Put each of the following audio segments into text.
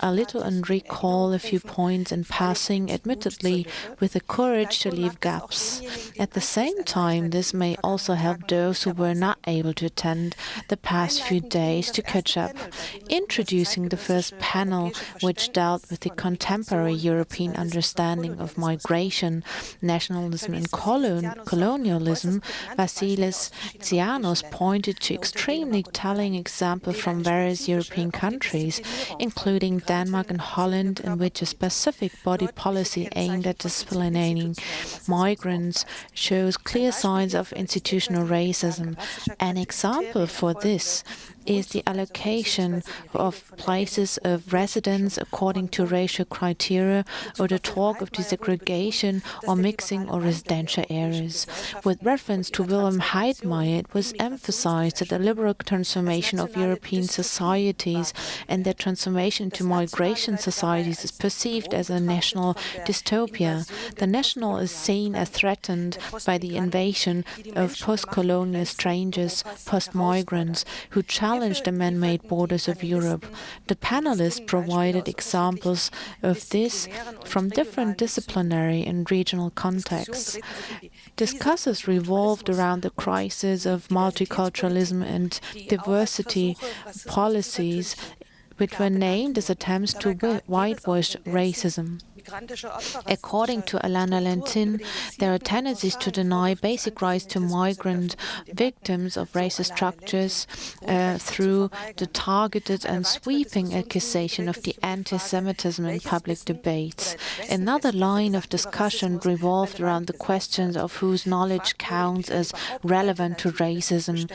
a little and recall a few points in passing, admittedly with the courage to leave gaps. At the same time, this may also help those who were not able to attend the past few days to catch up. Introducing the first panel, which dealt with the contemporary European understanding of migration, nationalism and colonialism, Vasilis Tsianos pointed to extremely telling examples from various European countries, including Denmark and Holland, in which a specific body policy aimed at disciplining migrants shows clear signs of institutional racism. An example for this is the allocation of places of residence according to racial criteria, or the talk of desegregation or mixing or residential areas. With reference to Wilhelm Heidmeier, it was emphasized that the liberal transformation of European societies and their transformation to migration societies is perceived as a national dystopia. The national is seen as threatened by the invasion of post-colonial strangers, post-migrants, who challenge the man-made borders of Europe. The panelists provided examples of this from different disciplinary and regional contexts. Discussions revolved around the crisis of multiculturalism and diversity policies, which were named as attempts to whitewash racism. According to Alana Lentin, there are tendencies to deny basic rights to migrant victims of racist structures through the targeted and sweeping accusation of the anti-Semitism in public debates. Another line of discussion revolved around the questions of whose knowledge counts as relevant to racism.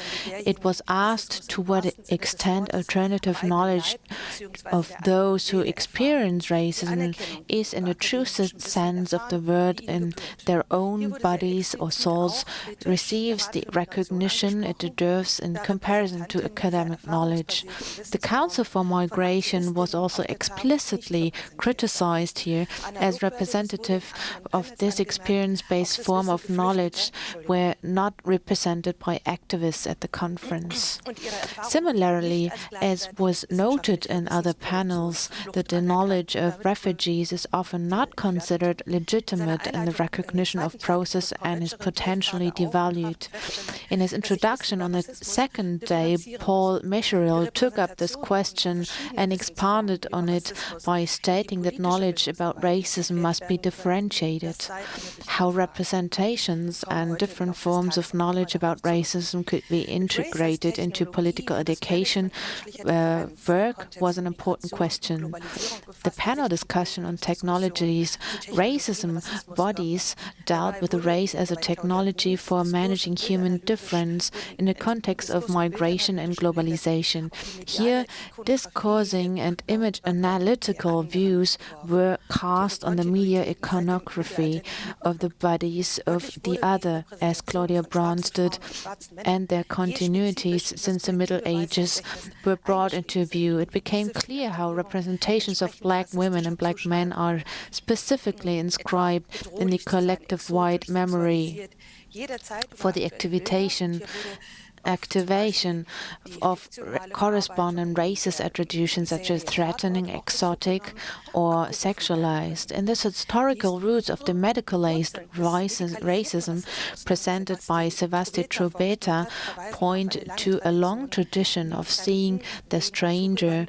It was asked to what extent alternative knowledge of those who experience racism is in the truest sense of the word in their own bodies or souls, receives the recognition it deserves in comparison to academic knowledge. The Council for Migration was also explicitly criticized here as representative of this experience-based form of knowledge were not represented by activists at the conference. Similarly, as was noted in other panels, that the knowledge of refugees is often not considered legitimate in the recognition of process and is potentially devalued. In his introduction on the second day, Paul Mescheril took up this question and expanded on it by stating that knowledge about racism must be differentiated. How representations and different forms of knowledge about racism could be integrated into political education work was an important question. The panel discussion on technologies, racism bodies dealt with race as a technology for managing human difference in the context of migration and globalization. Here, discoursing and image analytical views were cast on the media iconography of the bodies of the other, as Claudia Brauns did, and their continuities since the Middle Ages were brought into view. It became clear how representations of black women and black men are specifically inscribed in the collective white memory for the activation of corresponding racist attributions such as threatening, exotic, or sexualized. In this historical roots of the medicalized racism presented by Sevasti Trubeta point to a long tradition of seeing the stranger,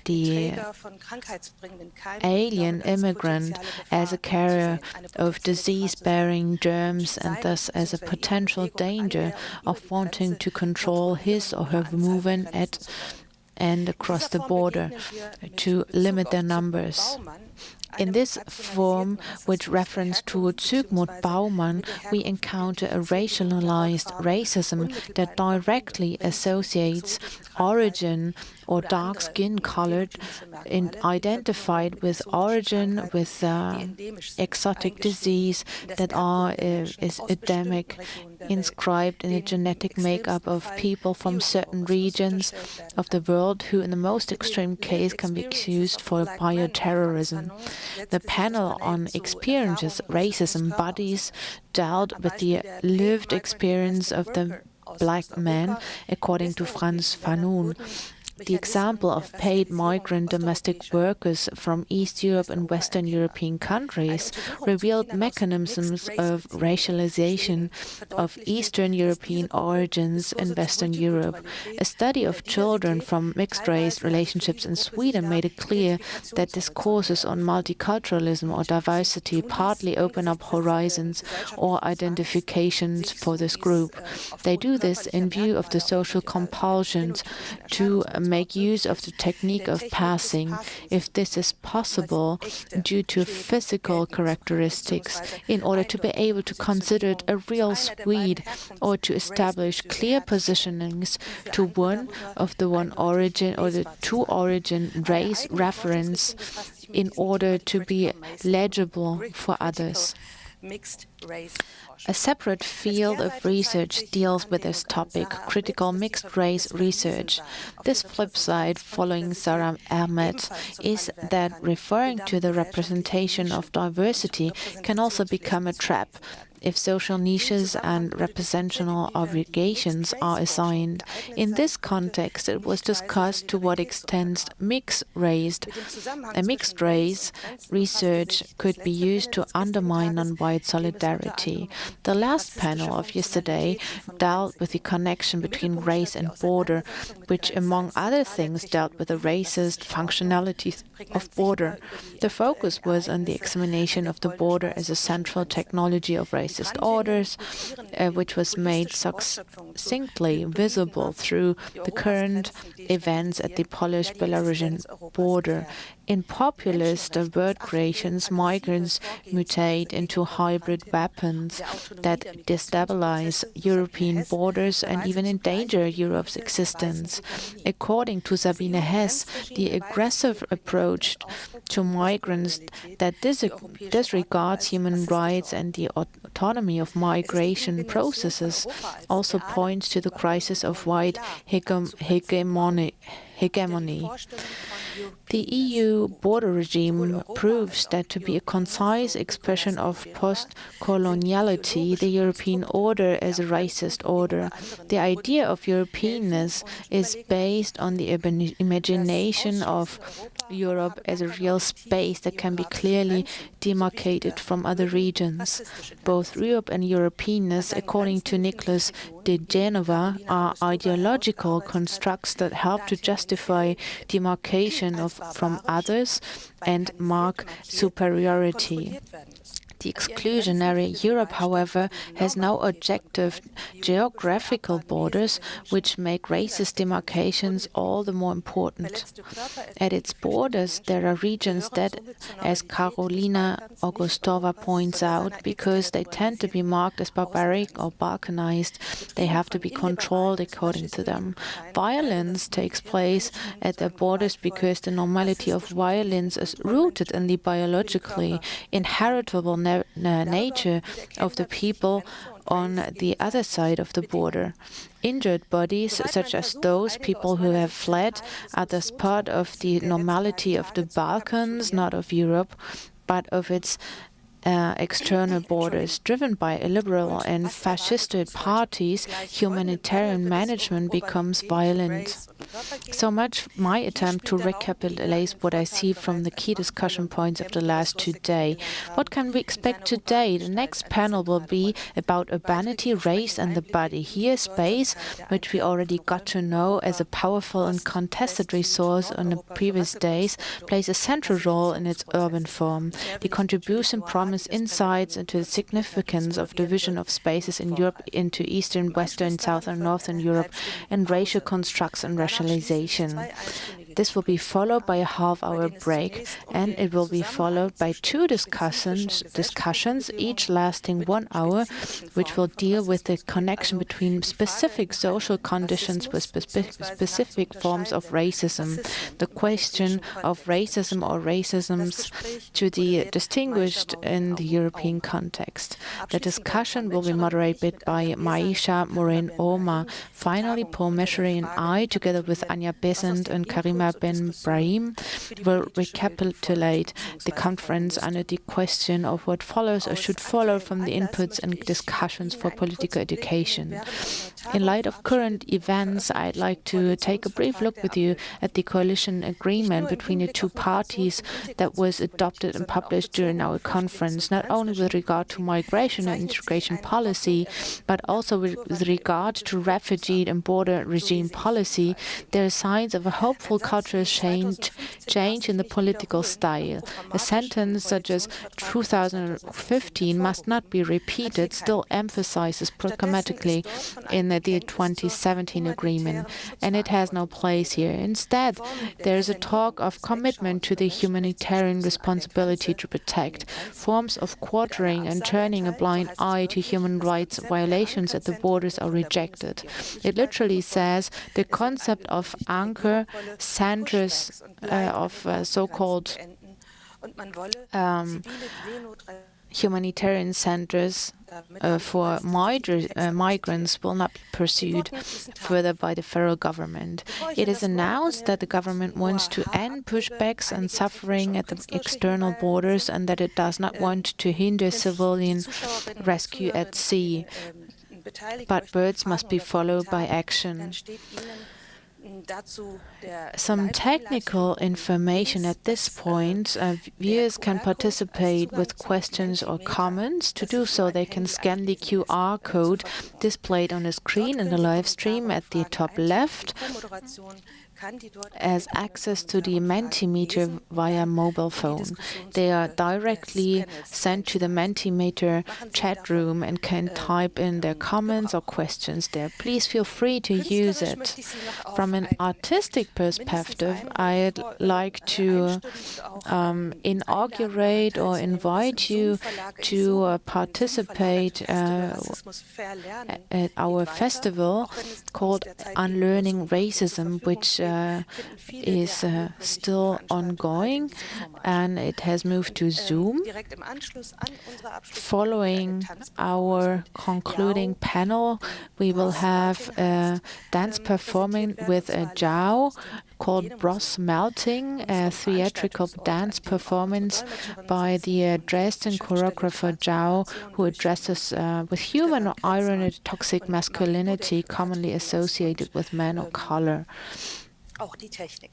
the alien immigrant, as a carrier of disease-bearing germs and thus as a potential danger of wanting to control his or her movement at and across the border to limit their numbers. In this form, with reference to Zygmunt Baumann, we encounter a racialized racism that directly associates origin or dark skin colored and identified with origin with exotic disease that is endemic, inscribed in the genetic makeup of people from certain regions of the world who in the most extreme case can be accused for bioterrorism. The panel on experiences, racism, bodies dealt with the lived experience of the black man, according to Frans Fanon. The example of paid migrant domestic workers from East Europe and Western European countries revealed mechanisms of racialization of Eastern European origins in Western Europe. A study of children from mixed-race relationships in Sweden made it clear that discourses on multiculturalism or diversity partly open up horizons or identifications for this group. They do this in view of the social compulsions to make use of the technique of passing, if this is possible, due to physical characteristics, in order to be able to consider it a real Swede or to establish clear positionings to one of the one origin or the two origin race reference in order to be legible for others. A separate field of research deals with this topic, critical mixed-race research. This flip side, following Sarah Ahmed, is that referring to the representation of diversity can also become a trap if social niches and representational obligations are assigned. In this context, it was discussed to what extent mixed-race research could be used to undermine non-white solidarity. The last panel of yesterday dealt with the connection between race and border, which, among other things, dealt with the racist functionalities of border. The focus was on the examination of the border as a central technology of racist orders, which was made succinctly visible through the current events at the Polish-Belarusian border. In populist word creations, migrants mutate into hybrid weapons that destabilize European borders and even endanger Europe's existence. According to Sabine Hess, the aggressive approach to migrants that disregards human rights and the autonomy of migration processes also points to the crisis of white hegemony. The EU border regime proves that to be a concise expression of post-coloniality, the European order is a racist order. The idea of Europeanness is based on the imagination of Europe as a real space that can be clearly demarcated from other regions. Both Europe and Europeanness, according to Nicholas de Genova, are ideological constructs that help to justify demarcation from others and mark superiority. The exclusionary Europe, however, has no objective geographical borders, which make racist demarcations all the more important. At its borders, there are regions that, as Karolina Augustova points out, because they tend to be marked as barbaric or balkanized, they have to be controlled according to them. Violence takes place at their borders because the normality of violence is rooted in the biologically inheritable nature of the people on the other side of the border. Injured bodies, such as those people who have fled, are thus part of the normality of the Balkans, not of Europe, but of its external borders. Driven by illiberal and fascist parties, humanitarian management becomes violent. So much my attempt to recapitulate what I see from the key discussion points of the last 2 days. What can we expect today? The next panel will be about urbanity, race and the body. Here, space, which we already got to know as a powerful and contested resource on the previous days, plays a central role in its urban form. The contribution promise insights into the significance of division of spaces in Europe into Eastern, Western, Southern, Northern Europe, and racial constructs and racialization. This will be followed by a half-hour break, and it will be followed by 2 discussions, each lasting 1 hour, which will deal with the connection between specific social conditions with specific forms of racism, the question of racism or racisms to be distinguished in the European context. The discussion will be moderated by Maisha Morin-Oma. Finally, Paul Meshery and I, together with Anja Besant and Karima Ben Brahim, will recapitulate the conference under the question of what follows or should follow from the inputs and discussions for political education. In light of current events, I'd like to take a brief look with you at the coalition agreement between the two parties that was adopted and published during our conference, not only with regard to migration and integration policy, but also with regard to refugee and border regime policy. There are signs of a hopeful cultural change in the political style. A sentence such as 2015 must not be repeated still emphasizes programmatically in the 2017 agreement, and it has no place here. Instead, there is a talk of commitment to the humanitarian responsibility to protect. Forms of quartering and turning a blind eye to human rights violations at the borders are rejected. It literally says the concept of anchor centers of so-called humanitarian centers for migrants will not be pursued further by the federal government. It is announced that the government wants to end pushbacks and suffering at the external borders and that it does not want to hinder civilian rescue at sea. But words must be followed by action. Some technical information at this point. Viewers can participate with questions or comments. To do so, they can scan the QR code displayed on the screen in the live stream at the top left as access to the Mentimeter via mobile phone. They are directly sent to the Mentimeter chat room and can type in their comments or questions there. Please feel free to use it. From an artistic perspective, I'd like to inaugurate or invite you to participate at our festival called Unlearning Racism, which is still ongoing, and it has moved to Zoom. Following our concluding panel, we will have a dance performance with a Jiao called Bros Melting, a theatrical dance performance by the Dresden choreographer Jiao, who addresses with humor and irony the toxic masculinity commonly associated with men of color. Auch die Technik.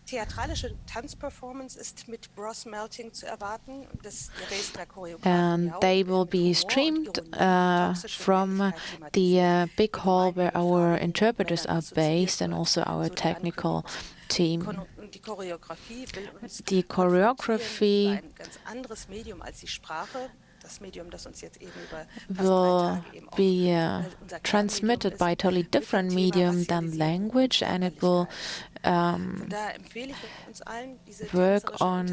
Theatralische Tanzperformance ist mit Bros Melting zu erwarten. And they will be streamed from the big hall where our interpreters are based and also our technical team. The choreography will be transmitted by a totally different medium than language, and it will work on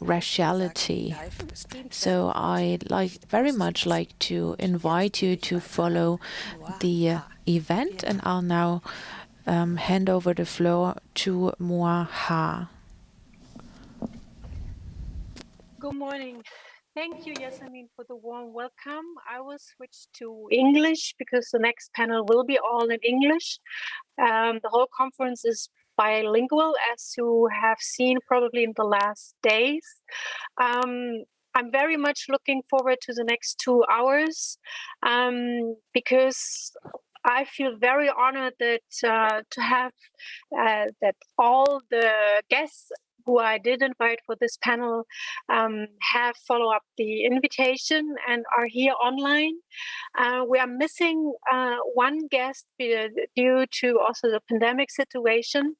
raciality. So I'd very much like to invite you to follow the event, and I'll now hand over the floor to Moa Ha. Good morning. Thank you, Yasemin, for the warm welcome. I will switch to English because the next panel will be all in English. The whole conference is bilingual, as you have seen probably in the last days. I'm very much looking forward to the next 2 hours because I feel very honored that to have that all the guests who I did invite for this panel have followed up the invitation and are here online. We are missing one guest due to also the pandemic situation.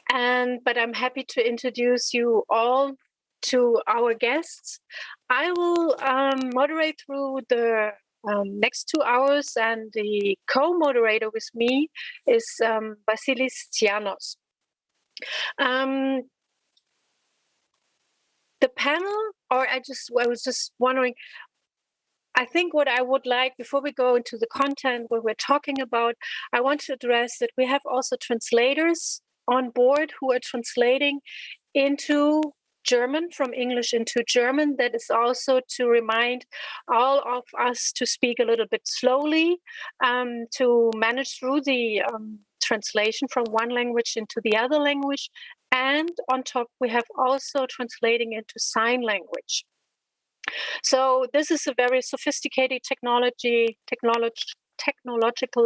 But I'm happy to introduce you all to our guests. I will moderate through the next 2 hours, and the co-moderator with me is Vasilis Tsianos. The panel, I was just wondering, I think what I would like, before we go into the content, what we're talking about, I want to address that we have also translators on board who are translating into German, from English into German. That is also to remind all of us to speak a little bit slowly, to manage through the translation from one language into the other language. And on top, we have also translating into sign language. So this is a very sophisticated technological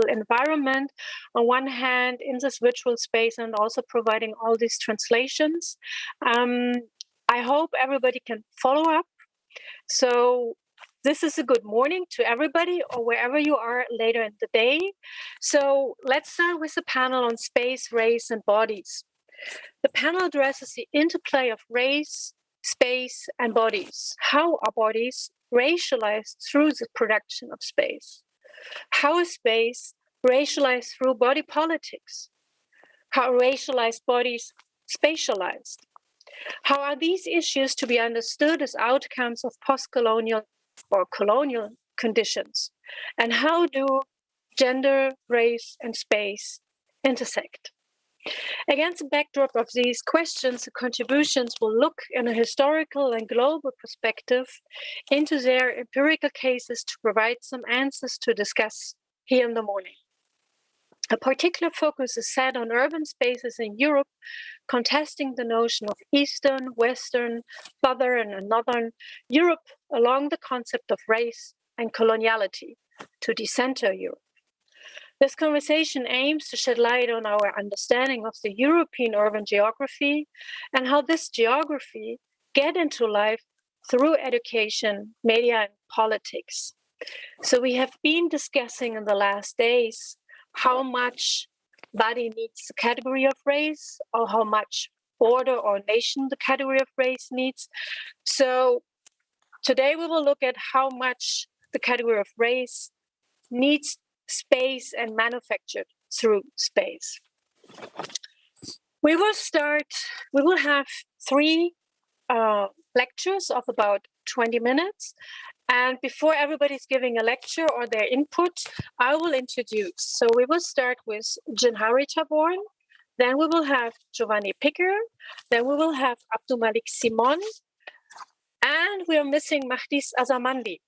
environment on one hand in this virtual space and also providing all these translations. I hope everybody can follow up. So this is a good morning to everybody or wherever you are later in the day. So let's start with a panel on space, race, and bodies. The panel addresses the interplay of race, space, and bodies. How are bodies racialized through the production of space? How is space racialized through body politics? How are racialized bodies spatialized? How are these issues to be understood as outcomes of post-colonial or colonial conditions? And how do gender, race, and space intersect? Against the backdrop of these questions, the contributions will look in a historical and global perspective into their empirical cases to provide some answers to discuss here in the morning. A particular focus is set on urban spaces in Europe, contesting the notion of Eastern, Western, Southern, and Northern Europe along the concept of race and coloniality to decenter Europe. This conversation aims to shed light on our understanding of the European urban geography and how this geography get into life through education, media, and politics. So we have been discussing in the last days how much body needs the category of race or how much border or nation the category of race needs. So today we will look at how much the category of race needs space and manufactured through space. We will have three lectures of about 20 minutes. And before everybody's giving a lecture or their input, I will introduce. So we will start with Jahrestagung Born, then we will have Giovanni Picker, then we will have Abdulmalik Simon, and we are missing Mahdis Azamandi.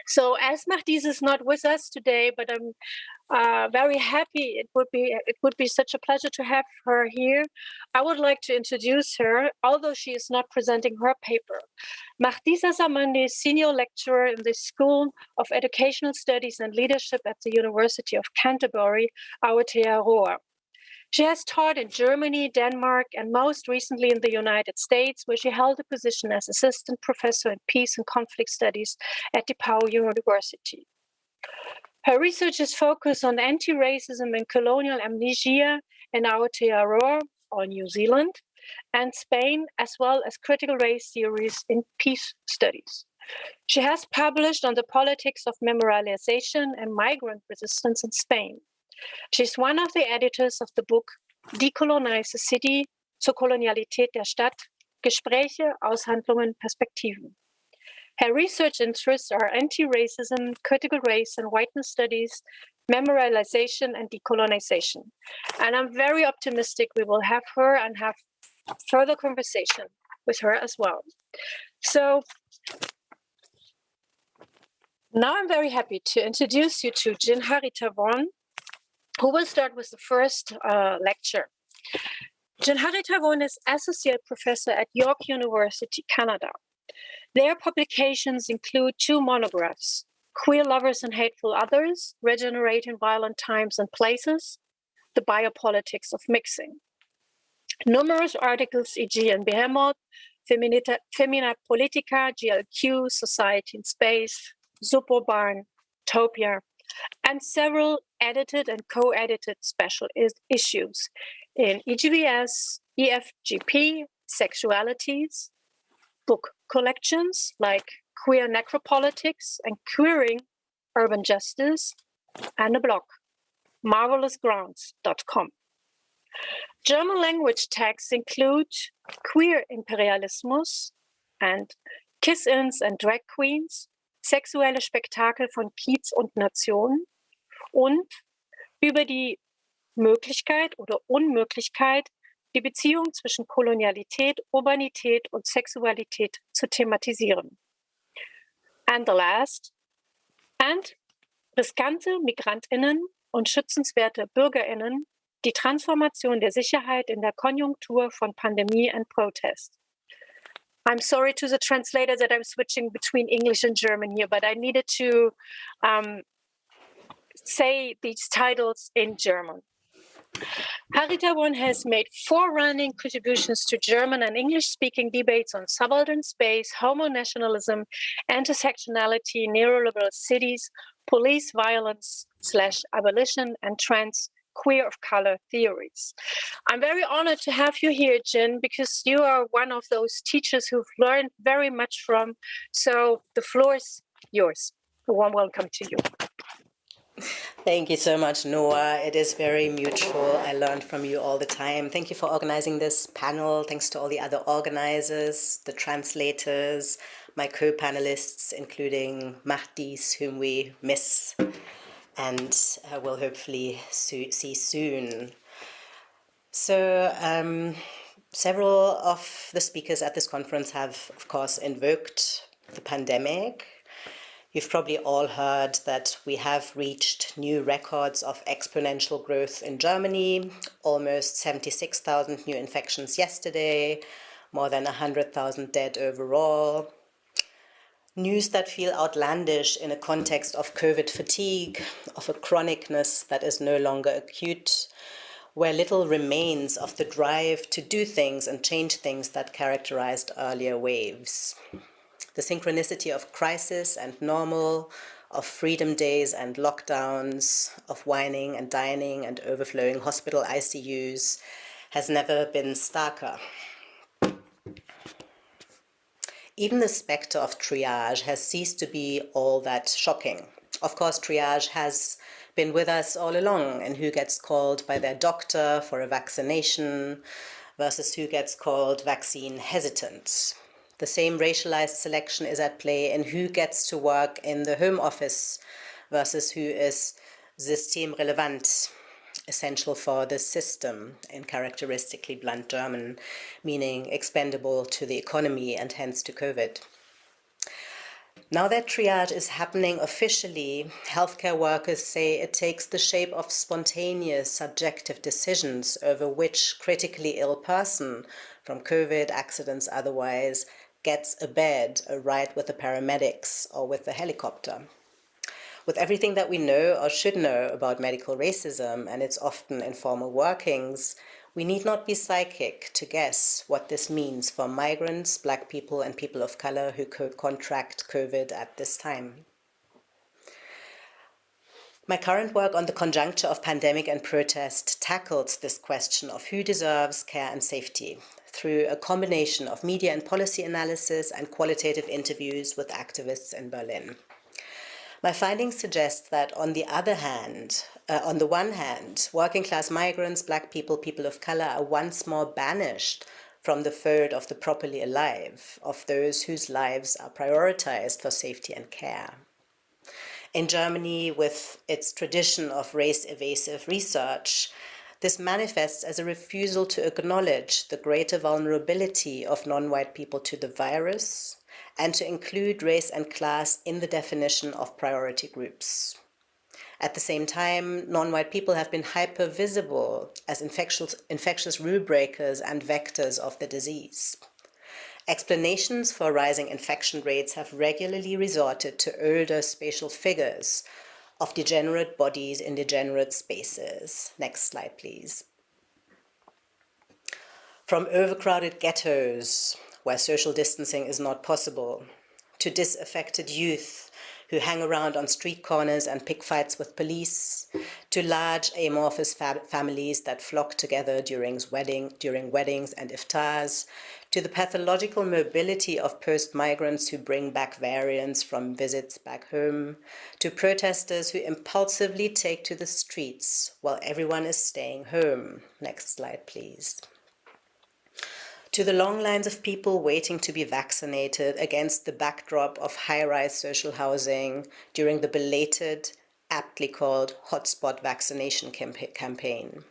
So as Mahdis is not with us today, but I'm very happy. It would be such a pleasure to have her here. I would like to introduce her, although she is not presenting her paper. Mahdis Azamandi is senior lecturer in the School of Educational Studies and Leadership at the University of Canterbury, Aotearoa. She has taught in Germany, Denmark, and most recently in the United States, where she held a position as assistant professor in peace and conflict studies at DePauw University. Her research is focused on anti-racism and colonial amnesia in Aotearoa, or New Zealand, and Spain, as well as critical race theories in peace studies. She has published on the politics of memorialization and migrant resistance in Spain. She's one of the editors of the book Decolonize the City zur Kolonialität der Stadt, Gespräche, Aushandlungen, Perspektiven. Her research interests are anti-racism, critical race and whiteness studies, memorialization and decolonization. And I'm very optimistic we will have her and have further conversation with her as well. So now I'm very happy to introduce you to Jahrestagung, who will start with the first lecture. Jahrestagung is associate professor at York University, Canada. Their publications include 2 monographs, Queer Lovers and Hateful Others, Regenerating Violent Times and Places, The Biopolitics of Mixing. Numerous articles, e.g. in Behemoth, Femina Politica, GLQ, Society in Space, Suburban, Topia, and several edited and co-edited special issues in EGVS, EFGP, Sexualities, book collections like Queer Necropolitics and Queering Urban Justice, and a blog, marvelousgrounds.com. German language texts include Queer Imperialismus and Kiss-Ins and Drag Queens, sexuelle Spektakel von Kiez und Nation und über die Möglichkeit oder Unmöglichkeit, die Beziehung zwischen Kolonialität, Urbanität und Sexualität zu thematisieren. And the last, and riskante MigrantInnen und schützenswerte BürgerInnen, die Transformation der Sicherheit in der Konjunktur von Pandemie and Protest. I'm sorry to the translator that I'm switching between English and German here, but I needed to say these titles in German. Jahrestagung has made 4 running contributions to German and English-speaking debates on subaltern space, homo-nationalism, intersectionality, neoliberal cities, police violence / abolition, and trans queer of color theories. I'm very honored to have you here, Jin, because you are one of those teachers who've learned very much from. So the floor is yours. A warm welcome to you. Thank you so much, Noah. It is very mutual. I learned from you all the time. Thank you for organizing this panel. Thanks to all the other organizers, the translators, my co-panelists, including Mahdis, whom we miss and will hopefully see soon. So several of the speakers at this conference have, of course, invoked the pandemic. You've probably all heard that we have reached new records of exponential growth in Germany, almost 76,000 new infections yesterday, more than 100,000 dead overall. News that feel outlandish in a context of COVID fatigue, of a chronicness that is no longer acute, where little remains of the drive to do things and change things that characterized earlier waves. The synchronicity of crisis and normal, of freedom days and lockdowns, of whining and dining and overflowing hospital ICUs has never been starker. Even the specter of triage has ceased to be all that shocking. Of course, triage has been with us all along, and who gets called by their doctor for a vaccination versus who gets called vaccine hesitant. The same racialized selection is at play in who gets to work in the home office versus who is systemrelevant, essential for the system, in characteristically blunt German, meaning expendable to the economy and hence to COVID. Now that triage is happening officially, healthcare workers say it takes the shape of spontaneous, subjective decisions over which critically ill person, from COVID, accidents, otherwise, gets a bed, a ride with the paramedics or with the helicopter. With everything that we know or should know about medical racism and its often informal workings, we need not be psychic to guess what this means for migrants, Black people, and people of color who contract COVID at this time. My current work on the conjuncture of pandemic and protest tackles this question of who deserves care and safety through a combination of media and policy analysis and qualitative interviews with activists in Berlin. My findings suggest that on the one hand, working class migrants, Black people, people of color are once more banished from the fold of the properly alive, of those whose lives are prioritized for safety and care. In Germany, with its tradition of race-evasive research, this manifests as a refusal to acknowledge the greater vulnerability of non-white people to the virus and to include race and class in the definition of priority groups. At the same time, non-white people have been hyper-visible as infectious rule breakers and vectors of the disease. Explanations for rising infection rates have regularly resorted to older spatial figures of degenerate bodies in degenerate spaces. Next slide, please. From overcrowded ghettos, where social distancing is not possible, to disaffected youth who hang around on street corners and pick fights with police, to large amorphous families that flock together during weddings and iftars, to the pathological mobility of post-migrants who bring back variants from visits back home, to protesters who impulsively take to the streets while everyone is staying home. Next slide, please. To the long lines of people waiting to be vaccinated against the backdrop of high-rise social housing during the belated, aptly called hotspot vaccination campaign.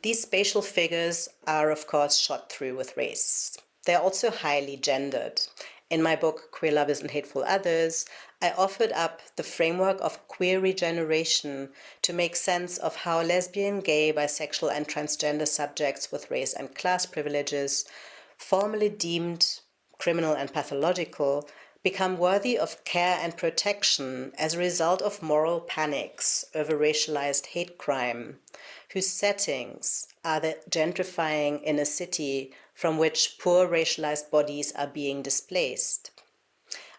These spatial figures are, of course, shot through with race. They're also highly gendered. In my book, Queer Lovers and Hateful Others, I offered up the framework of queer regeneration to make sense of how lesbian, gay, bisexual, and transgender subjects with race and class privileges, formerly deemed criminal and pathological, become worthy of care and protection as a result of moral panics over racialized hate crime, whose settings are the gentrifying inner city from which poor racialized bodies are being displaced.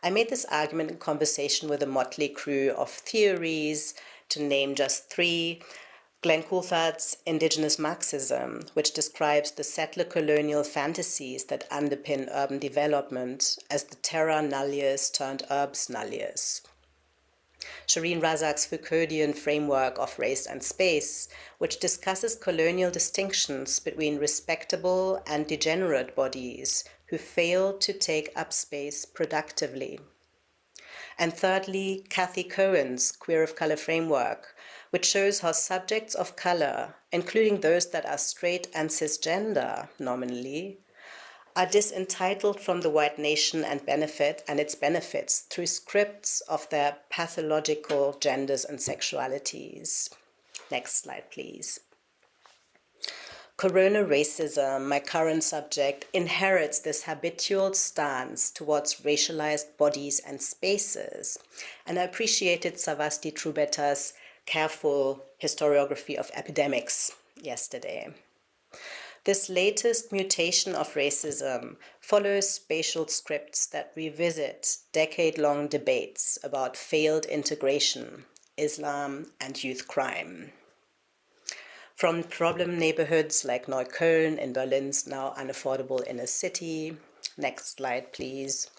I made this argument in conversation with a motley crew of theories, to name just three. Glenn Coulthard's Indigenous Marxism, which describes the settler colonial fantasies that underpin urban development as the terra nullius turned urbs nullius. Shireen Razak's Foucauldian framework of race and space, which discusses colonial distinctions between respectable and degenerate bodies who fail to take up space productively. And thirdly, Cathy Cohen's Queer of Color framework, which shows how subjects of color, including those that are straight and cisgender nominally, are disentitled from the white nation and its benefits through scripts of their pathological genders and sexualities. Next slide, please. Corona racism, my current subject, inherits this habitual stance towards racialized bodies and spaces, and I appreciated Savasti Trubetta's careful historiography of epidemics yesterday. This latest mutation of racism follows spatial scripts that revisit decade-long debates about failed integration, Islam, and youth crime. From problem neighborhoods like Neukölln in Berlin's now unaffordable inner city, next slide please,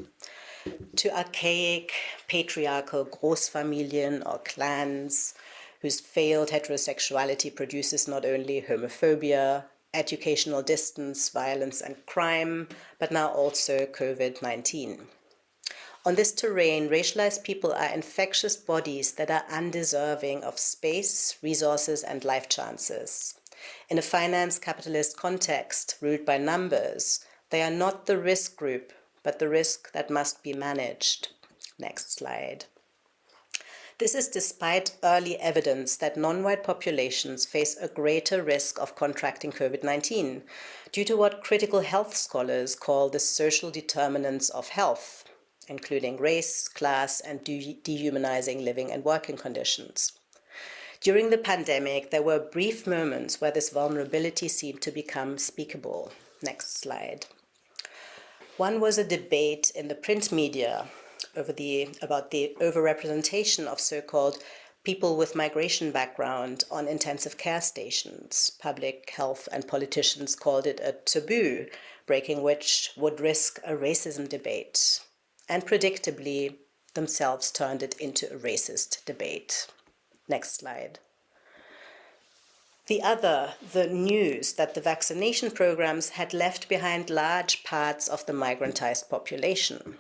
to archaic patriarchal Großfamilien or clans whose failed heterosexuality produces not only homophobia, educational distance, violence and crime, but now also COVID-19. On this terrain, racialized people are infectious bodies that are undeserving of space, resources, and life chances. In a finance capitalist context ruled by numbers, they are not the risk group, but the risk that must be managed. Next slide. This is despite early evidence that non-white populations face a greater risk of contracting COVID-19 due to what critical health scholars call the social determinants of health, including race, class, and dehumanizing living and working conditions. During the pandemic, there were brief moments where this vulnerability seemed to become speakable. Next slide. One was a debate in the print media about the overrepresentation of so-called people with migration background on intensive care stations. Public health and politicians called it a taboo, breaking which would risk a racism debate, and predictably themselves turned it into a racist debate. Next slide. The news that the vaccination programs had left behind large parts of the migrantized population.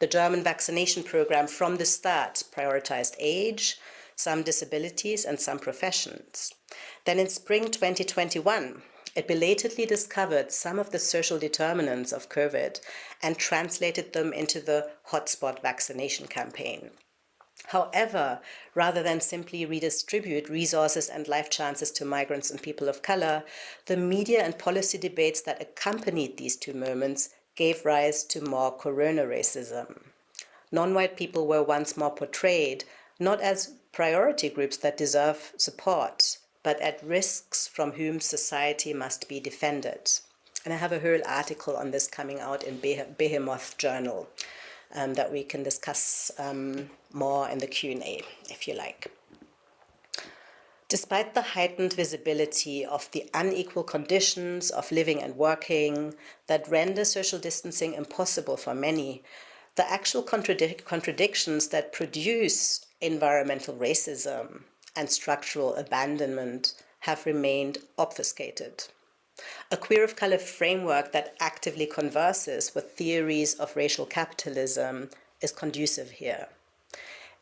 The German vaccination program from the start prioritized age, some disabilities, and some professions. Then in spring 2021, it belatedly discovered some of the social determinants of COVID and translated them into the hotspot vaccination campaign. However, rather than simply redistribute resources and life chances to migrants and people of color, the media and policy debates that accompanied these two moments gave rise to more corona racism. Non-white people were once more portrayed not as priority groups that deserve support, but at risks from whom society must be defended. And I have a whole article on this coming out in Behemoth Journal that we can discuss more in the Q&A, if you like. Despite the heightened visibility of the unequal conditions of living and working that render social distancing impossible for many, the actual contradictions that produce environmental racism and structural abandonment have remained obfuscated. A queer of color framework that actively converses with theories of racial capitalism is conducive here.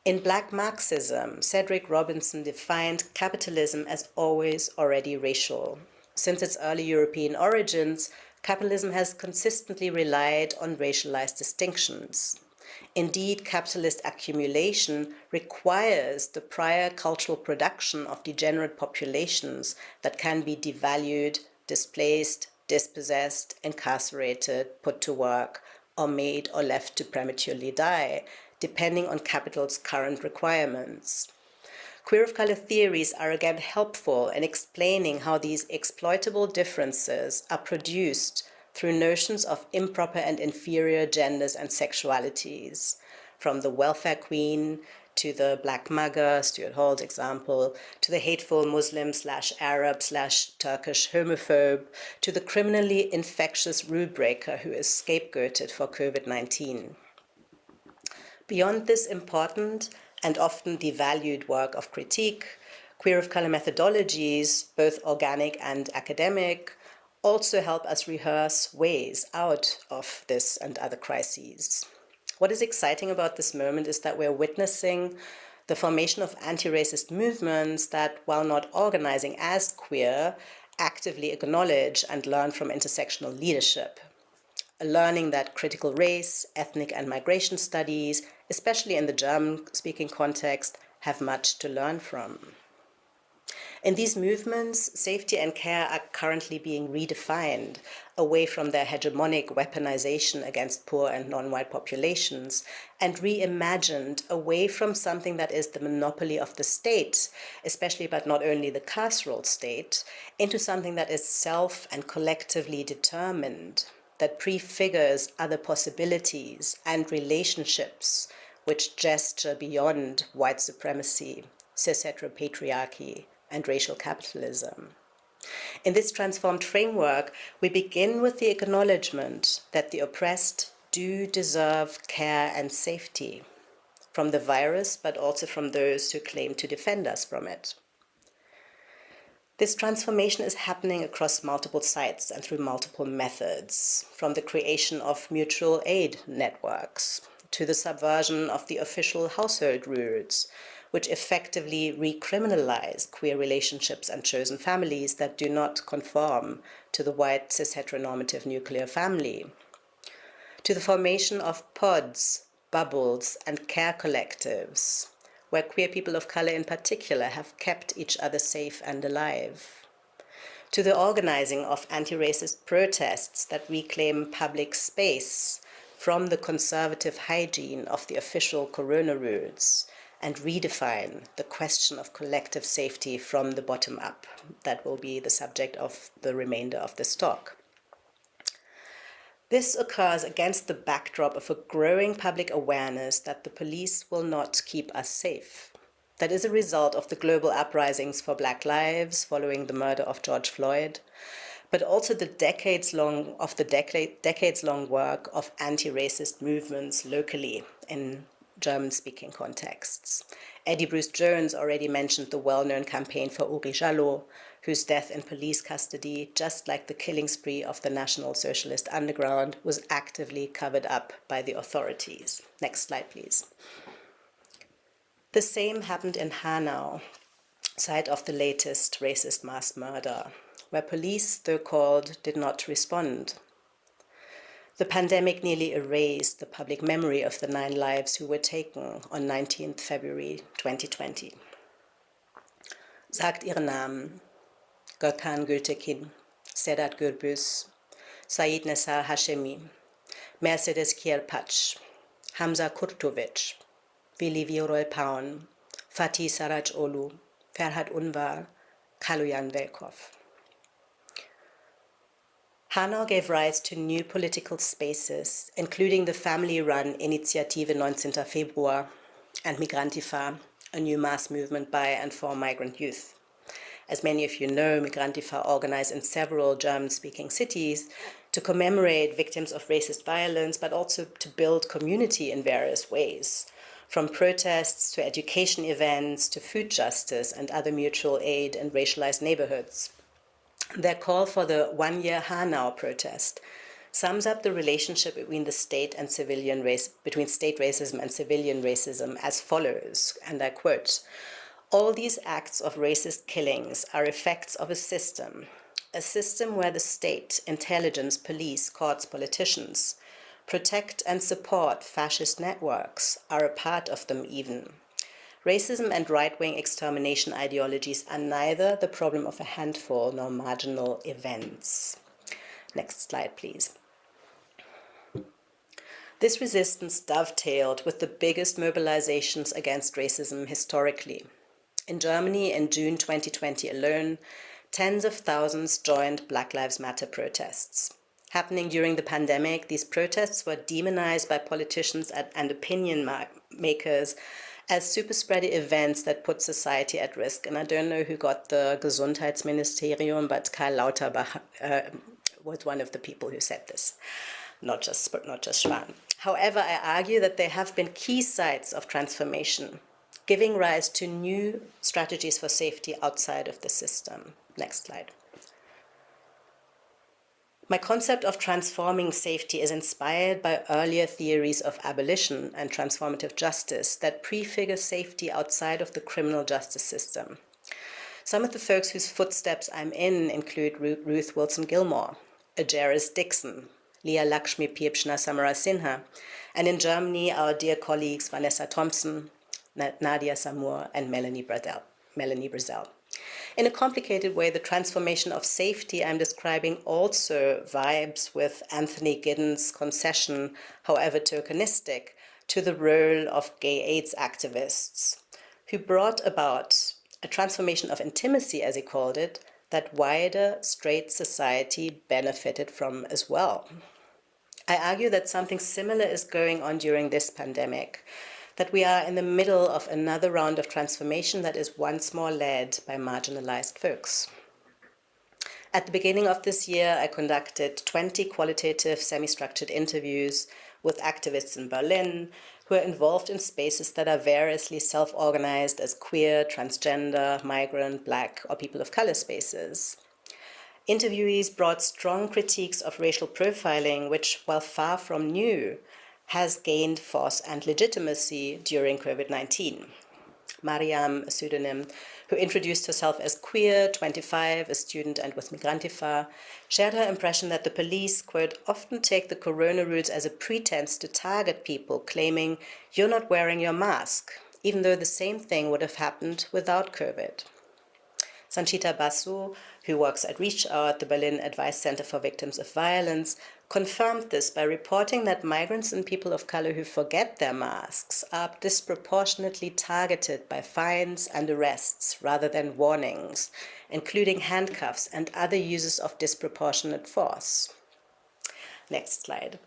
In Black Marxism, Cedric Robinson defined capitalism as always already racial. Since its early European origins, capitalism has consistently relied on racialized distinctions. Indeed, capitalist accumulation requires the prior cultural production of degenerate populations that can be devalued, displaced, dispossessed, incarcerated, put to work, or made or left to prematurely die, depending on capital's current requirements. Queer of color theories are again helpful in explaining how these exploitable differences are produced through notions of improper and inferior genders and sexualities, from the welfare queen to the black mugger, Stuart Hall's example, to the hateful Muslim/Arab/Turkish homophobe, to the criminally infectious rule breaker who is scapegoated for COVID-19. Beyond this important and often devalued work of critique, queer of color methodologies, both organic and academic, also help us rehearse ways out of this and other crises. What is exciting about this moment is that we're witnessing the formation of anti-racist movements that, while not organizing as queer, actively acknowledge and learn from intersectional leadership. A learning that critical race, ethnic and migration studies, especially in the German-speaking context, have much to learn from. In these movements, safety and care are currently being redefined away from their hegemonic weaponization against poor and non-white populations and reimagined away from something that is the monopoly of the state, especially but not only the carceral state, into something that is self and collectively determined, that prefigures other possibilities and relationships which gesture beyond white supremacy, cis-heteropatriarchy, and racial capitalism. In this transformed framework, we begin with the acknowledgement that the oppressed do deserve care and safety from the virus, but also from those who claim to defend us from it. This transformation is happening across multiple sites and through multiple methods, from the creation of mutual aid networks to the subversion of the official household rules, which effectively recriminalize queer relationships and chosen families that do not conform to the white cis-heteronormative nuclear family, to the formation of pods, bubbles, and care collectives, where queer people of color in particular have kept each other safe and alive, to the organizing of anti-racist protests that reclaim public space from the conservative hygiene of the official corona rules, and redefine the question of collective safety from the bottom up. That will be the subject of the remainder of this talk. This occurs against the backdrop of a growing public awareness that the police will not keep us safe. That is a result of the global uprisings for Black lives following the murder of George Floyd, but also the decades-long work of anti-racist movements locally in German-speaking contexts. Eddie Bruce Jones already mentioned the well-known campaign for Uri Jallo, whose death in police custody, just like the killing spree of the National Socialist Underground, was actively covered up by the authorities. Next slide, please. The same happened in Hanau, site of the latest racist mass murder, where police, though called, did not respond. The pandemic nearly erased the public memory of the 9 lives who were taken on 19th February 2020. Sagt ihre Namen: Gökhan Gültekin, Sedat Gürbüz, Said Nessar Hashemi, Mercedes Kierpatsch, Hamza Kurtovic, Vili Viorel Paun, Fatih Saraj Olu, Ferhat Unvar, Kaloyan Velkov. Hanau gave rise to new political spaces, including the family-run Initiative 19. Februar and Migrantifa, a new mass movement by and for migrant youth. As many of you know, Migrantifa organized in several German-speaking cities to commemorate victims of racist violence, but also to build community in various ways, from protests to education events to food justice and other mutual aid in racialized neighborhoods. Their call for the one-year Hanau protest sums up the relationship between the state and civilian between state racism and civilian racism as follows, and I quote, "All these acts of racist killings are effects of a system where the state, intelligence, police, courts, politicians protect and support fascist networks, are a part of them even. Racism and right-wing extermination ideologies are neither the problem of a handful nor marginal events." Next slide, please. This resistance dovetailed with the biggest mobilizations against racism historically. In Germany, in June 2020 alone, tens of thousands joined Black Lives Matter protests. Happening during the pandemic, these protests were demonized by politicians and opinion makers as super spreader events that put society at risk. And I don't know who got the Gesundheitsministerium, but Karl Lauterbach was one of the people who said this, not just Schwan. However, I argue that there have been key sites of transformation, giving rise to new strategies for safety outside of the system. Next slide. My concept of transforming safety is inspired by earlier theories of abolition and transformative justice that prefigure safety outside of the criminal justice system. Some of the folks whose footsteps I'm in include Ruth Wilson Gilmore, Ajaris Dixon, Leah Lakshmi Piepshna Samarasinha, and in Germany, our dear colleagues Vanessa Thompson, Nadia Samur, and Melanie Brazel. In a complicated way, the transformation of safety I'm describing also vibes with Anthony Giddens' concession, however tokenistic, to the role of gay AIDS activists, who brought about a transformation of intimacy, as he called it, that wider straight society benefited from as well. I argue that something similar is going on during this pandemic, that we are in the middle of another round of transformation that is once more led by marginalized folks. At the beginning of this year, I conducted 20 qualitative, semi-structured interviews with activists in Berlin who are involved in spaces that are variously self-organized as queer, transgender, migrant, Black, or people of color spaces. Interviewees brought strong critiques of racial profiling, which, while far from new, has gained force and legitimacy during COVID-19. Mariam, a pseudonym, who introduced herself as queer, 25, a student and with Migrantifa, shared her impression that the police, quote, often take the corona rules as a pretense to target people, claiming, you're not wearing your mask, even though the same thing would have happened without COVID. Sanchita Basu, who works at Reach Out, the Berlin Advice Center for Victims of Violence, confirmed this by reporting that migrants and people of color who forget their masks are disproportionately targeted by fines and arrests rather than warnings, including handcuffs and other uses of disproportionate force. Next slide.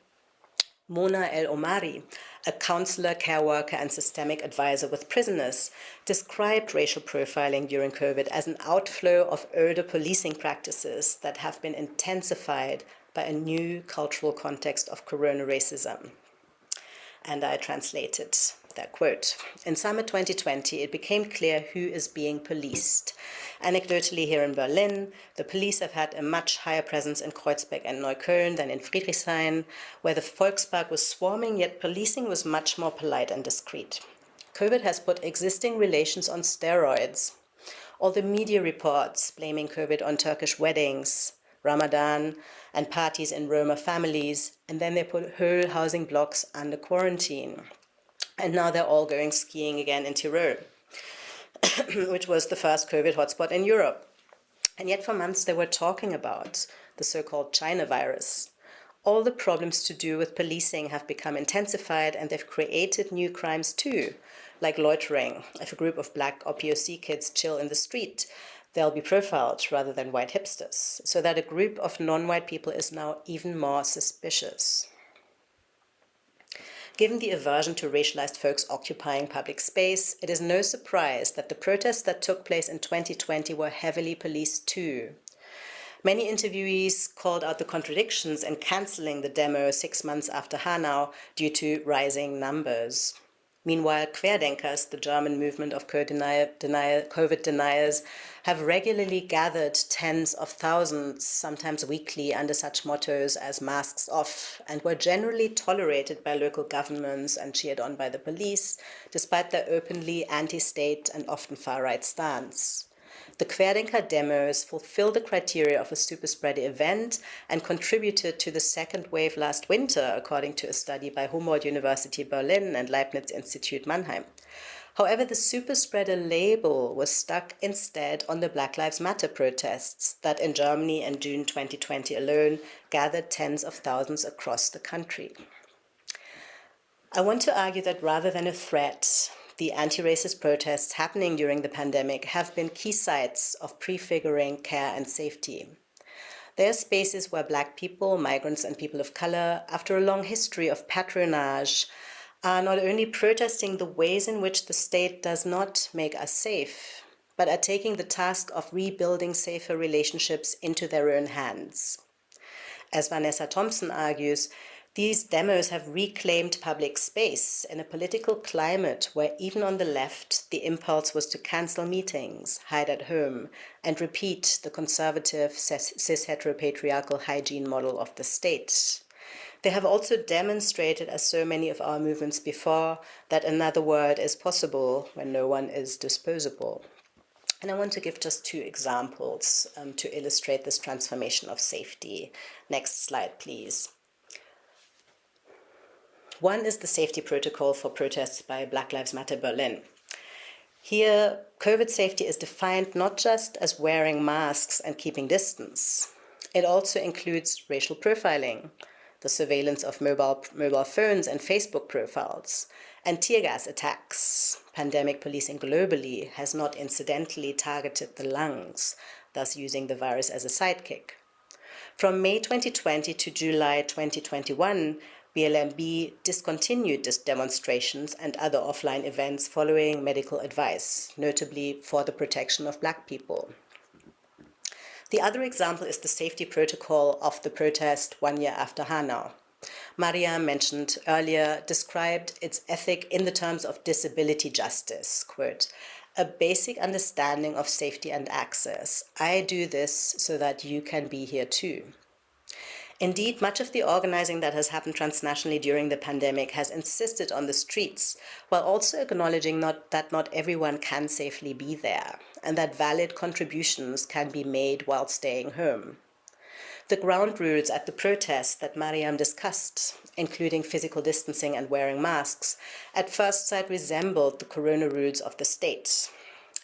Mona El Omari, a counselor, care worker, and systemic advisor with prisoners, described racial profiling during COVID as an outflow of older policing practices that have been intensified by a new cultural context of corona racism. And I translated that quote. In summer 2020, it became clear who is being policed. Anecdotally, here in Berlin, the police have had a much higher presence in Kreuzberg and Neukölln than in Friedrichshain, where the Volkspark was swarming, yet policing was much more polite and discreet. COVID has put existing relations on steroids. All the media reports blaming COVID on Turkish weddings, Ramadan, and parties in Roma families, and then they put whole housing blocks under quarantine. And now they're all going skiing again in Tyrol, which was the first COVID hotspot in Europe. And yet for months they were talking about the so-called China virus. All the problems to do with policing have become intensified, and they've created new crimes too, like loitering. If a group of Black or POC kids chill in the street, they'll be profiled rather than white hipsters, so that a group of non-white people is now even more suspicious. Given the aversion to racialized folks occupying public space, it is no surprise that the protests that took place in 2020 were heavily policed too. Many interviewees called out the contradictions in cancelling the demo 6 months after Hanau due to rising numbers. Meanwhile, Querdenkers, the German movement of COVID deniers, have regularly gathered tens of thousands, sometimes weekly, under such mottos as masks off, and were generally tolerated by local governments and cheered on by the police, despite their openly anti-state and often far-right stance. The Querdenker demos fulfill the criteria of a super spreader event and contributed to the second wave last winter, according to a study by Humboldt University Berlin and Leibniz Institute Mannheim. However, the super spreader label was stuck instead on the Black Lives Matter protests that in Germany in June 2020 alone gathered tens of thousands across the country. I want to argue that rather than a threat, the anti-racist protests happening during the pandemic have been key sites of prefiguring care and safety. They are spaces where Black people, migrants, and people of color, after a long history of patronage, are not only protesting the ways in which the state does not make us safe, but are taking the task of rebuilding safer relationships into their own hands. As Vanessa Thompson argues, these demos have reclaimed public space in a political climate where even on the left, the impulse was to cancel meetings, hide at home, and repeat the conservative cis-heteropatriarchal hygiene model of the state. They have also demonstrated, as so many of our movements before, that another world is possible when no one is disposable. And I want to give just two examples to illustrate this transformation of safety. Next slide, please. One is the safety protocol for protests by Black Lives Matter Berlin. Here, COVID safety is defined not just as wearing masks and keeping distance. It also includes racial profiling, the surveillance of mobile phones and Facebook profiles, and tear gas attacks. Pandemic policing globally has not incidentally targeted the lungs, thus using the virus as a sidekick. From May 2020 to July 2021, BLMB discontinued demonstrations and other offline events following medical advice, notably for the protection of Black people. The other example is the safety protocol of the protest 1 year after Hanau. Mariam, mentioned earlier, described its ethic in the terms of disability justice, quote, "A basic understanding of safety and access. I do this so that you can be here too." Indeed, much of the organizing that has happened transnationally during the pandemic has insisted on the streets, while also acknowledging that not everyone can safely be there, and that valid contributions can be made while staying home. The ground rules at the protests that Mariam discussed, including physical distancing and wearing masks, at first sight resembled the corona rules of the state.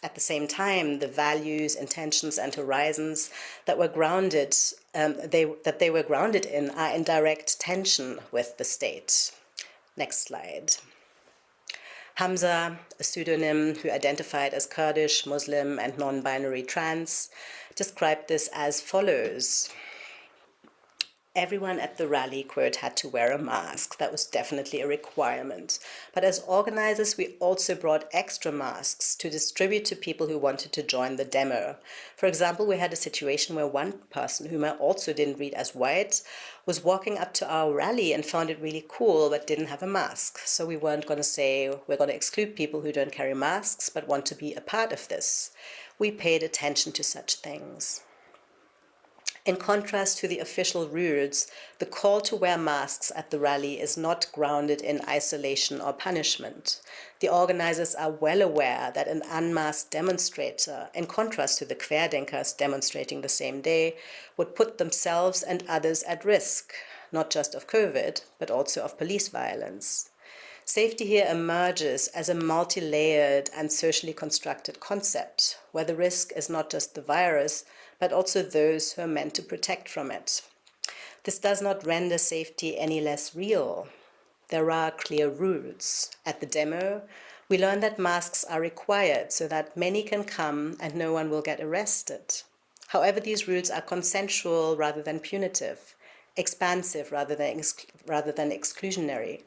At the same time, the values, intentions, and horizons that were grounded in are in direct tension with the state. Next slide. Hamza, a pseudonym who identified as Kurdish, Muslim, and non-binary trans, described this as follows. Everyone at the rally, quote, had to wear a mask. That was definitely a requirement. But as organizers, we also brought extra masks to distribute to people who wanted to join the demo. For example, we had a situation where one person, whom I also didn't read as white, was walking up to our rally and found it really cool but didn't have a mask. So we weren't going to say we're going to exclude people who don't carry masks but want to be a part of this. We paid attention to such things. In contrast to the official rules, the call to wear masks at the rally is not grounded in isolation or punishment. The organizers are well aware that an unmasked demonstrator, in contrast to the Querdenkers demonstrating the same day, would put themselves and others at risk, not just of COVID, but also of police violence. Safety here emerges as a multi-layered and socially constructed concept, where the risk is not just the virus, but also those who are meant to protect from it. This does not render safety any less real. There are clear rules. At the demo, we learn that masks are required so that many can come and no one will get arrested. However, these rules are consensual rather than punitive, expansive rather than exclusionary.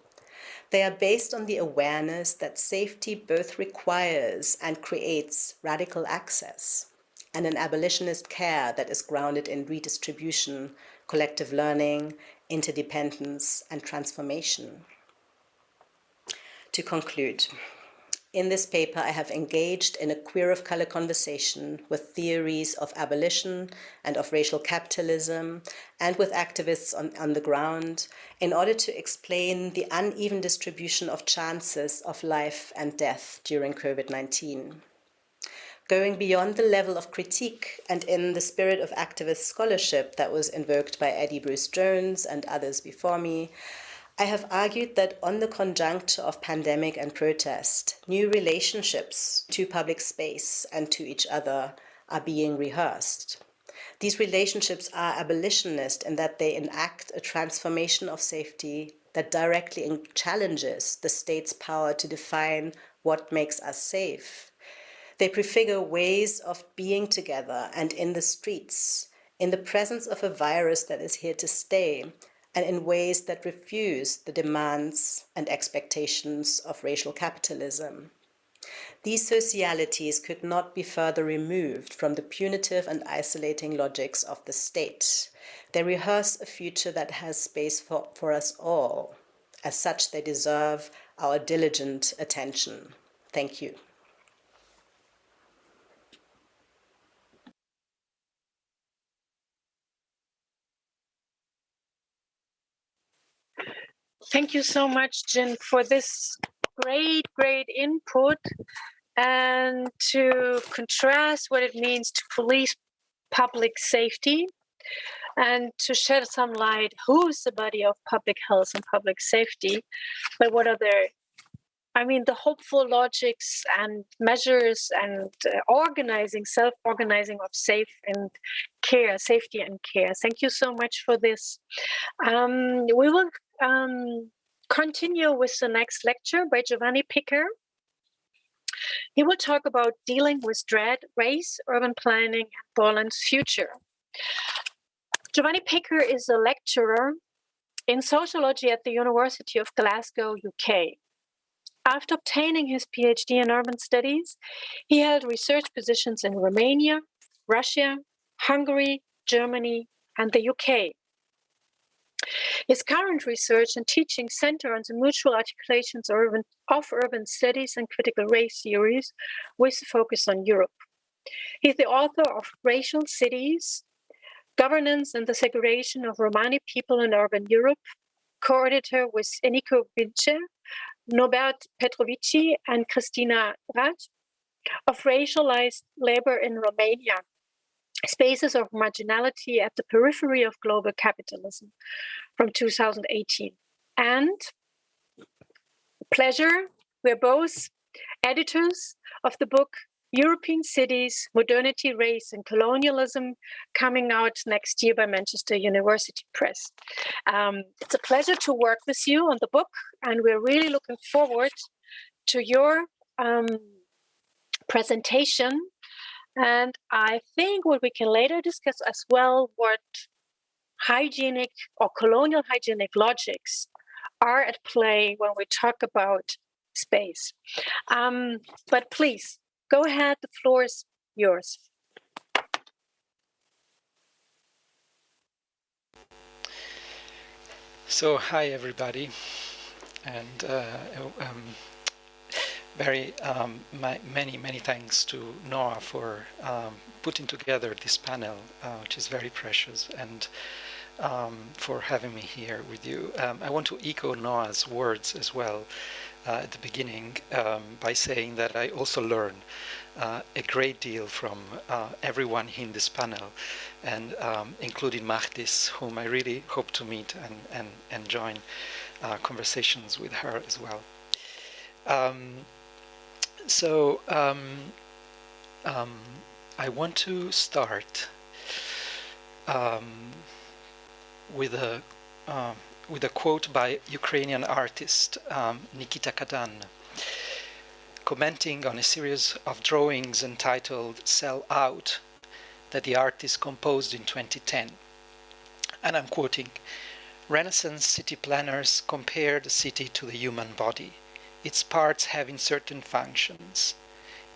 They are based on the awareness that safety both requires and creates radical access, and an abolitionist care that is grounded in redistribution, collective learning, interdependence, and transformation. To conclude, in this paper, I have engaged in a queer of color conversation with theories of abolition and of racial capitalism, and with activists on the ground, in order to explain the uneven distribution of chances of life and death during COVID-19. Going beyond the level of critique and in the spirit of activist scholarship that was invoked by Eddie Bruce Jones and others before me, I have argued that on the conjuncture of pandemic and protest, new relationships to public space and to each other are being rehearsed. These relationships are abolitionist in that they enact a transformation of safety that directly challenges the state's power to define what makes us safe. They prefigure ways of being together and in the streets, in the presence of a virus that is here to stay, and in ways that refuse the demands and expectations of racial capitalism. These socialities could not be further removed from the punitive and isolating logics of the state. They rehearse a future that has space for us all. As such, they deserve our diligent attention. Thank you. Thank you so much, Jin, for this great input and to contrast what it means to police public safety and to shed some light who's the body of public health and public safety, but what are the hopeful logics and measures and self-organizing of safety and care. Thank you so much for this. We will continue with the next lecture by Giovanni Picker. He will talk about dealing with dread, race, urban planning, and Poland's future. Giovanni Picker is a lecturer in sociology at the University of Glasgow, UK. After obtaining his PhD in urban studies, he held research positions in Romania, Russia, Hungary, Germany, and the UK. His current research and teaching center on the mutual articulations of urban studies and critical race theories with a focus on Europe. He's the author of Racial Cities, Governance and the Segregation of Romani People in Urban Europe, co-editor with Eniko Vince, Norbert Petrovici, and Christina Rath, of Racialized Labor in Romania, Spaces of Marginality at the Periphery of Global Capitalism, from 2018. And pleasure, we're both editors of the book European Cities, Modernity, Race and Colonialism, coming out next year by Manchester University Press. It's a pleasure to work with you on the book, and we're really looking forward to your presentation. And I think what we can later discuss as well, what hygienic or colonial hygienic logics are at play when we talk about space. But please, go ahead, the floor is yours. So, hi everybody, and many thanks to Noah for putting together this panel, which is very precious, and for having me here with you. I want to echo Noah's words as well at the beginning by saying that I also learn a great deal from everyone in this panel, and including Mahdis, whom I really hope to meet and join conversations with her as well. I want to start with a quote by Ukrainian artist Nikita Kadan, commenting on a series of drawings entitled "Sell Out" that the artist composed in 2010. And I'm quoting, "Renaissance city planners compare the city to the human body, its parts having certain functions.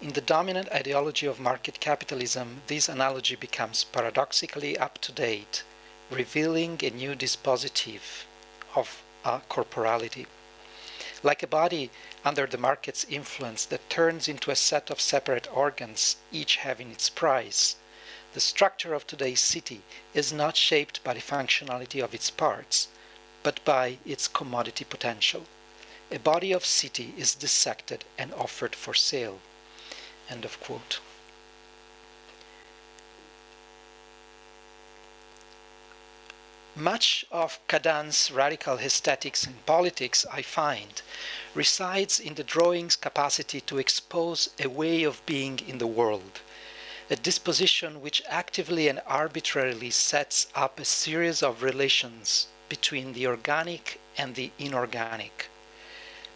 In the dominant ideology of market capitalism, this analogy becomes paradoxically up to date, revealing a new dispositive of corporality. Like a body under the market's influence that turns into a set of separate organs, each having its price, the structure of today's city is not shaped by the functionality of its parts, but by its commodity potential. A body of city is dissected and offered for sale." End of quote. Much of Kadan's radical aesthetics and politics, I find, resides in the drawing's capacity to expose a way of being in the world, a disposition which actively and arbitrarily sets up a series of relations between the organic and the inorganic,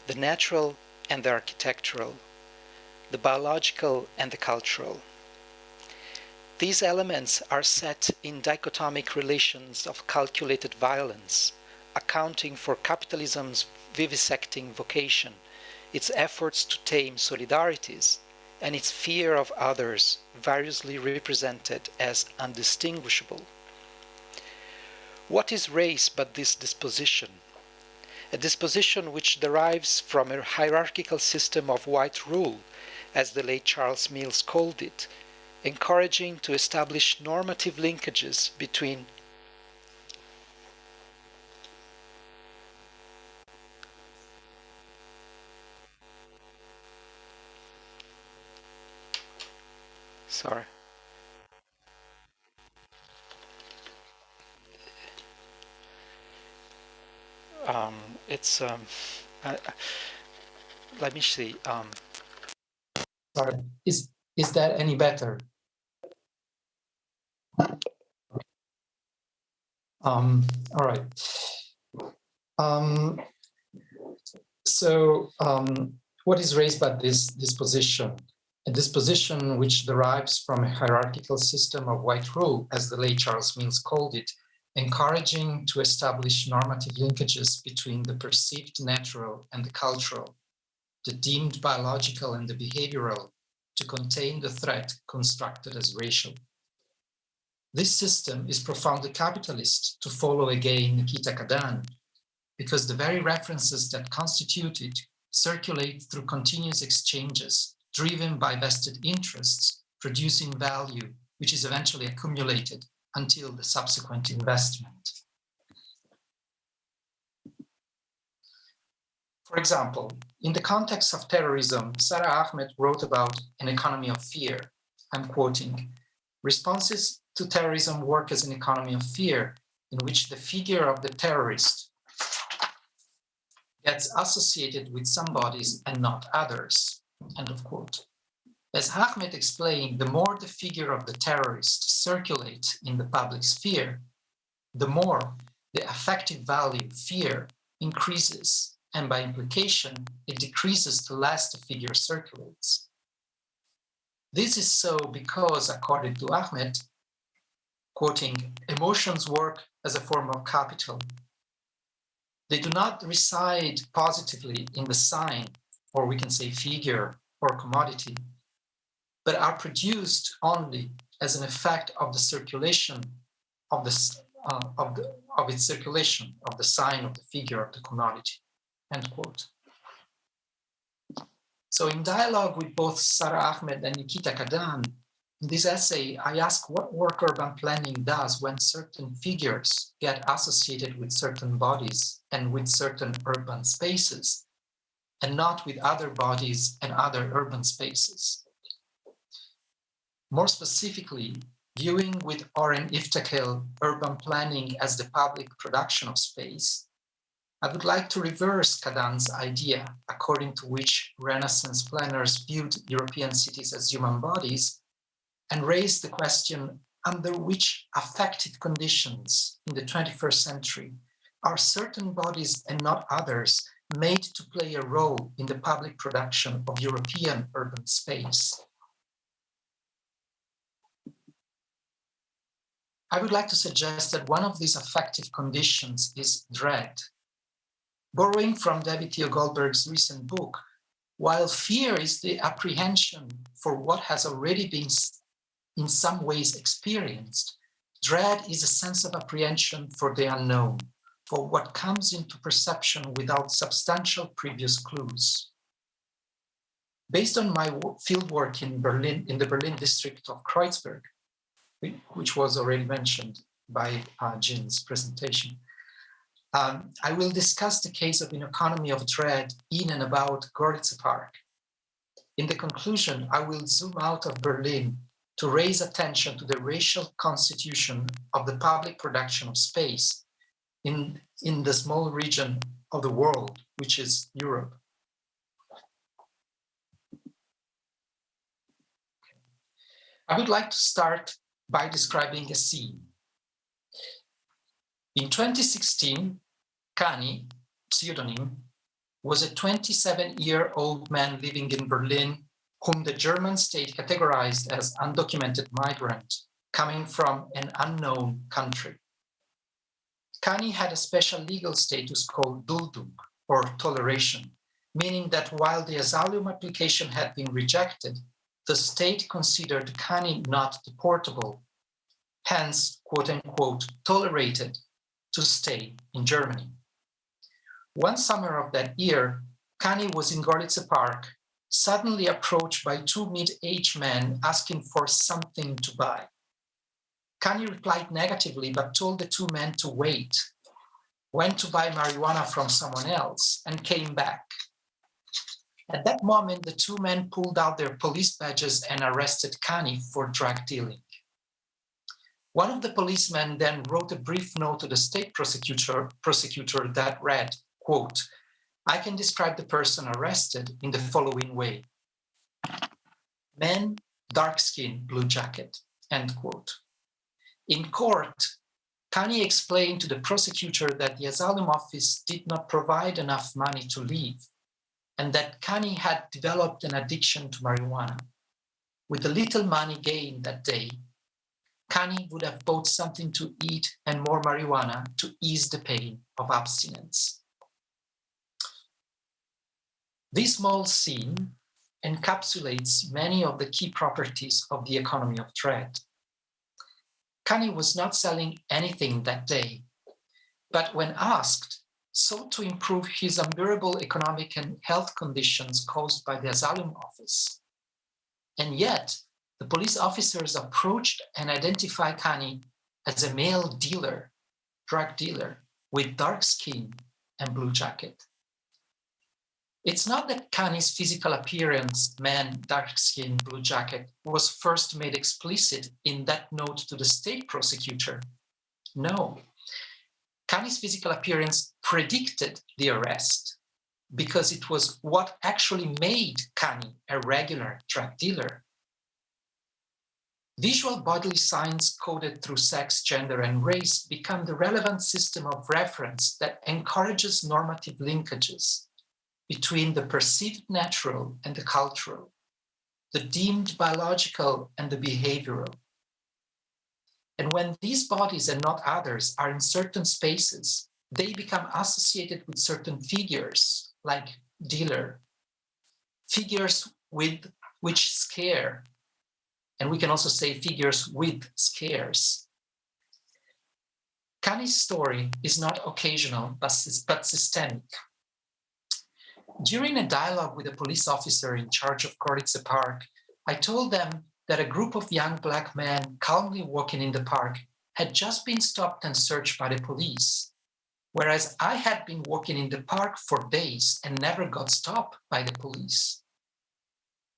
the natural and the architectural, the biological and the cultural. These elements are set in dichotomic relations of calculated violence, accounting for capitalism's vivisecting vocation, its efforts to tame solidarities, and its fear of others, variously represented as undistinguishable. What is race but this disposition? A disposition which derives from a hierarchical system of white rule, as the late Charles Mills called it, encouraging to establish normative linkages between sorry. It's uh, let me see. Sorry, is that any better? All right. What is raised by this disposition? A disposition which derives from a hierarchical system of white rule, as the late Charles Mills called it, encouraging to establish normative linkages between the perceived natural and the cultural, the deemed biological and the behavioral, to contain the threat constructed as racial. This system is profoundly capitalist, to follow again Nikita Kadan, because the very references that constitute it circulate through continuous exchanges driven by vested interests, producing value, which is eventually accumulated until the subsequent investment. For example, in the context of terrorism, Sarah Ahmed wrote about an economy of fear. I'm quoting, "Responses to terrorism work as an economy of fear in which the figure of the terrorist gets associated with some bodies and not others," end of quote. As Ahmed explained, the more the figure of the terrorist circulates in the public sphere, the more the affective value, fear, increases, and by implication, it decreases the less the figure circulates. This is so because, according to Ahmed, quoting, "emotions work as a form of capital. They do not reside positively in the sign, or we can say figure or commodity, but are produced only as an effect of the circulation of its circulation of the sign of the figure of the commodity," end quote. So in dialogue with both Sarah Ahmed and Nikita Kadan, in this essay, I ask what work urban planning does when certain figures get associated with certain bodies and with certain urban spaces, and not with other bodies and other urban spaces. More specifically, viewing with Oren Iftekhel urban planning as the public production of space, I would like to reverse Kadan's idea, according to which Renaissance planners viewed European cities as human bodies, and raise the question under which affective conditions in the 21st century are certain bodies and not others made to play a role in the public production of European urban space. I would like to suggest that one of these affective conditions is dread. Borrowing from Debbie Theo Goldberg's recent book, while fear is the apprehension for what has already been in some ways experienced, dread is a sense of apprehension for the unknown, for what comes into perception without substantial previous clues. Based on my fieldwork in Berlin, in the Berlin district of Kreuzberg, which was already mentioned by Jin's presentation, I will discuss the case of an economy of dread in and about Goritze Park. In the conclusion, I will zoom out of Berlin to raise attention to the racial constitution of the public production of space in the small region of the world, which is Europe. I would like to start by describing a scene. In 2016, Kani, pseudonym, was a 27-year-old man living in Berlin whom the German state categorized as undocumented migrant coming from an unknown country. Kani had a special legal status called Duldung, or toleration, meaning that while the asylum application had been rejected, the state considered Kani not deportable, hence, quote unquote, tolerated to stay in Germany. One summer of that year, Kani was in Gorlice Park, suddenly approached by two mid-aged men asking for something to buy. Kani replied negatively, but told the two men to wait, went to buy marijuana from someone else, and came back. At that moment, the two men pulled out their police badges and arrested Kani for drug dealing. One of the policemen then wrote a brief note to the state prosecutor that read, quote, "I can describe the person arrested in the following way. Man, dark skin, blue jacket," end quote. In court, Kani explained to the prosecutor that the asylum office did not provide enough money to leave, and that Kani had developed an addiction to marijuana. With the little money gained that day, Kani would have bought something to eat and more marijuana to ease the pain of abstinence. This small scene encapsulates many of the key properties of the economy of dread. Kani was not selling anything that day, but when asked, sought to improve his unbearable economic and health conditions caused by the asylum office. And yet, the police officers approached and identified Kani as a male dealer, drug dealer, with dark skin and blue jacket. It's not that Kani's physical appearance, man, dark skin, blue jacket, was first made explicit in that note to the state prosecutor. No, Kani's physical appearance predicted the arrest because it was what actually made Kani a regular drug dealer. Visual bodily signs coded through sex, gender, and race become the relevant system of reference that encourages normative linkages between the perceived natural and the cultural, the deemed biological and the behavioral. And when these bodies and not others are in certain spaces, they become associated with certain figures, like dealer, figures with which scare, and we can also say figures with scares. Kani's story is not occasional, but systemic. During a dialogue with a police officer in charge of Gorlice Park, I told them that a group of young Black men calmly walking in the park had just been stopped and searched by the police, whereas I had been walking in the park for days and never got stopped by the police.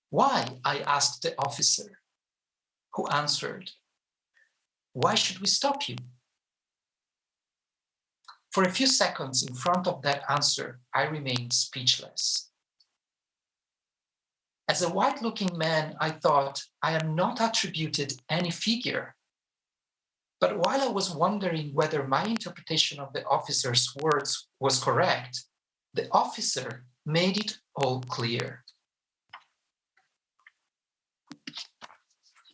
Why? I asked the officer, who answered, "Why should we stop you?" For a few seconds in front of that answer, I remained speechless. As a white-looking man, I thought, I am not attributed any figure. But while I was wondering whether my interpretation of the officer's words was correct, the officer made it all clear.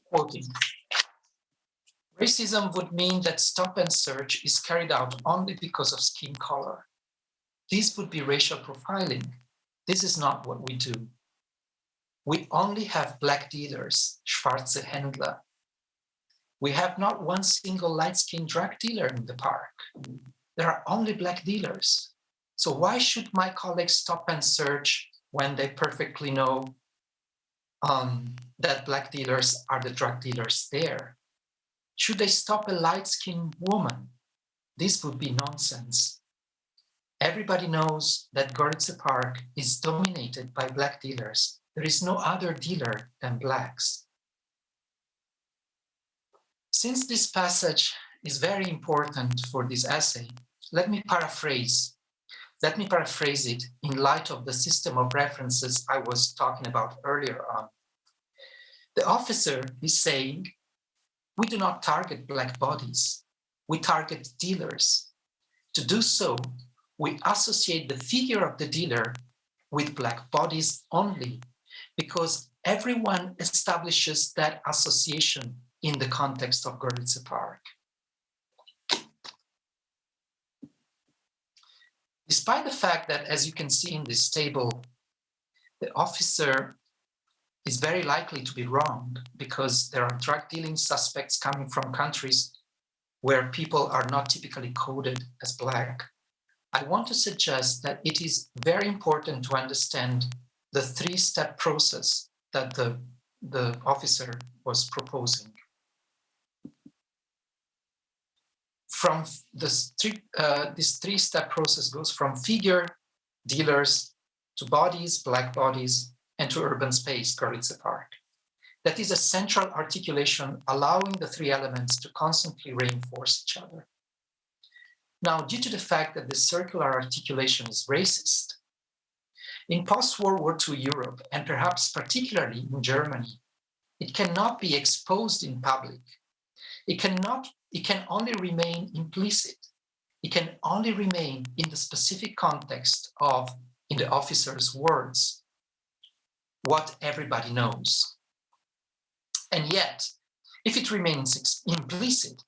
Quoting, "Racism would mean that stop and search is carried out only because of skin color. This would be racial profiling. This is not what we do. We only have Black dealers, schwarze Händler. We have not one single light-skinned drug dealer in the park. There are only Black dealers. So why should my colleagues stop and search when they perfectly know that Black dealers are the drug dealers there? Should they stop a light-skinned woman? This would be nonsense. Everybody knows that Gorlice Park is dominated by Black dealers. There is no other dealer than Blacks." Since this passage is very important for this essay, let me paraphrase it in light of the system of references I was talking about earlier on. The officer is saying, we do not target Black bodies, we target dealers. To do so, we associate the figure of the dealer with black bodies only, because everyone establishes that association in the context of Görlitzer Park. Despite the fact that, as you can see in this table, the officer is very likely to be wrong because there are drug dealing suspects coming from countries where people are not typically coded as black, I want to suggest that it is very important to understand the three-step process that the officer was proposing. From this three-step process goes from figure, dealers, to bodies, black bodies, and to urban space, Görlitzer Park. That is a central articulation allowing the three elements to constantly reinforce each other. Now, due to the fact that the circular articulation is racist, in post-World War II Europe, and perhaps particularly in Germany, it cannot be exposed in public. It can only remain implicit. It can only remain in the specific context of, in the officer's words, what everybody knows. And yet, if it remains implicit,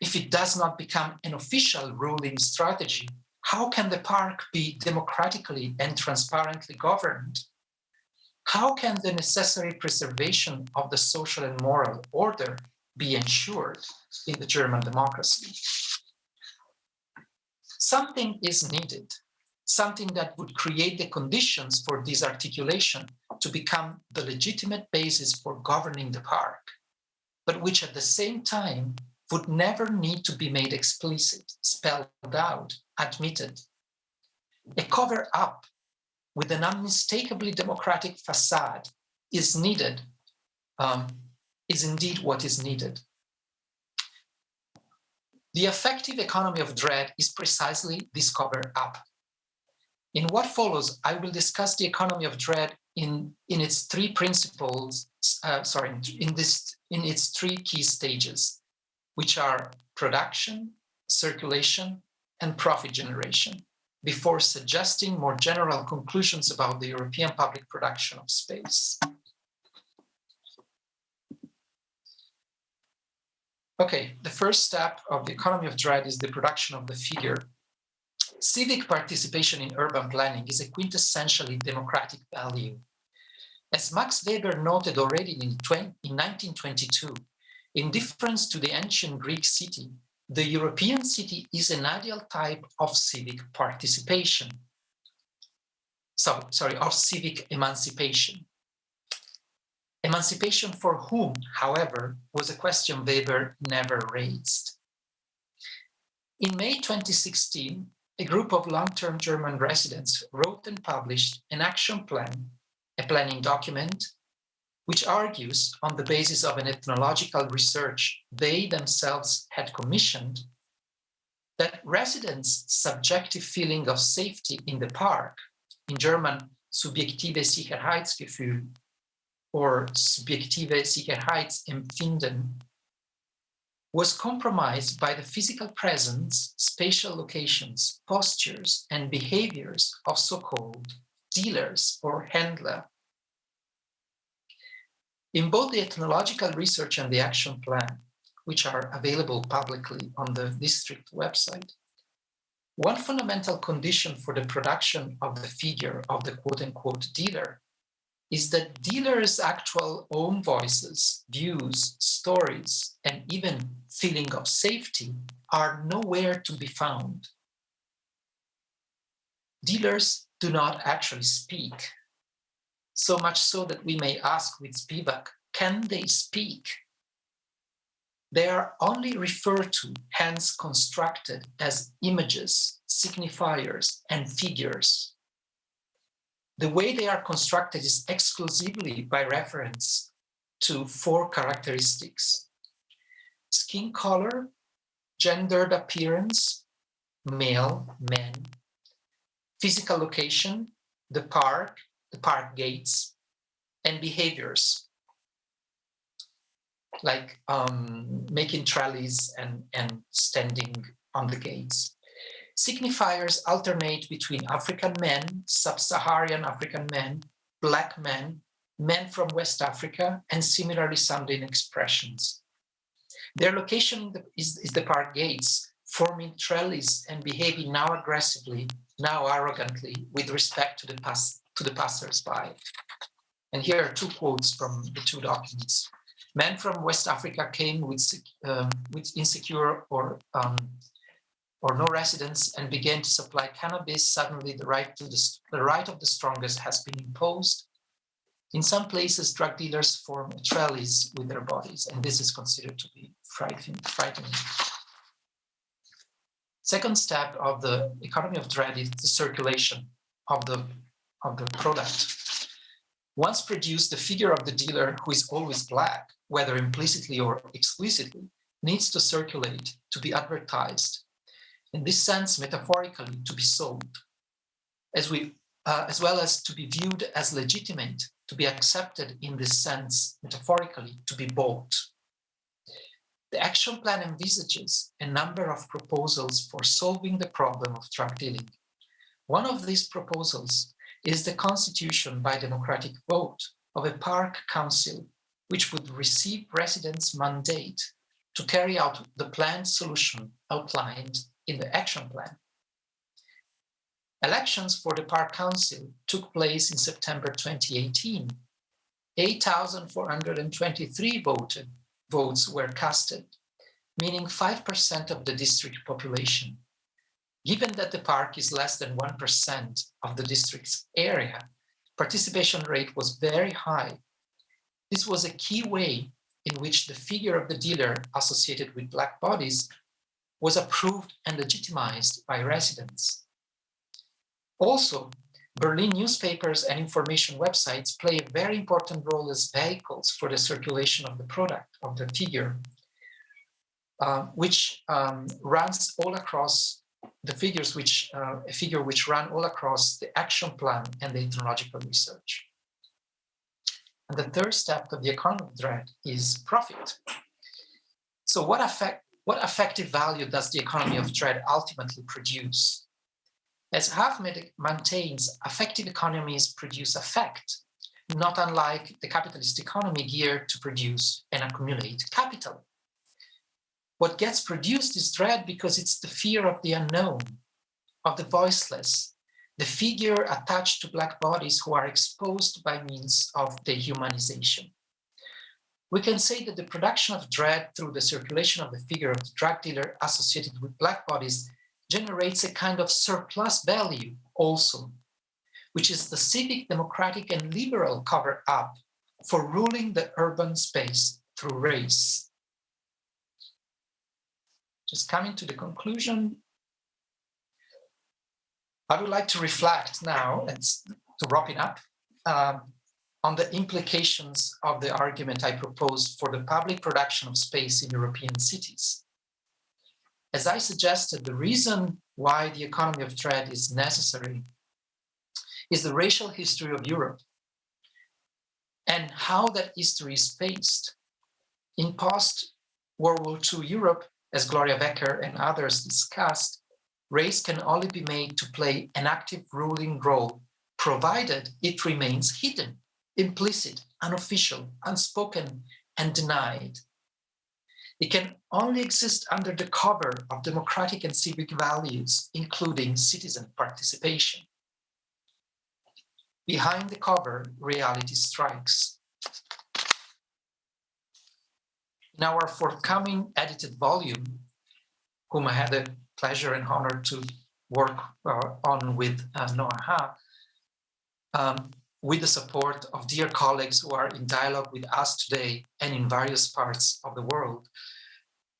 if it does not become an official ruling strategy, how can the park be democratically and transparently governed? How can the necessary preservation of the social and moral order be ensured in the German democracy? Something is needed, something that would create the conditions for this articulation to become the legitimate basis for governing the park, but which at the same time would never need to be made explicit, spelled out, admitted. A cover-up with an unmistakably democratic facade is needed, is indeed what is needed. The effective economy of dread is precisely this cover-up. In what follows, I will discuss the economy of dread in its three principles, in its three key stages, which are production, circulation, and profit generation, before suggesting more general conclusions about the European public production of space. Okay, the first step of the economy of dread is the production of the figure. Civic participation in urban planning is a quintessentially democratic value. As Max Weber noted already in 1922, in difference to the ancient Greek city, the European city is an ideal type of civic participation. Of civic emancipation. Emancipation for whom, however, was a question Weber never raised. In May 2016, a group of long-term German residents wrote and published an action plan, a planning document, which argues, on the basis of an ethnological research they themselves had commissioned, that residents' subjective feeling of safety in the park, in German subjektive Sicherheitsgefühl or subjektive Sicherheitsempfinden, was compromised by the physical presence, spatial locations, postures, and behaviors of so-called dealers or handler. In both the ethnological research and the action plan, which are available publicly on the district website, one fundamental condition for the production of the figure of the quote-unquote dealer is that dealers' actual own voices, views, stories, and even feeling of safety are nowhere to be found. Dealers do not actually speak, so much so that we may ask with Spivak, can they speak? They are only referred to, hence constructed as images, signifiers, and figures. The way they are constructed is exclusively by reference to four characteristics: skin color, gendered appearance, male, men, physical location, the park gates, and behaviors, like making trolleys and standing on the gates. Signifiers alternate between African men, sub-Saharan African men, black men, men from West Africa, and similarly sounding expressions. Their location is the park gates, forming trellis and behaving now aggressively, now arrogantly, with respect to the passers-by. And here are two quotes from the two documents. Men from West Africa came with insecure or no residence and began to supply cannabis. Suddenly, the right of the strongest has been imposed. In some places, drug dealers form a trellis with their bodies, and this is considered to be frightening. Second step of the economy of dread is the circulation of the product. Once produced, the figure of the dealer, who is always black, whether implicitly or explicitly, needs to circulate, to be advertised. In this sense, metaphorically, to be sold, as well as to be viewed as legitimate, to be accepted in this sense, metaphorically, to be bought. The action plan envisages a number of proposals for solving the problem of drug dealing. One of these proposals is the constitution by democratic vote of a park council, which would receive residents' mandate to carry out the planned solution outlined in the action plan. Elections for the Park Council took place in September 2018. 8,423 votes were casted, meaning 5% of the district population. Given that the park is less than 1% of the district's area, participation rate was very high. This was a key way in which the figure of the dealer associated with black bodies was approved and legitimized by residents. Also, Berlin newspapers and information websites play a very important role as vehicles for the circulation of the product, of the figure, which runs all across the figures a figure which run all across the action plan and the ethnological research. And the third step of the economy of dread is profit. So what effective value does the economy of dread ultimately produce? As Ahmed maintains, effective economies produce effect, not unlike the capitalist economy geared to produce and accumulate capital. What gets produced is dread because it's the fear of the unknown, of the voiceless, the figure attached to black bodies who are exposed by means of dehumanization. We can say that the production of dread through the circulation of the figure of the drug dealer associated with black bodies generates a kind of surplus value also, which is the civic, democratic, and liberal cover-up for ruling the urban space through race. Just coming to the conclusion, I would like to reflect now, and to wrap it up, on the implications of the argument I proposed for the public production of space in European cities. As I suggested, the reason why the economy of dread is necessary is the racial history of Europe and how that history is faced. In post-World War II Europe, as Gloria Becker and others discussed, race can only be made to play an active ruling role, provided it remains hidden, implicit, unofficial, unspoken, and denied. It can only exist under the cover of democratic and civic values, including citizen participation. Behind the cover, reality strikes. In our forthcoming edited volume, whom I had the pleasure and honor to work on with Noah Ha, with the support of dear colleagues who are in dialogue with us today and in various parts of the world,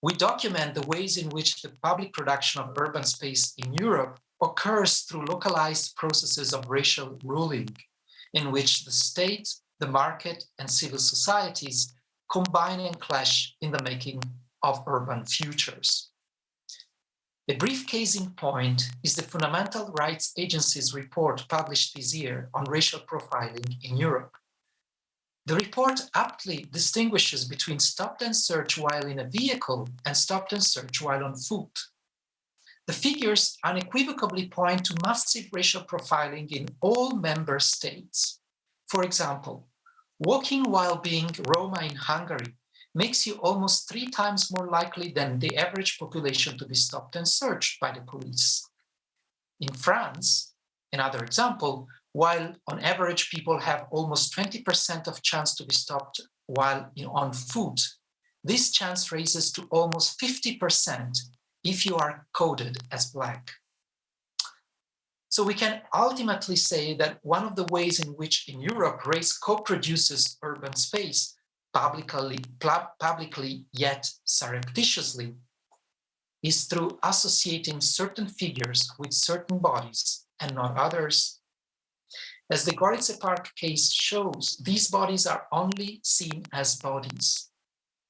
we document the ways in which the public production of urban space in Europe occurs through localized processes of racial ruling, in which the state, the market, and civil societies combine and clash in the making of urban futures. A brief case in point is the Fundamental Rights Agency's report published this year on racial profiling in Europe. The report aptly distinguishes between stop and search while in a vehicle and stop and search while on foot. The figures unequivocally point to massive racial profiling in all member states. For example, walking while being Roma in Hungary makes you almost 3 times more likely than the average population to be stopped and searched by the police. In France, another example, while on average people have almost 20% of chance to be stopped while on foot, this chance raises to almost 50% if you are coded as Black. So we can ultimately say that one of the ways in which in Europe race co-produces urban space publicly yet surreptitiously is through associating certain figures with certain bodies and not others. As the Gorice Park case shows, these bodies are only seen as bodies,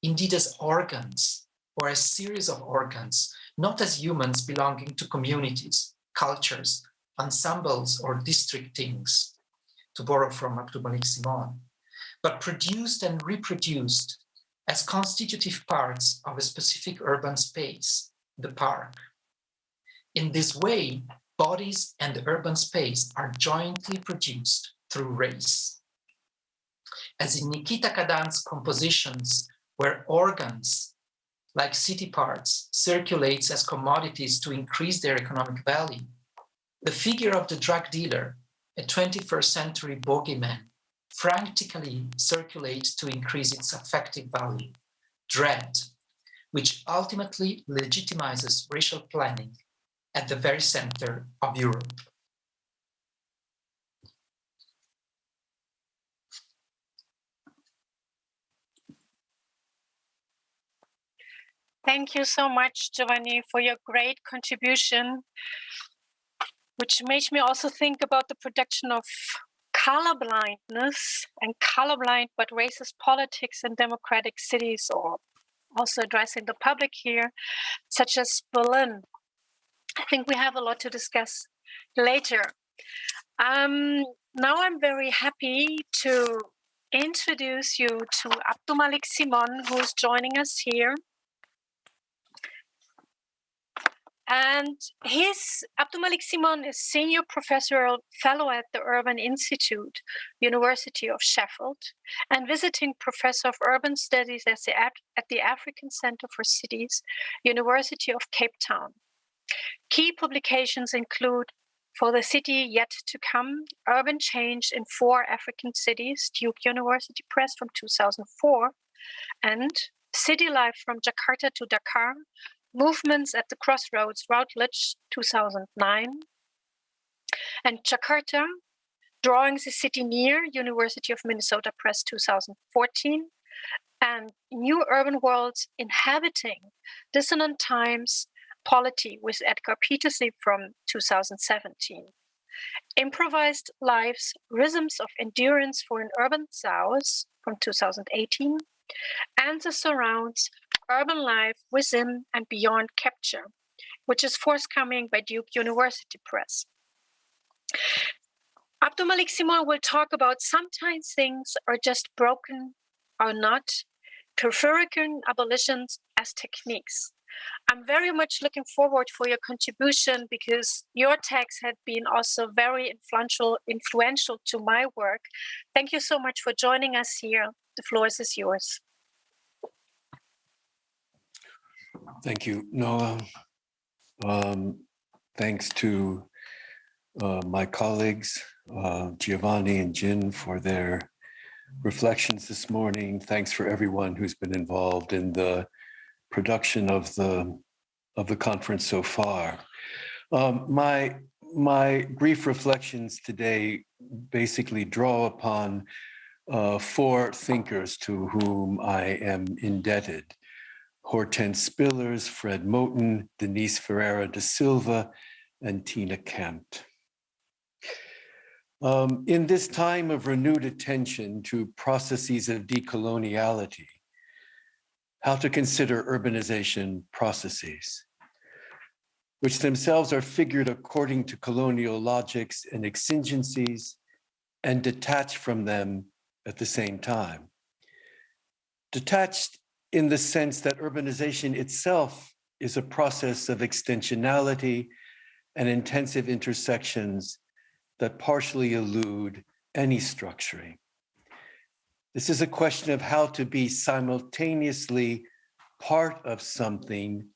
indeed as organs or a series of organs, not as humans belonging to communities, cultures, ensembles, or districtings, to borrow from Abdul-Malik Simon, but produced and reproduced as constitutive parts of a specific urban space, the park. In this way, bodies and urban space are jointly produced through race. As in Nikita Kadan's compositions, where organs, like city parts, circulates as commodities to increase their economic value, the figure of the drug dealer, a 21st century bogeyman, frantically circulates to increase its affective value, dread, which ultimately legitimizes racial planning at the very center of Europe. Thank you so much, Giovanni, for your great contribution, which made me also think about the production of colorblindness and colorblind but racist politics in democratic cities, or also addressing the public here, such as Berlin. I think we have a lot to discuss later. Now I'm very happy to introduce you to Abdul-Malik Simon, who is joining us here. And Abdul-Malik Simon is Senior Professorial Fellow at the Urban Institute, University of Sheffield, and Visiting Professor of Urban Studies at the African Center for Cities, University of Cape Town. Key publications include For the City Yet to Come, Urban Change in 4 African Cities, Duke University Press from 2004, and City Life from Jakarta to Dakar, Movements at the Crossroads, Routledge, 2009, and Jakarta, Drawing the City Near, University of Minnesota Press, 2014, and New Urban Worlds, Inhabiting Dissonant Times, Polity with Edgar Peterson from 2017. Improvised Lives, Rhythms of Endurance for an Urban South from 2018, and The Surrounds, Urban Life Within and Beyond Capture, which is forthcoming by Duke University Press. Abdul-Malik Simon will talk about sometimes things are just broken or not, Periferican abolitions as techniques. I'm very much looking forward for your contribution because your text had been also very influential to my work. Thank you so much for joining us here. The floor is yours. Thank you, Noah. Thanks to my colleagues, Giovanni and Jin, for their reflections this morning. Thanks for everyone who's been involved in the production of the conference so far. My brief reflections today basically draw upon 4 thinkers to whom I am indebted: Hortense Spillers, Fred Moten, Denise Ferreira da Silva, and Tina Kempt. In this time of renewed attention to processes of decoloniality, how to consider urbanization processes, which themselves are figured according to colonial logics and exigencies and detached from them at the same time. Detached in the sense that urbanization itself is a process of extensionality and intensive intersections that partially elude any structuring. This is a question of how to be simultaneously part of something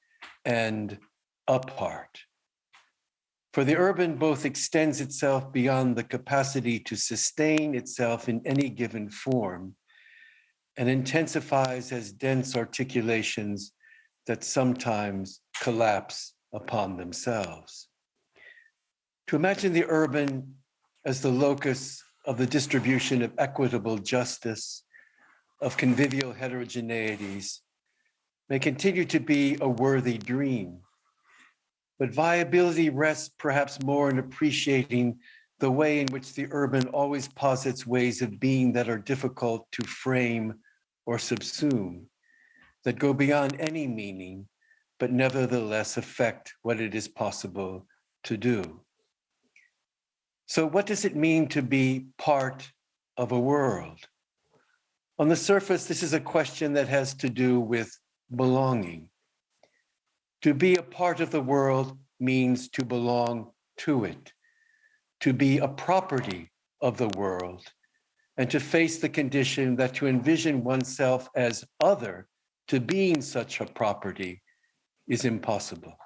and apart. For the urban both extends itself beyond the capacity to sustain itself in any given form and intensifies as dense articulations that sometimes collapse upon themselves. To imagine the urban as the locus of the distribution of equitable justice, of convivial heterogeneities, may continue to be a worthy dream. But viability rests perhaps more in appreciating the way in which the urban always posits ways of being that are difficult to frame or subsume, that go beyond any meaning, but nevertheless affect what it is possible to do. So what does it mean to be part of a world? On the surface, this is a question that has to do with belonging. To be a part of the world means to belong to it, to be a property of the world, and to face the condition that to envision oneself as other to being such a property is impossible.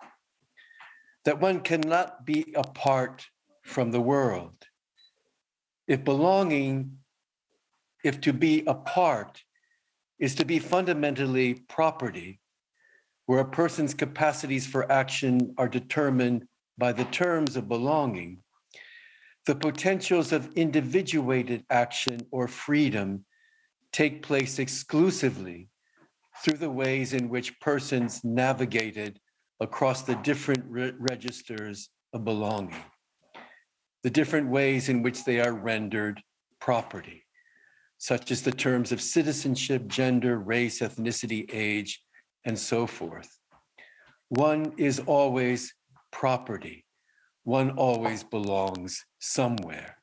That one cannot be apart from the world. If to be apart is to be fundamentally property, where a person's capacities for action are determined by the terms of belonging, the potentials of individuated action or freedom take place exclusively through the ways in which persons navigated across the different registers of belonging, the different ways in which they are rendered property, such as the terms of citizenship, gender, race, ethnicity, age, and so forth. One is always property. One always belongs somewhere.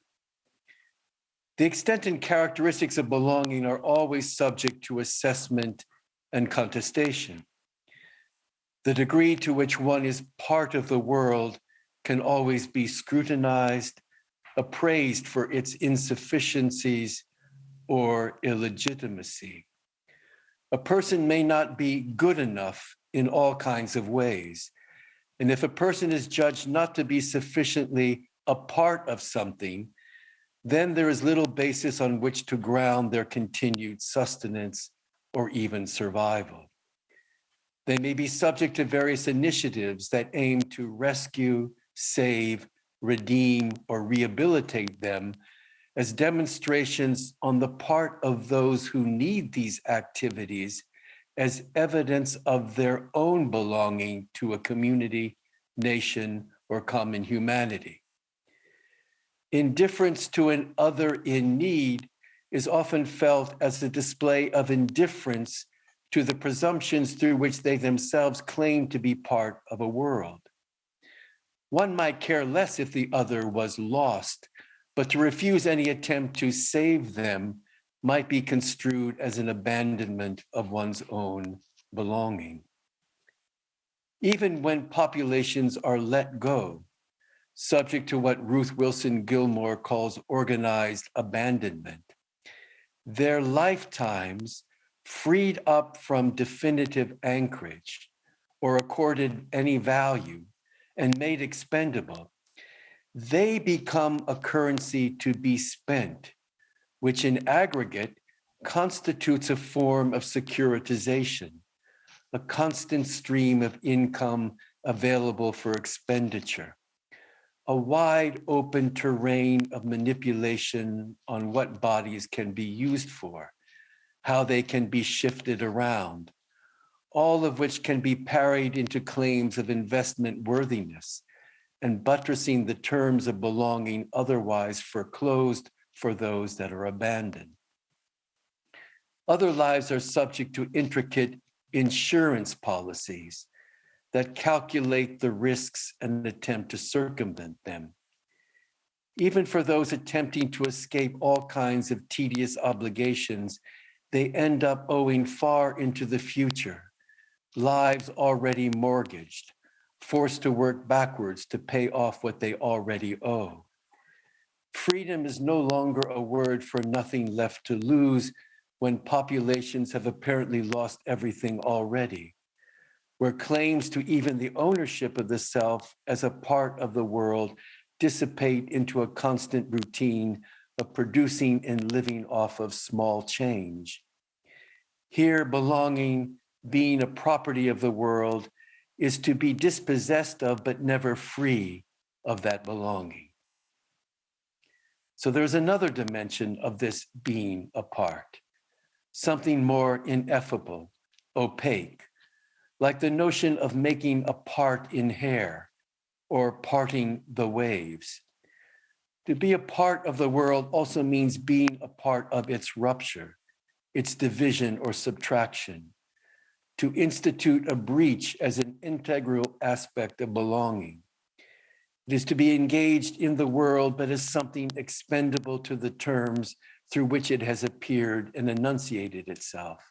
The extent and characteristics of belonging are always subject to assessment and contestation. The degree to which one is part of the world can always be scrutinized, appraised for its insufficiencies or illegitimacy. A person may not be good enough in all kinds of ways. And if a person is judged not to be sufficiently a part of something, then there is little basis on which to ground their continued sustenance or even survival. They may be subject to various initiatives that aim to rescue, save, redeem, or rehabilitate them as demonstrations on the part of those who need these activities as evidence of their own belonging to a community, nation, or common humanity. Indifference to an other in need is often felt as a display of indifference to the presumptions through which they themselves claim to be part of a world. One might care less if the other was lost, but to refuse any attempt to save them might be construed as an abandonment of one's own belonging. Even when populations are let go, subject to what Ruth Wilson Gilmore calls organized abandonment, their lifetimes freed up from definitive anchorage or accorded any value and made expendable, they become a currency to be spent, which in aggregate constitutes a form of securitization, a constant stream of income available for expenditure, a wide open terrain of manipulation on what bodies can be used for, how they can be shifted around, all of which can be parried into claims of investment worthiness and buttressing the terms of belonging otherwise foreclosed for those that are abandoned. Other lives are subject to intricate insurance policies that calculate the risks and attempt to circumvent them. Even for those attempting to escape all kinds of tedious obligations, they end up owing far into the future, lives already mortgaged, forced to work backwards to pay off what they already owe. Freedom is no longer a word for nothing left to lose when populations have apparently lost everything already, where claims to even the ownership of the self as a part of the world dissipate into a constant routine of producing and living off of small change. Here, belonging, being a property of the world, is to be dispossessed of but never free of that belonging. So there's another dimension of this being apart, something more ineffable, opaque, like the notion of making a part in hair or parting the waves. To be a part of the world also means being a part of its rupture, its division or subtraction. To institute a breach as an integral aspect of belonging. It is to be engaged in the world, but as something expendable to the terms through which it has appeared and enunciated itself.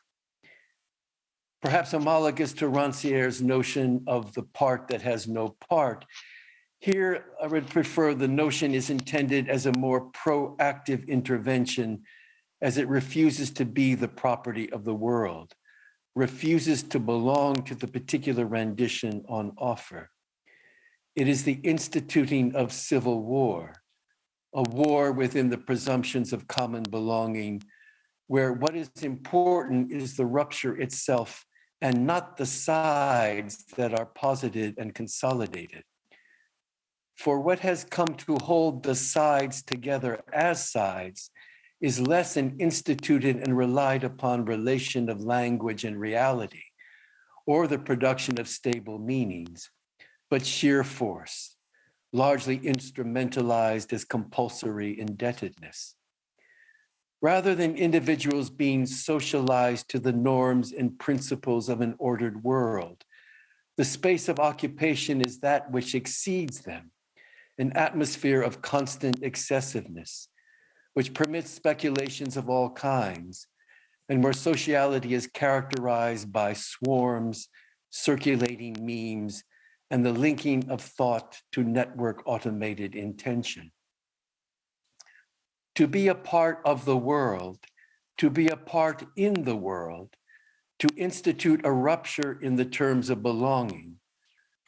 Perhaps homologous to Rancière's notion of the part that has no part, here I would prefer the notion is intended as a more proactive intervention as it refuses to be the property of the world, refuses to belong to the particular rendition on offer. It is the instituting of civil war, a war within the presumptions of common belonging, where what is important is the rupture itself and not the sides that are posited and consolidated. For what has come to hold the sides together as sides is less an instituted and relied upon relation of language and reality, or the production of stable meanings, but sheer force, largely instrumentalized as compulsory indebtedness. Rather than individuals being socialized to the norms and principles of an ordered world, the space of occupation is that which exceeds them, an atmosphere of constant excessiveness, which permits speculations of all kinds, and where sociality is characterized by swarms, circulating memes, and the linking of thought to network automated intention. To be a part of the world, to be a part in the world, to institute a rupture in the terms of belonging,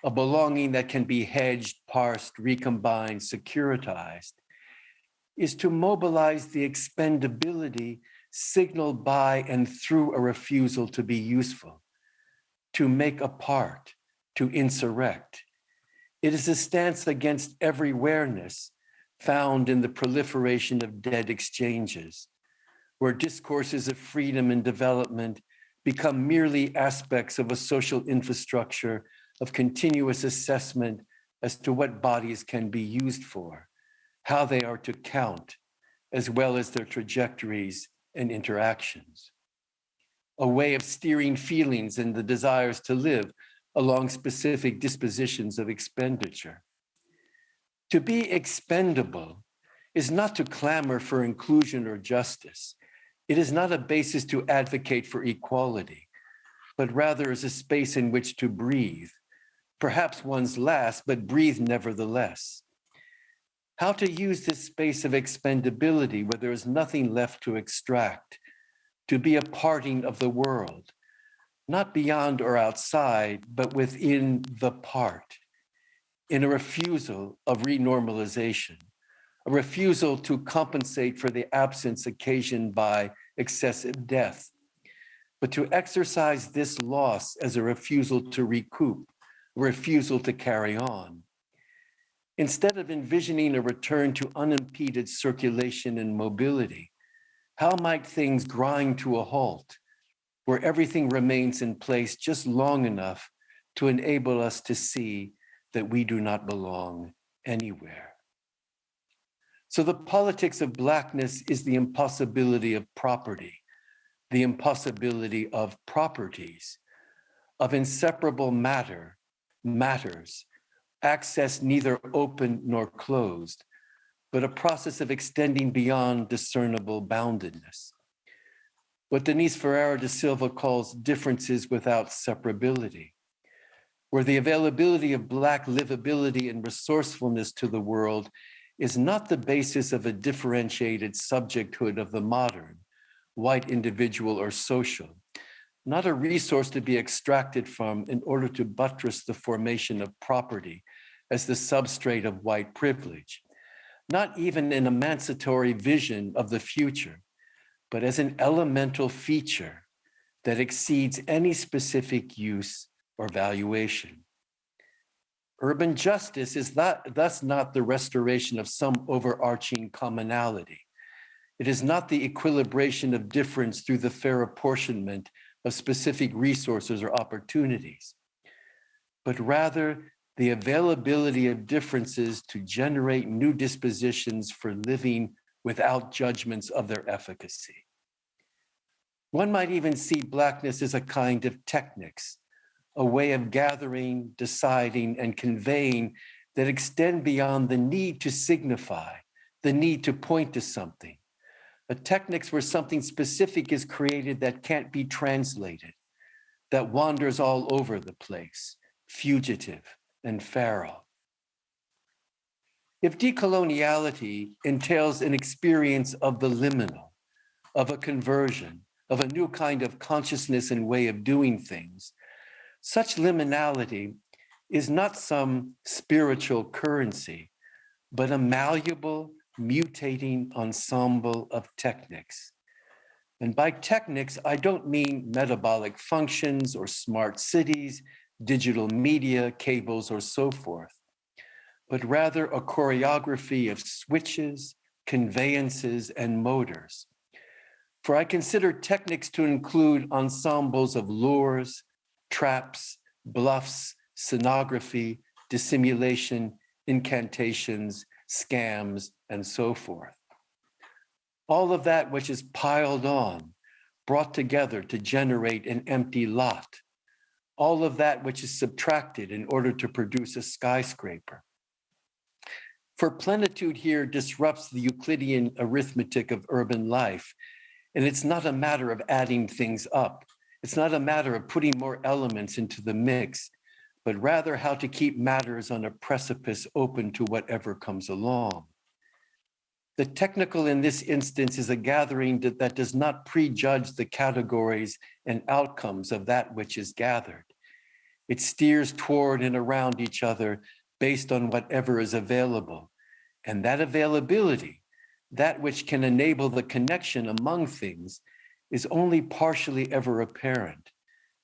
a belonging that can be hedged, parsed, recombined, securitized, is to mobilize the expendability signaled by and through a refusal to be useful, to make a part, to insurrect. It is a stance against everywhereness found in the proliferation of dead exchanges, where discourses of freedom and development become merely aspects of a social infrastructure of continuous assessment as to what bodies can be used for, how they are to count, as well as their trajectories and interactions. A way of steering feelings and the desires to live along specific dispositions of expenditure. To be expendable is not to clamor for inclusion or justice. It is not a basis to advocate for equality, but rather is a space in which to breathe, perhaps one's last, but breathe nevertheless. How to use this space of expendability where there is nothing left to extract, to be a parting of the world, not beyond or outside, but within the part, in a refusal of renormalization, a refusal to compensate for the absence occasioned by excessive death, but to exercise this loss as a refusal to recoup, a refusal to carry on. Instead of envisioning a return to unimpeded circulation and mobility, how might things grind to a halt, where everything remains in place just long enough to enable us to see that we do not belong anywhere? So the politics of Blackness is the impossibility of property, the impossibility of properties, of inseparable matters, access neither open nor closed, but a process of extending beyond discernible boundedness. what Denise Ferreira da Silva calls differences without separability, where the availability of Black livability and resourcefulness to the world is not the basis of a differentiated subjecthood of the modern, white individual or social, not a resource to be extracted from in order to buttress the formation of property as the substrate of white privilege, not even an emancipatory vision of the future, but as an elemental feature that exceeds any specific use or valuation. Urban justice is thus not the restoration of some overarching commonality. It is not the equilibration of difference through the fair apportionment of specific resources or opportunities, but rather the availability of differences to generate new dispositions for living without judgments of their efficacy. One might even see Blackness as a kind of technics, a way of gathering, deciding, and conveying that extend beyond the need to signify, the need to point to something. A technics where something specific is created that can't be translated, that wanders all over the place, fugitive and feral. If decoloniality entails an experience of the liminal, of a conversion, of a new kind of consciousness and way of doing things, such liminality is not some spiritual currency, but a malleable, mutating ensemble of techniques. And by techniques, I don't mean metabolic functions or smart cities, digital media, cables, or so forth, but rather a choreography of switches, conveyances, and motors. For I consider techniques to include ensembles of lures, traps, bluffs, scenography, dissimulation, incantations, scams, and so forth. All of that which is piled on, brought together to generate an empty lot. All of that which is subtracted in order to produce a skyscraper. For plenitude here disrupts the Euclidean arithmetic of urban life, and it's not a matter of adding things up. It's not a matter of putting more elements into the mix, but rather how to keep matters on a precipice open to whatever comes along. The technical in this instance is a gathering that does not prejudge the categories and outcomes of that which is gathered. It steers toward and around each other based on whatever is available. And that availability, that which can enable the connection among things, is only partially ever apparent,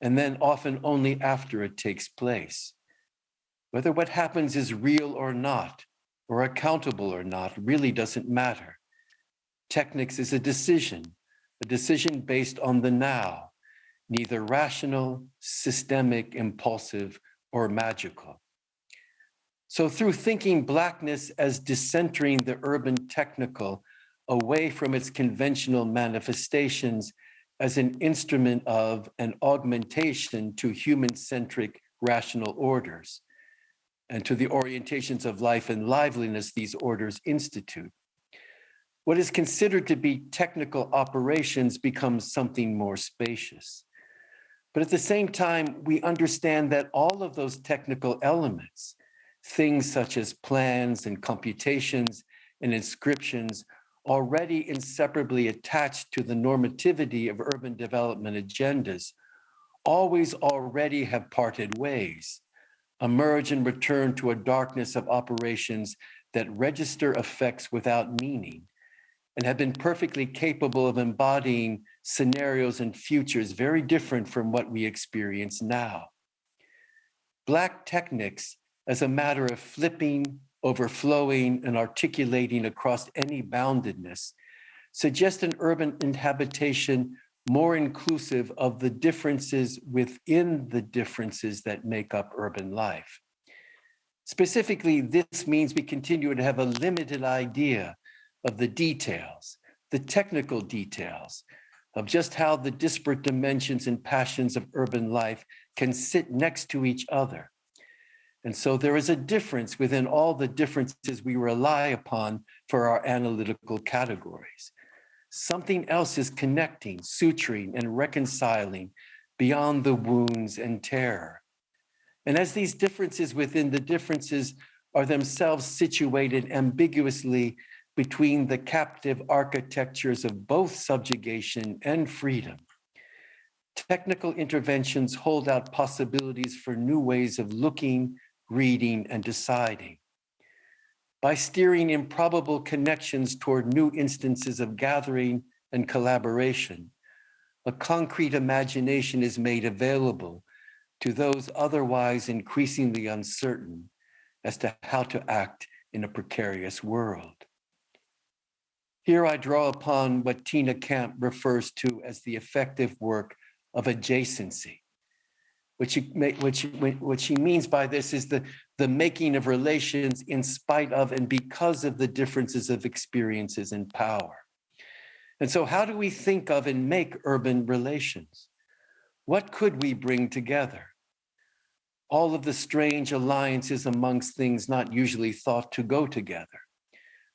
and then often only after it takes place. Whether what happens is real or not, or accountable or not, really doesn't matter. Technics is a decision based on the now, neither rational, systemic, impulsive, or magical. So through thinking Blackness as decentering the urban technical away from its conventional manifestations as an instrument of an augmentation to human-centric rational orders, and to the orientations of life and liveliness these orders institute, what is considered to be technical operations becomes something more spacious. But at the same time, we understand that all of those technical elements, things such as plans and computations and inscriptions, already inseparably attached to the normativity of urban development agendas, always already have parted ways, emerge and return to a darkness of operations that register effects without meaning, and have been perfectly capable of embodying scenarios and futures very different from what we experience now. Black techniques, as a matter of flipping, overflowing, and articulating across any boundedness, suggest an urban inhabitation more inclusive of the differences within the differences that make up urban life. Specifically, this means we continue to have a limited idea of the details, the technical details, of just how the disparate dimensions and passions of urban life can sit next to each other. And so there is a difference within all the differences we rely upon for our analytical categories. Something else is connecting, suturing, and reconciling beyond the wounds and terror. And as these differences within the differences are themselves situated ambiguously between the captive architectures of both subjugation and freedom, technical interventions hold out possibilities for new ways of looking, reading, and deciding. By steering improbable connections toward new instances of gathering and collaboration, a concrete imagination is made available to those otherwise increasingly uncertain as to how to act in a precarious world. Here I draw upon what Tina Camp refers to as the effective work of adjacency. What she means by this is the making of relations in spite of and because of the differences of experiences and power. And so how do we think of and make urban relations? What could we bring together? All of the strange alliances amongst things not usually thought to go together.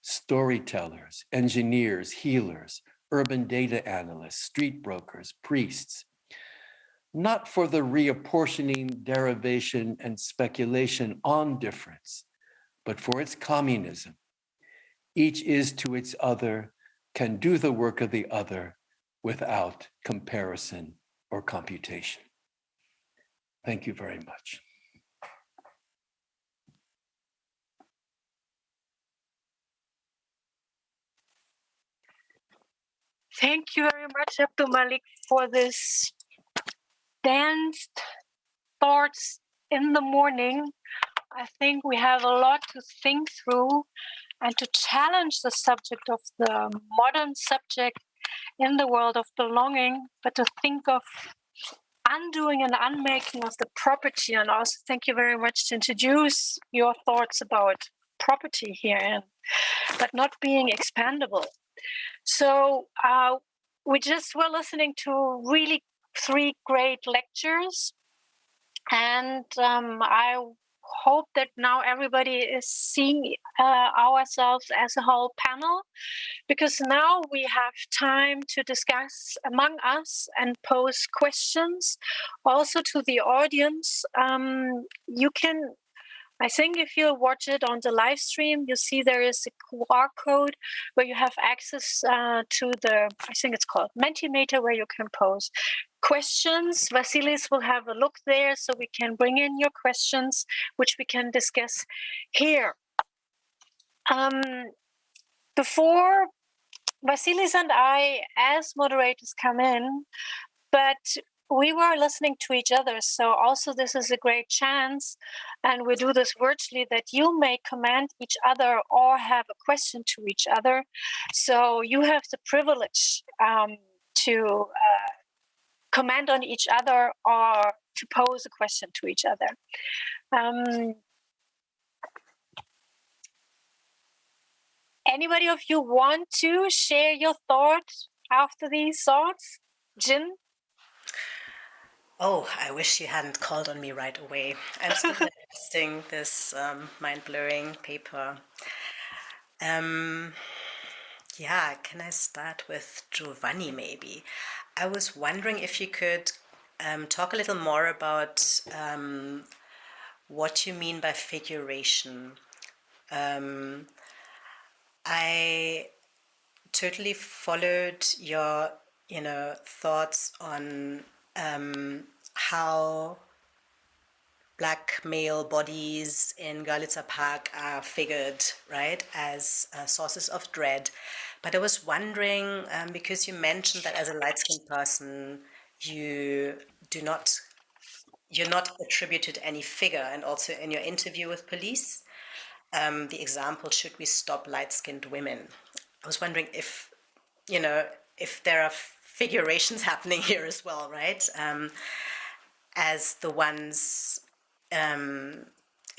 Storytellers, engineers, healers, urban data analysts, street brokers, priests. Not for the reapportioning, derivation, and speculation on difference, but for its communism. Each is to its other, can do the work of the other without comparison or computation. Thank you very much. Thank you very much, Abdul Malik, for this dense thoughts in the morning. I think we have a lot to think through and to challenge the subject of the modern subject in the world of belonging, but to think of undoing and unmaking of the property. And also thank you very much to introduce your thoughts about property here, but not being expandable. So we just were listening to really 3 great lectures. And I hope that now everybody is seeing ourselves as a whole panel, because now we have time to discuss among us and pose questions also to the audience. You can, I think if you watch it on the live stream, you see there is a QR code where you have access to the, I think it's called Mentimeter, where you can pose questions. Vasilis will have a look there so we can bring in your questions, which we can discuss here. Before Vasilis and I, as moderators, come in, but we were listening to each other. So also this is a great chance, and we do this virtually, that you may comment each other or have a question to each other. So you have the privilege to comment on each other or to pose a question to each other. Anybody of you want to share your thoughts after these thoughts? Jin? Oh, I wish you hadn't called on me right away. I'm still digesting this mind-blowing paper. Yeah, can I start with Giovanni maybe? I was wondering if you could talk a little more about what you mean by figuration. I totally followed your, thoughts on how Black male bodies in Görlitzer Park are figured, right, as sources of dread. But I was wondering, because you mentioned that as a light-skinned person, you're not attributed any figure, and also in your interview with police, the example, should we stop light-skinned women? I was wondering if there are figurations happening here as well, right? As the ones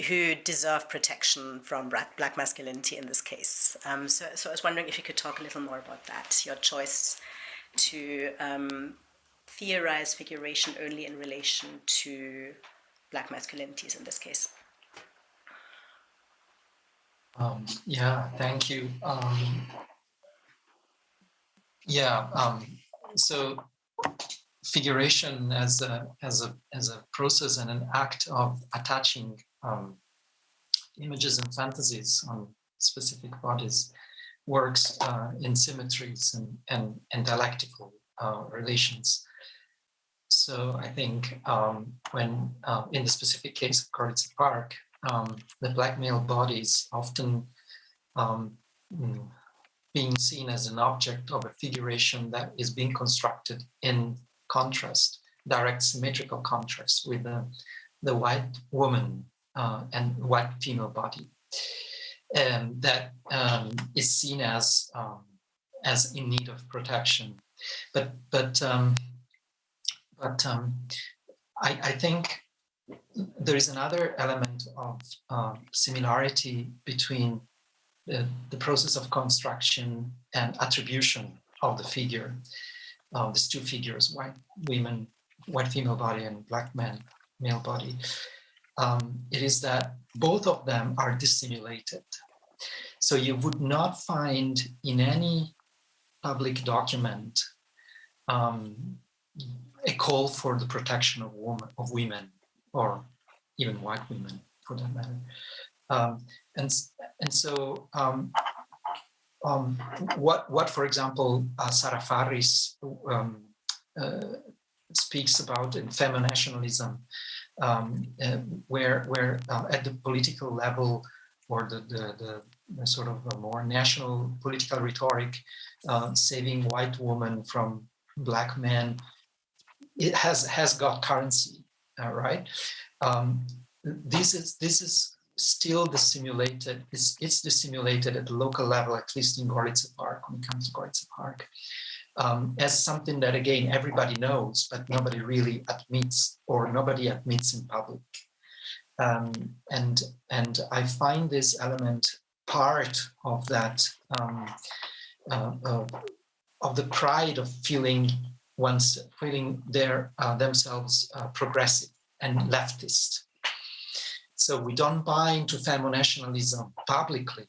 who deserve protection from Black masculinity in this case. So I was wondering if you could talk a little more about that, your choice to theorize figuration only in relation to Black masculinities in this case. Yeah, thank you. Yeah. So figuration as a process and an act of attaching images and fantasies on specific bodies works in symmetries and dialectical relations. So I think when in the specific case of Gorlitzer Park, the black male body is often being seen as an object of a figuration that is being constructed in contrast, direct symmetrical contrast with the white woman and white female body. And that is seen as in need of protection. But I think there is another element of similarity between the process of construction and attribution of the figure, these two figures, white women, white female body and black man, male body. It is that both of them are dissimulated. So you would not find in any public document a call for the protection of women, or even white women, for that matter. And so what for example Sarah Faris speaks about in feminationalism, where at the political level, or the sort of a more national political rhetoric, saving white women from black men, it has got currency, right? This is still dissimulated. It's dissimulated at the local level, at least in Gorlitzer Park, when it comes to Gorlitzer Park, as something that, again, everybody knows, but nobody really admits, or nobody admits in public. And I find this element part of that, of the pride of feeling themselves progressive and leftist. So we don't buy into feminationalism publicly,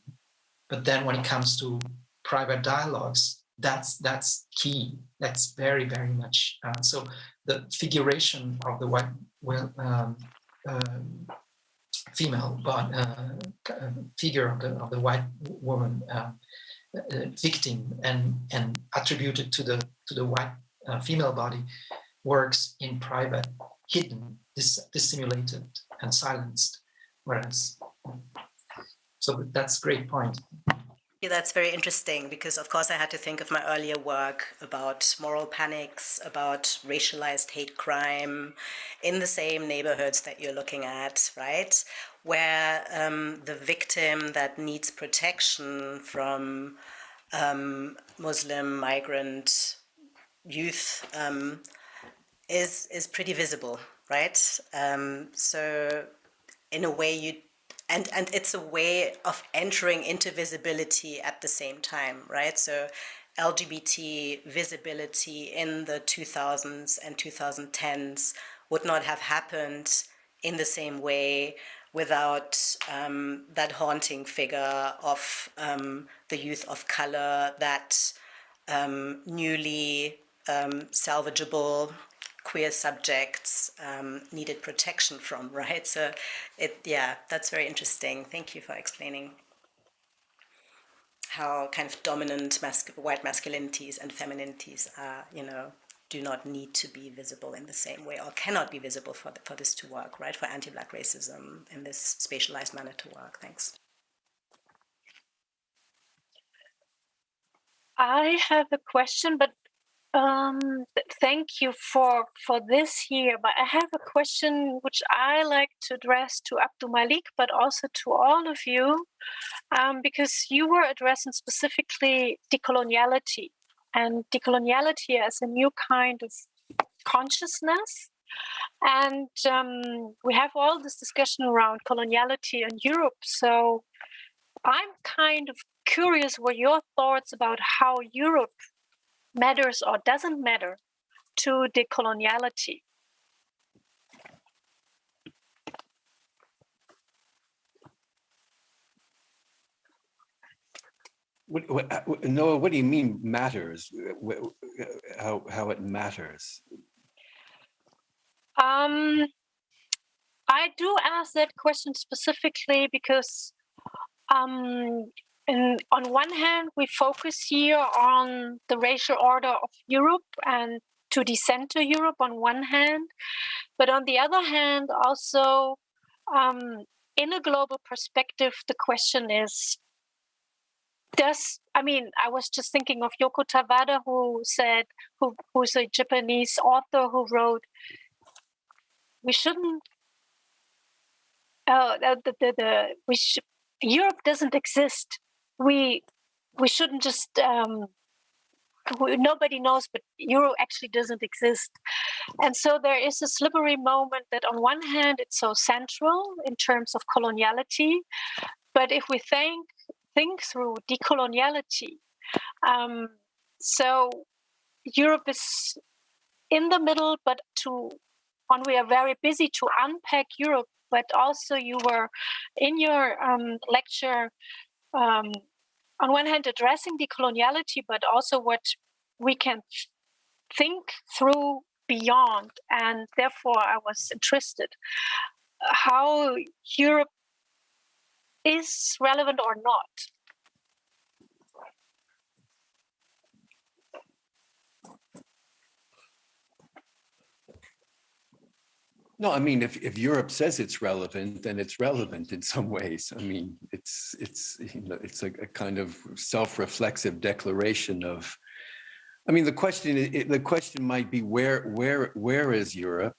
but then when it comes to private dialogues, that's key. That's very, very much. So the figuration of the white female figure of the white woman victim and attributed to the white female body works in private, hidden, dissimulated, and silenced. Whereas, so that's a great point. Yeah, that's very interesting, because of course I had to think of my earlier work about moral panics, about racialized hate crime in the same neighborhoods that you're looking at, right? Where the victim that needs protection from Muslim migrant youth is pretty visible, right? So in a way and it's a way of entering into visibility at the same time, right? So LGBT visibility in the 2000s and 2010s would not have happened in the same way without that haunting figure of the youth of color, that newly salvageable queer subjects needed protection from, right? So that's very interesting. Thank you for explaining how kind of dominant white masculinities and femininities are, do not need to be visible in the same way, or cannot be visible for this to work, right? For anti-Black racism in this spatialized manner to work. Thanks. I have a question, but thank you for this here. But I have a question which I like to address to Abdul Malik, but also to all of you, because you were addressing specifically decoloniality and decoloniality as a new kind of consciousness. And we have all this discussion around coloniality in Europe. So I'm kind of curious what your thoughts about how Europe matters or doesn't matter to decoloniality. Noah, what do you mean matters? How it matters? I do ask that question specifically because on one hand, we focus here on the racial order of Europe and to decenter Europe on one hand, but on the other hand, also in a global perspective, the question is, I was just thinking of Yoko Tawada, who's a Japanese author who wrote, we shouldn't, Europe doesn't exist. We shouldn't just, nobody knows, but Euro actually doesn't exist. And so there is a slippery moment that on one hand, it's so central in terms of coloniality, but if we think through decoloniality, so Europe is in the middle, but we are very busy to unpack Europe, but also you were in your lecture, on one hand addressing decoloniality, but also what we can think through beyond. And therefore I was interested how Europe is relevant or not. No, I mean, if Europe says it's relevant, then it's relevant in some ways. I mean, it's a kind of self-reflexive declaration of. I mean, the question might be where is Europe,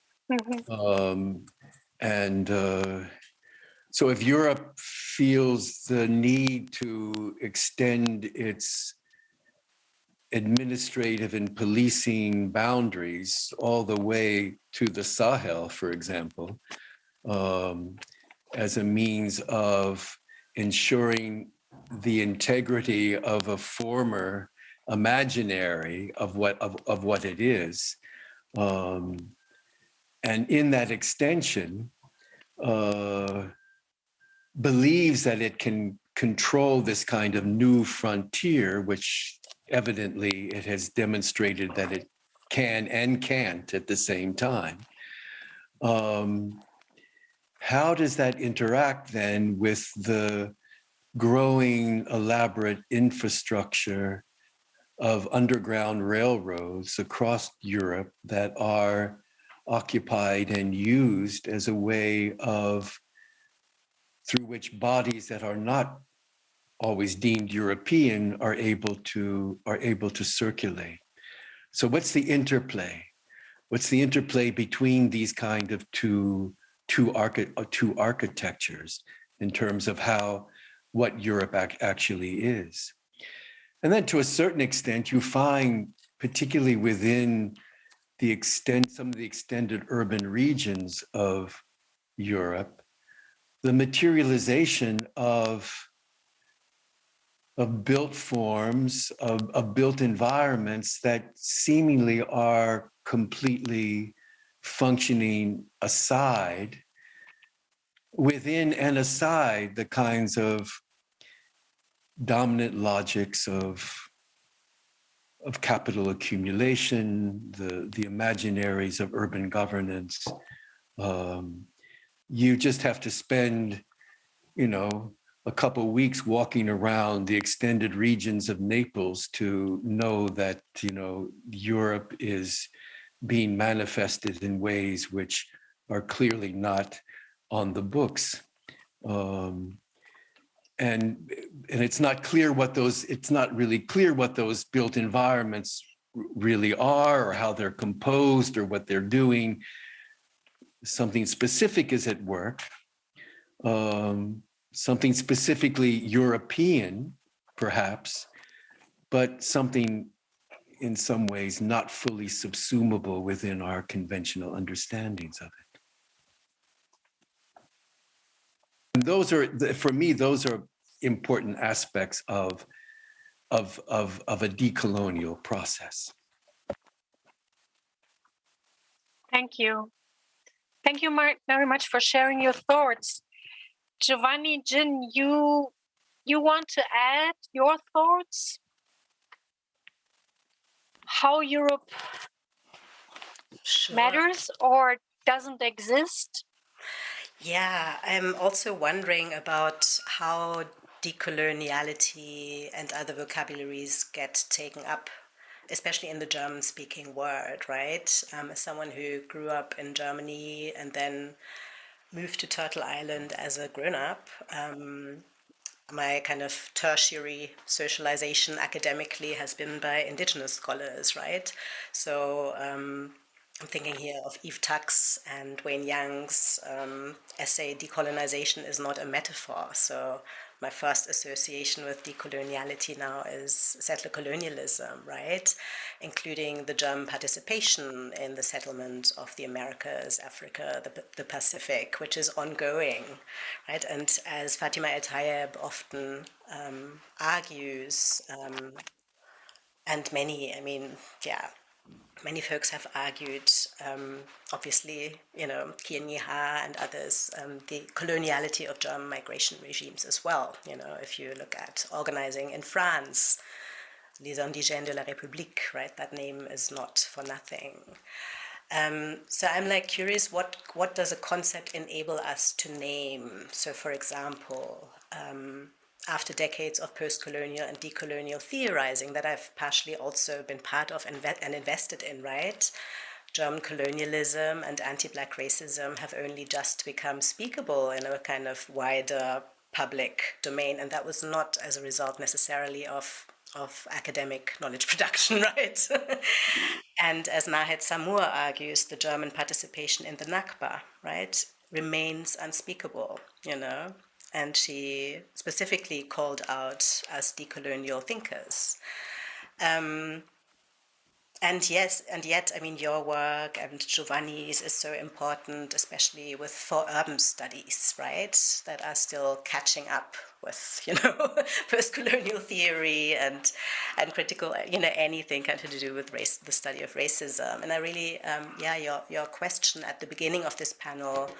and so if Europe feels the need to extend its administrative and policing boundaries all the way to the Sahel, for example, as a means of ensuring the integrity of a former imaginary of what it is, and in that extension, believes that it can control this kind of new frontier, which evidently it has demonstrated that it can and can't at the same time. How does that interact then with the growing elaborate infrastructure of underground railroads across Europe that are occupied and used as a way of, through which bodies that are not always deemed European are able to circulate? So what's the interplay? What's the interplay between these kind of two architectures in terms of what Europe actually is? And then to a certain extent, you find, particularly within some of the extended urban regions of Europe, the materialization of built forms, of built environments that seemingly are completely functioning within and aside the kinds of dominant logics of capital accumulation, the imaginaries of urban governance. You just have to spend, a couple of weeks walking around the extended regions of Naples to know that, Europe is being manifested in ways which are clearly not on the books. And it's not really clear what those built environments really are, or how they're composed, or what they're doing. Something specific is at work, something specifically European, perhaps, but something in some ways not fully subsumable within our conventional understandings of it. And for me, those are important aspects of a decolonial process. Thank you. Thank you very much for sharing your thoughts. Giovanni, Jin, you you want to add your thoughts? How Europe Sure. matters or doesn't exist? Yeah, I'm also wondering about how decoloniality and other vocabularies get taken up, especially in the German-speaking world, right? As someone who grew up in Germany and then moved to Turtle Island as a grown-up, my kind of tertiary socialization academically has been by indigenous scholars, right? So I'm thinking here of Eve Tux and Wayne Young's essay, Decolonization is Not a Metaphor. So my first association with decoloniality now is settler colonialism, right? Including the German participation in the settlement of the Americas, Africa, the Pacific, which is ongoing, right? And as Fatima El Tayeb often argues, and many, I mean, yeah, many folks have argued, obviously, Kien Yeha and others, the coloniality of German migration regimes as well. If you look at organizing in France, Les Indigènes de la République, right? That name is not for nothing. So I'm curious, what does a concept enable us to name? So, for example, after decades of post-colonial and decolonial theorizing that I've partially also been part of and invested in, right? German colonialism and anti-Black racism have only just become speakable in a kind of wider public domain, and that was not as a result necessarily of academic knowledge production, right? And as Nahed Samur argues, the German participation in the Nakba, right, remains unspeakable, and she specifically called out us decolonial thinkers. And yet, I mean, your work and Giovanni's is so important, especially for urban studies, right? That are still catching up with, post-colonial theory and critical, anything kind of to do with race, the study of racism. And I really, your question at the beginning of this panel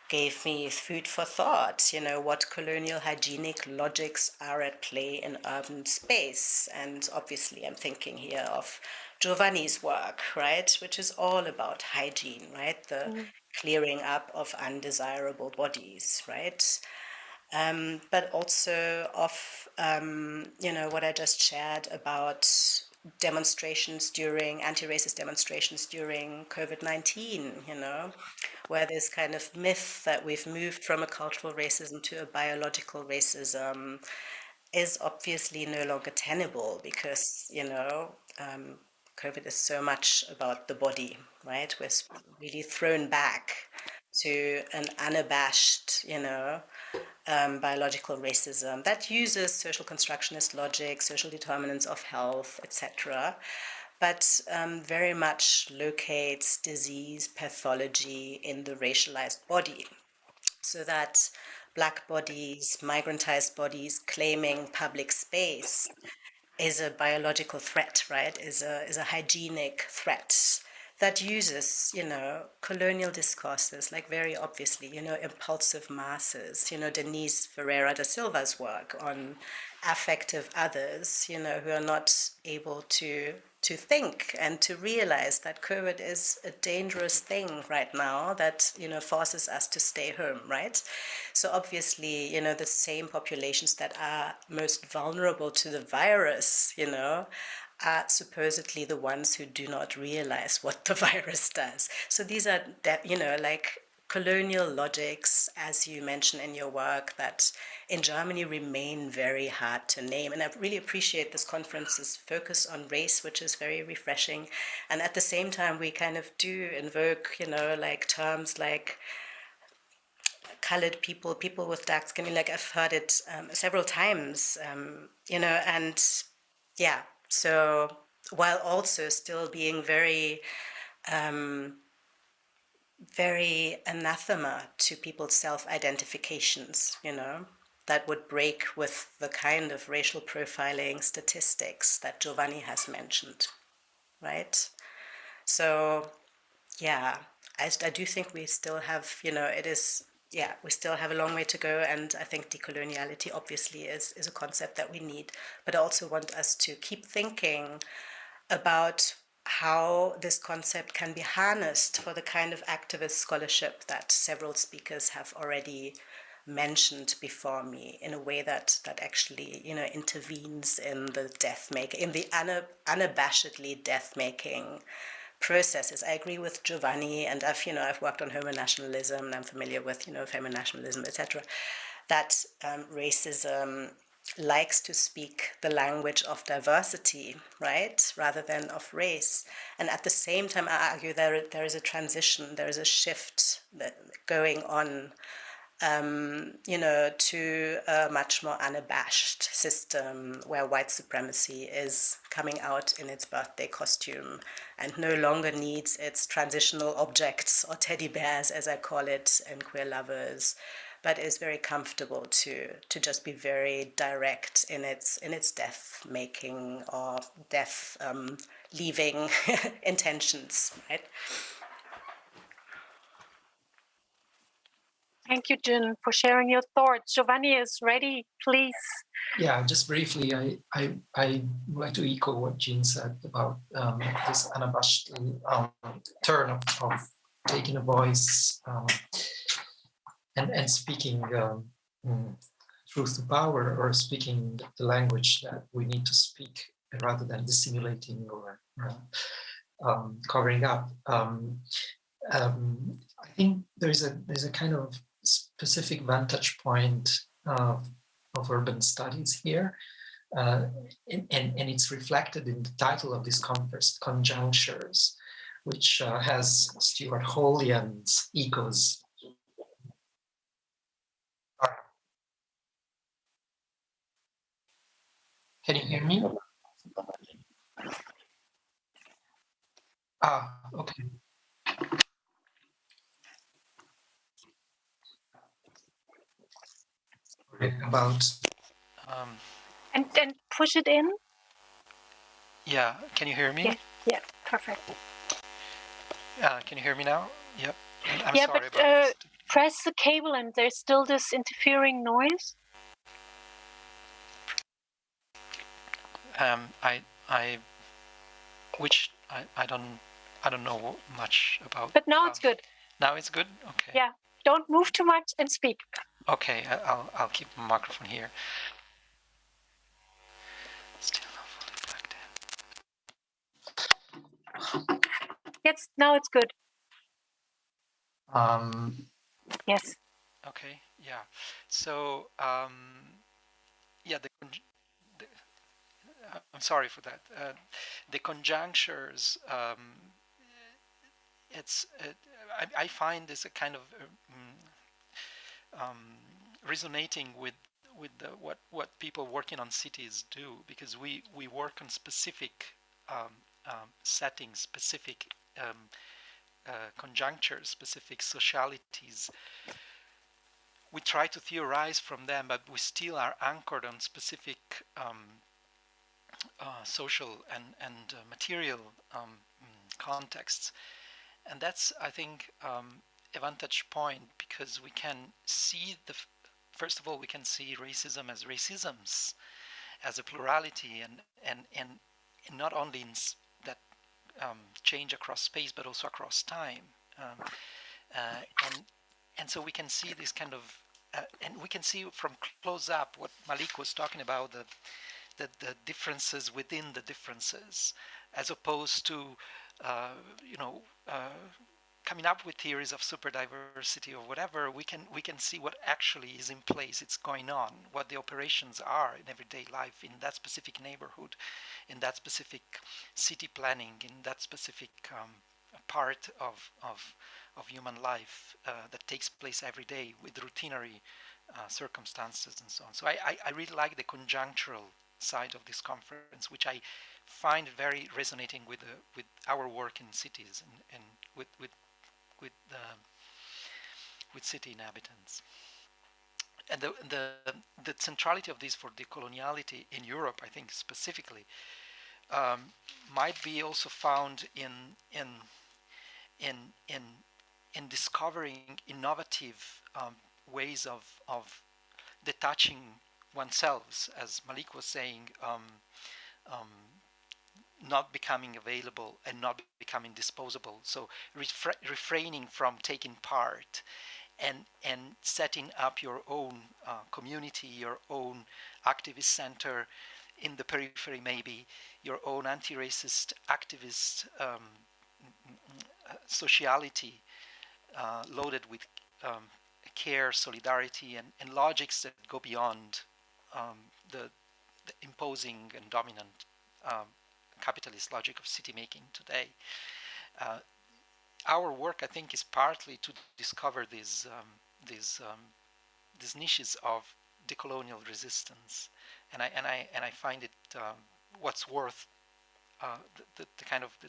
gave me food for thought, what colonial hygienic logics are at play in urban space. And obviously I'm thinking here of Giovanni's work, right, which is all about hygiene, right, the clearing up of undesirable bodies, right, but also of, what I just shared about anti-racist demonstrations during COVID-19, where this kind of myth that we've moved from a cultural racism to a biological racism is obviously no longer tenable because, COVID is so much about the body, right? We're really thrown back to an unabashed, biological racism that uses social constructionist logic, social determinants of health, etc., but very much locates disease pathology in the racialized body, so that Black bodies, migrantized bodies claiming public space is a biological threat, right? Is a hygienic threat that uses, colonial discourses, like very obviously, impulsive masses, Denise Ferreira da Silva's work on affective others, who are not able to think and to realize that COVID is a dangerous thing right now that, forces us to stay home, right? So obviously, the same populations that are most vulnerable to the virus, are supposedly the ones who do not realize what the virus does. So these are, colonial logics, as you mentioned in your work, that in Germany remain very hard to name. And I really appreciate this conference's focus on race, which is very refreshing. And at the same time, we kind of do invoke, terms like colored people, people with dark skin. I've heard it several times, and yeah. So while also still being very, very anathema to people's self-identifications, that would break with the kind of racial profiling statistics that Giovanni has mentioned, right? So, yeah, I do think we still have, it is yeah, we still have a long way to go, and I think decoloniality obviously is a concept that we need. But I also want us to keep thinking about how this concept can be harnessed for the kind of activist scholarship that several speakers have already mentioned before me, in a way that actually, you know, intervenes in the death making, in the unabashedly death making processes. I agree with Giovanni, and I've worked on homonationalism, and I'm familiar with, feminationalism, etc. That racism likes to speak the language of diversity, right, rather than of race. And at the same time, I argue there is a transition, there is a shift that going on, to a much more unabashed system where white supremacy is coming out in its birthday costume and no longer needs its transitional objects or teddy bears, as I call it, in Queer Lovers, but is very comfortable to just be very direct in its death making or death leaving intentions, right? Thank you, Jin, for sharing your thoughts. Giovanni is ready, please. Yeah, just briefly, I would like to echo what Jean said about this unabashed turn of taking a voice and speaking truth to power, or speaking the language that we need to speak rather than dissimulating or covering up. I think there's a kind of specific vantage point of urban studies here, and it's reflected in the title of this conference, Conjunctures, which has Stuart Holian's echoes. Can you hear me? Okay. About and push it in. Yeah, can you hear me? Yeah, perfect. Can you hear me now? Yep. I'm yeah, sorry but about this. press the cable and there's still this interfering noise. I don't know much about. But now it's good. Now it's good. Okay. Yeah, don't move too much and speak. Okay, I'll keep the microphone here. Still not fully plugged in. Yes, now it's good. Yes. Okay. Yeah. So yeah, I'm sorry for that. The conjunctures. I find this a kind of resonating with what people working on cities do, because we work on specific settings, specific conjunctures, specific socialities. We try to theorize from them, but we still are anchored on specific social and material contexts. And that's, I think, a vantage point, because we can see first of all, we can see racism as racisms, as a plurality, and not only in that change across space, but also across time. And so we can see this kind of, and we can see from close up what Malik was talking about, the differences within the differences, as opposed to coming up with theories of super diversity or whatever. We can see what actually is in place, it's going on, what the operations are in everyday life, in that specific neighborhood, in that specific city planning, in that specific part of human life that takes place every day with routinary circumstances and so on. So I really like the conjunctural side of this conference, which I find very resonating with our work in cities and with city inhabitants. And the centrality of this for decoloniality in Europe, I think specifically, might be also found in in discovering innovative ways of detaching oneself, as Malik was saying, um, not becoming available and not becoming disposable. So refraining from taking part and setting up your own community, your own activist center in the periphery, maybe your own anti-racist activist sociality loaded with care, solidarity, and logics that go beyond the imposing and dominant um, capitalist logic of city making today. Uh, our work, I think, is partly to discover these niches of decolonial resistance, and I find it what's worth the kind of the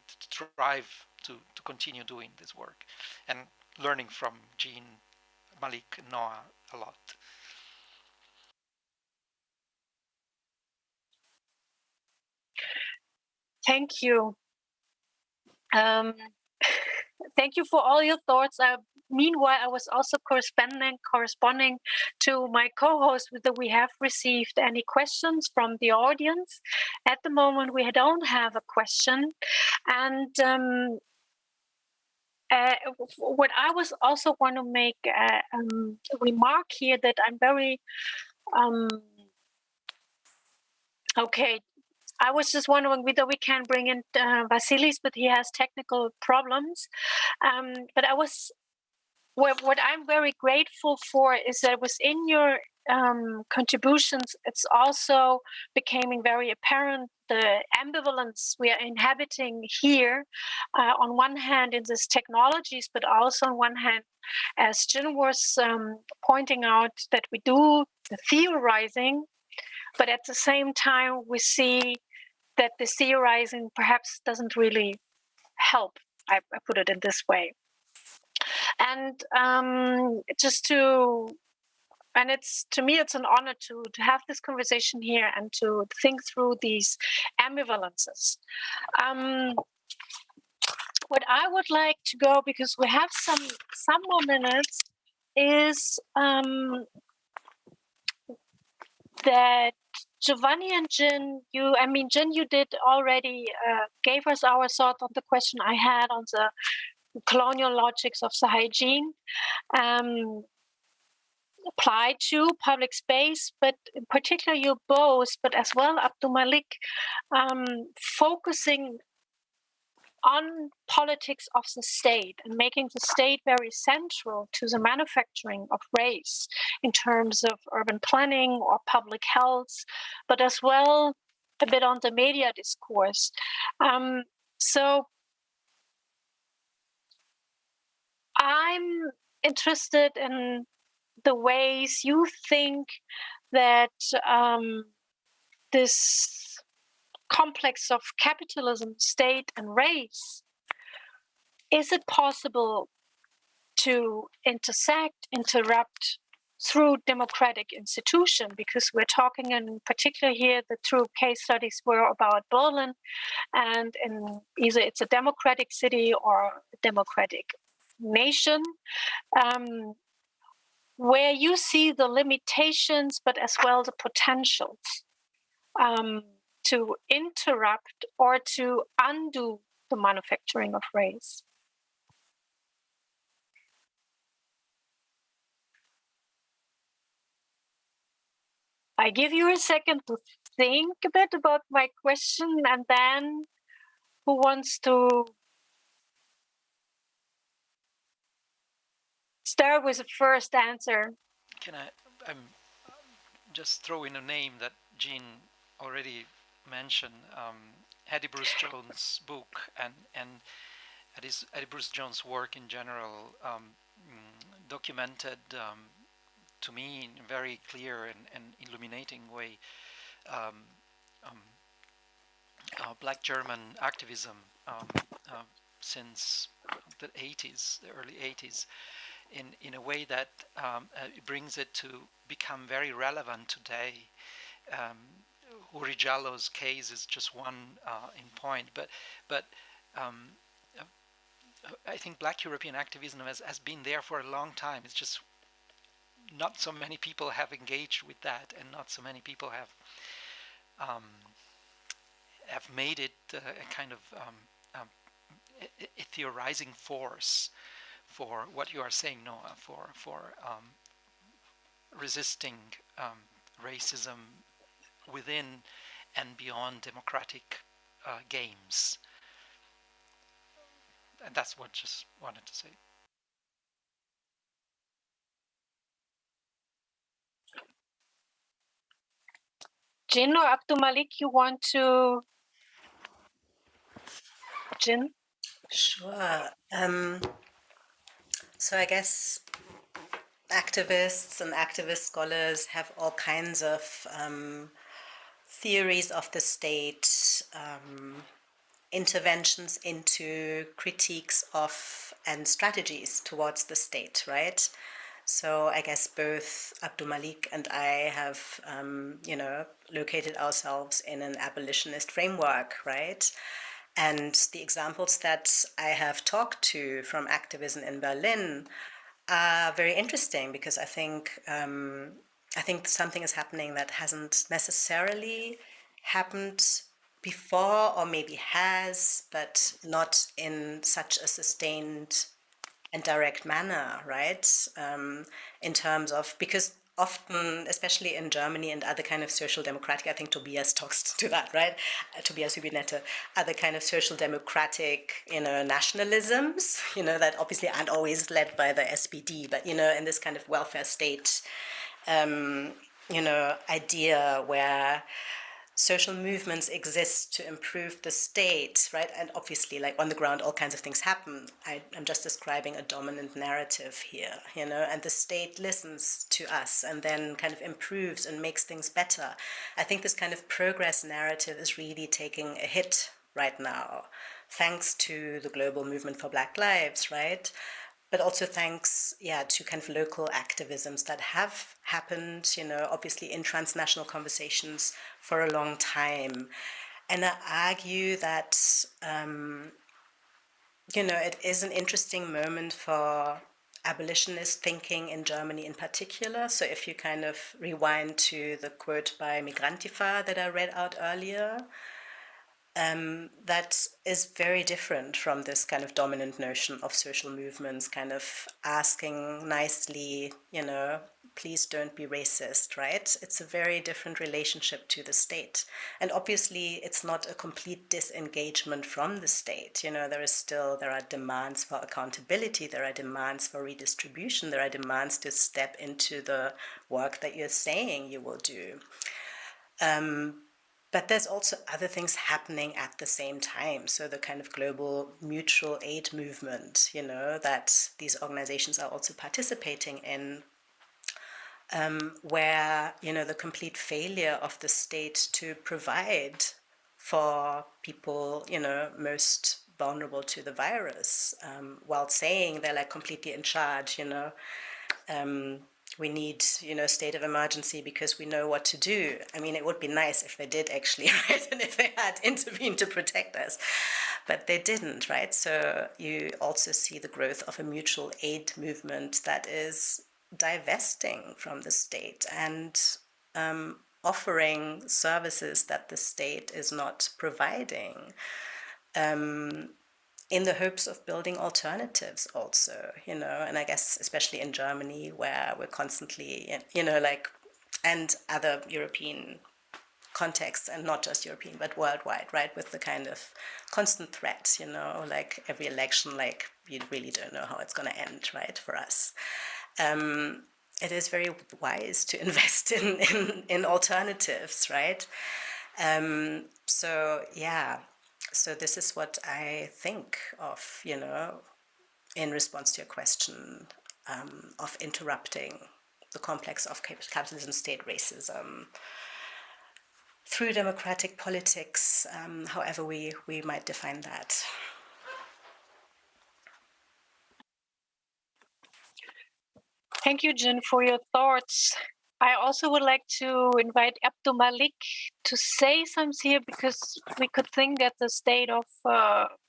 drive to continue doing this work and learning from Jean, Malik, and Noah a lot. Thank you. Thank you for all your thoughts. Meanwhile, I was also corresponding to my co-host whether we have received any questions from the audience. At the moment, we don't have a question. And what I was also want to make a remark here that I'm very okay. I was just wondering whether we can bring in Vasilis, but he has technical problems. But what I'm very grateful for is that within your contributions, it's also becoming very apparent the ambivalence we are inhabiting here. On one hand, in these technologies, but also on one hand, as Jin was pointing out, that we do the theorizing, but at the same time, we see that the theorizing perhaps doesn't really help. I put it in this way. And it's to me, it's an honor to have this conversation here and to think through these ambivalences. What I would like to go, because we have some more minutes, is that Giovanni and Jin, Jin, you did already gave us our thought on the question I had on the colonial logics of the hygiene applied to public space, but in particular you both, but as well Abdul Malik, focusing on politics of the state and making the state very central to the manufacturing of race in terms of urban planning or public health, but as well a bit on the media discourse. So I'm interested in the ways you think that this complex of capitalism, state, and race, is it possible to interrupt through democratic institution? Because we're talking in particular here, the two case studies were about Berlin, and in either it's a democratic city or a democratic nation, where you see the limitations, but as well the potentials to interrupt or to undo the manufacturing of race. I give you a second to think a bit about my question, and then who wants to start with the first answer? I'm just throw in a name that Jean already mentioned, Eddie Bruce Jones' book and Eddie Bruce Jones' work in general documented to me in a very clear and illuminating way Black German activism since the 80s, the early 80s, in a way that it brings it to become very relevant today. Uri Jallo's case is just one in point, but I think Black European activism has been there for a long time. It's just not so many people have engaged with that, and not so many people have made it a kind of a theorizing force for what you are saying, Noah, for resisting racism within and beyond democratic games. And that's what just wanted to say. Jin or Abdul Malik, you want to? Jin? Sure. So I guess activists and activist scholars have all kinds of theories of the state, interventions into critiques of and strategies towards the state, right? So I guess both Abdul Malik and I have, located ourselves in an abolitionist framework, right? And the examples that I have talked to from activism in Berlin are very interesting because I think something is happening that hasn't necessarily happened before, or maybe has, but not in such a sustained and direct manner, right? In terms of, because often, especially in Germany and other kind of social democratic, I think Tobias talks to that, right? Tobias Hübinette, other kind of social democratic, nationalisms, that obviously aren't always led by the SPD, but, in this kind of welfare state, idea where social movements exist to improve the state, right? And obviously, like on the ground, all kinds of things happen. I'm just describing a dominant narrative here, and the state listens to us and then kind of improves and makes things better. I think this kind of progress narrative is really taking a hit right now, thanks to the global movement for Black Lives, right? But also thanks, to kind of local activisms that have happened, obviously in transnational conversations for a long time. And I argue that, it is an interesting moment for abolitionist thinking in Germany in particular. So if you kind of rewind to the quote by Migrantifa that I read out earlier, that is very different from this kind of dominant notion of social movements, kind of asking nicely, please don't be racist, right? It's a very different relationship to the state. And obviously, it's not a complete disengagement from the state. There are demands for accountability, there are demands for redistribution, there are demands to step into the work that you're saying you will do. But there's also other things happening at the same time. So the kind of global mutual aid movement, that these organizations are also participating in, where, the complete failure of the state to provide for people, most vulnerable to the virus, while saying they're like completely in charge, we need, state of emergency because we know what to do. I mean, it would be nice if they did actually, right? And if they had intervened to protect us, but they didn't, right? So you also see the growth of a mutual aid movement that is divesting from the state and offering services that the state is not providing. In the hopes of building alternatives also, and I guess especially in Germany where we're constantly, and other European contexts, and not just European, but worldwide, right, with the kind of constant threat, like every election, like you really don't know how it's going to end, right, for us. It is very wise to invest in alternatives, right? So this is what I think of, in response to your question, of interrupting the complex of capitalism, state racism, through democratic politics, however we might define that. Thank you, Jin, for your thoughts. I also would like to invite Abdul Malik to say something here, because we could think at the state of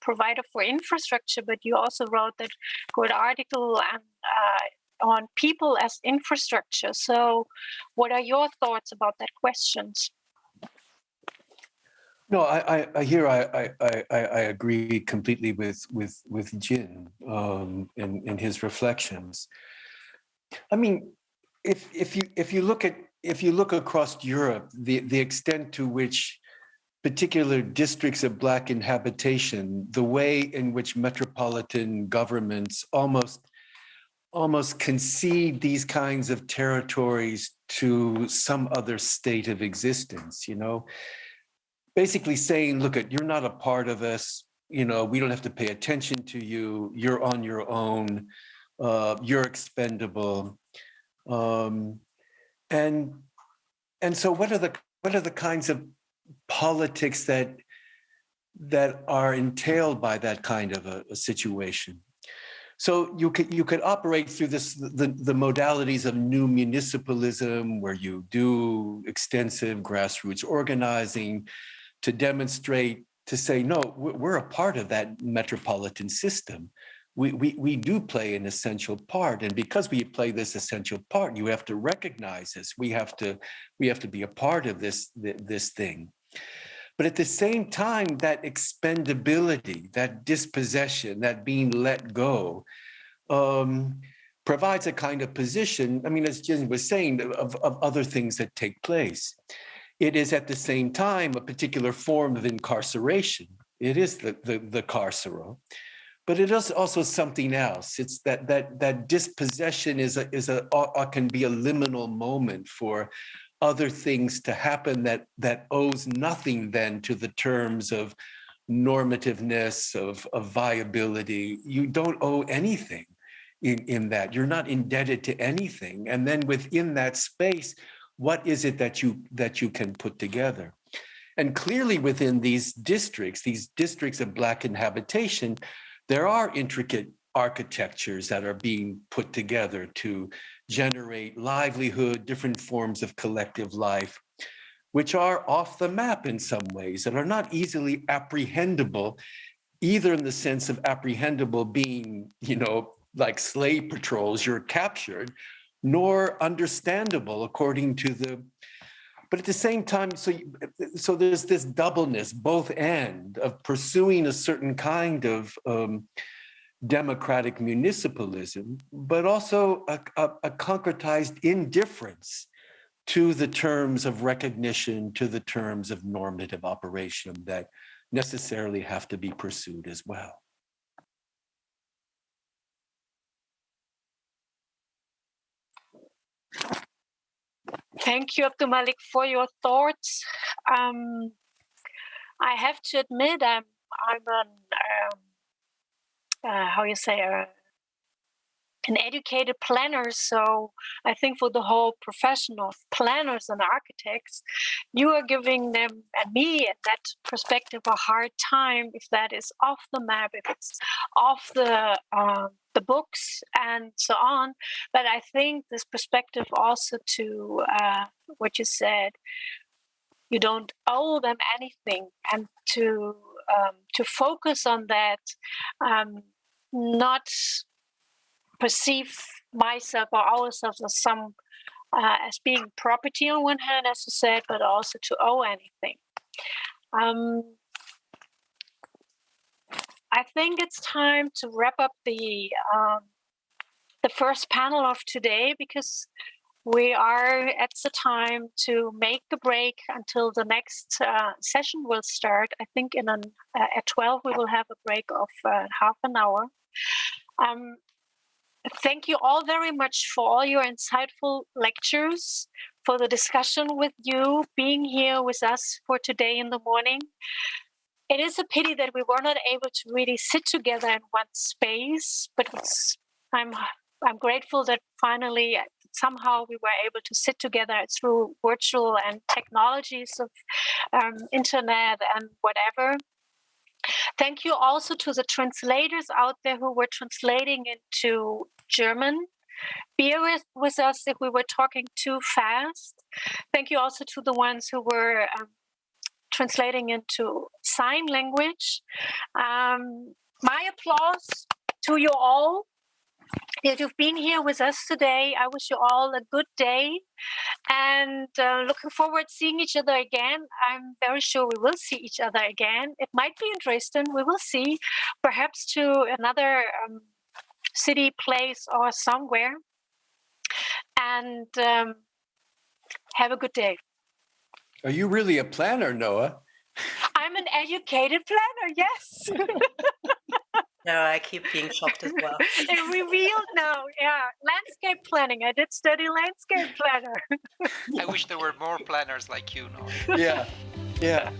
provider for infrastructure, but you also wrote that good article on people as infrastructure. So what are your thoughts about that question? No, I agree completely with Jin in his reflections. I mean, if you look across Europe, the extent to which particular districts of Black inhabitation, the way in which metropolitan governments almost concede these kinds of territories to some other state of existence, basically saying, look, you're not a part of us, we don't have to pay attention to you, you're on your own, you're expendable. And so what are the kinds of politics that are entailed by that kind of a situation? So you could operate through the modalities of new municipalism, where you do extensive grassroots organizing to demonstrate, to say, no, we're a part of that metropolitan system. We do play an essential part, and because we play this essential part, you have to recognize this. We have to be a part of this thing. But at the same time, that expendability, that dispossession, that being let go, provides a kind of position. I mean, as Jin was saying, of other things that take place. It is at the same time a particular form of incarceration. It is the carceral, but it is also something else. It's that dispossession can be a liminal moment for other things to happen that owes nothing then to the terms of normativeness, of viability. You don't owe anything in that. You're not indebted to anything. And then within that space, what is it that you can put together? And clearly within these districts of Black inhabitation, there are intricate architectures that are being put together to generate livelihood, different forms of collective life, which are off the map in some ways, and are not easily apprehendable, either in the sense of apprehendable being, like slave patrols, you're captured, nor understandable according to but at the same time, so there's this doubleness, both end, of pursuing a certain kind of democratic municipalism, but also a concretized indifference to the terms of recognition, to the terms of normative operation that necessarily have to be pursued as well. Thank you, Abdul Malik, for your thoughts. I have to admit, I'm an educated planner. So I think for the whole profession of planners and architects, you are giving them and me at that perspective a hard time if that is off the map, if it's off the books and so on. But I think this perspective also to what you said, you don't owe them anything, and to focus on that, not perceive myself or ourselves as being property on one hand, as you said, but also to owe anything. I think it's time to wrap up the first panel of today, because we are at the time to make a break until the next session will start. I think at 12 we will have a break of half an hour. Thank you all very much for all your insightful lectures, for the discussion with you, being here with us for today in the morning. It is a pity that we were not able to really sit together in one space, but I'm grateful that finally somehow we were able to sit together through virtual and technologies of internet and whatever. Thank you also to the translators out there who were translating into German. bear with us if we were talking too fast. Thank you also to the ones who were translating into sign language. My applause to you all. If you've been here with us today, I wish you all a good day and looking forward to seeing each other again. I'm very sure we will see each other again. It might be in Dresden. We will see, perhaps to another city, place, or somewhere. And have a good day. Are you really a planner, Noah? I'm an educated planner, yes. No, I keep being shocked as well. It revealed now, yeah. Landscape planning. I did study landscape planner. I wish there were more planners like you, Noah. Yeah, yeah.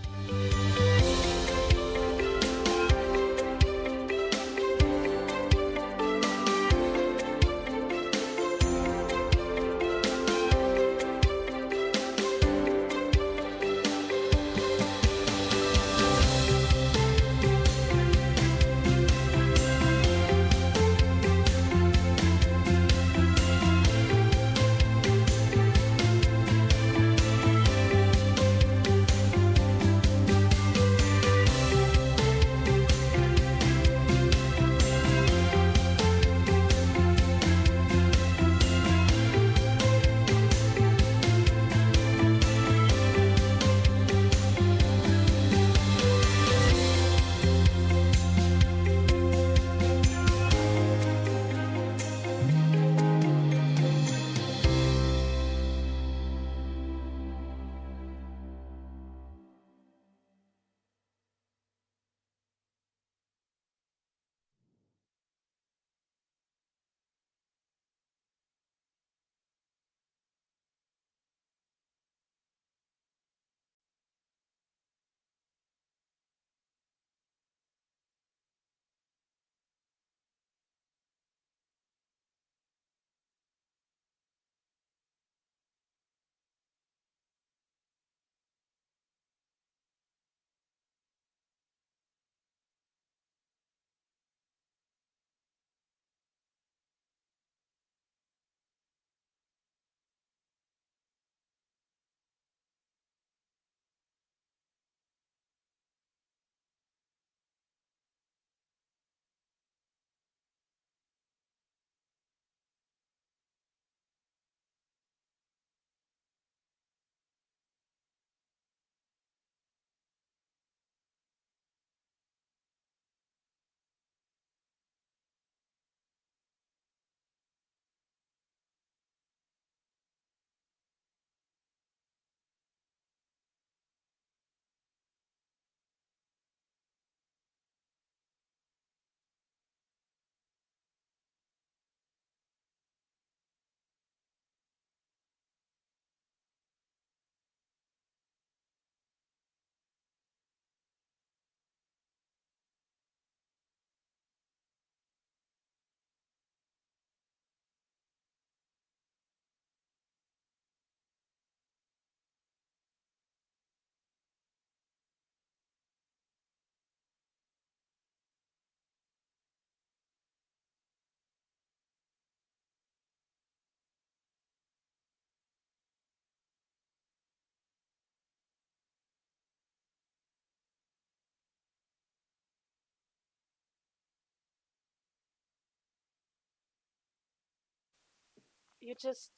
You just,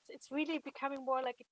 it's really becoming more like a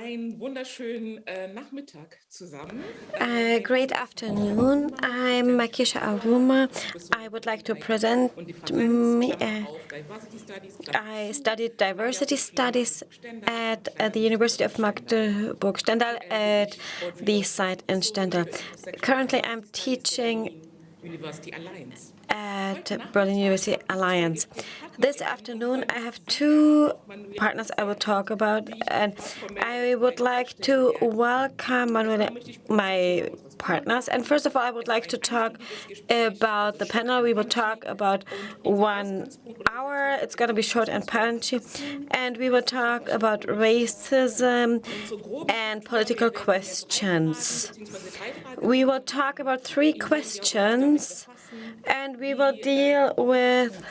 Einen wunderschönen Nachmittag zusammen. Great afternoon. I'm Makisha Aruma. I would like to present me. I studied diversity studies at the University of Magdeburg-Stendal at the site in Stendal. Currently, I'm teaching University Alliance. at Berlin University Alliance. This afternoon, I have two partners I will talk about, and I would like to welcome Manuela, my partners. And first of all, I would like to talk about the panel. We will talk about 1 hour. It's going to be short and punchy. And we will talk about racism and political questions. We will talk about 3 questions, and we will deal with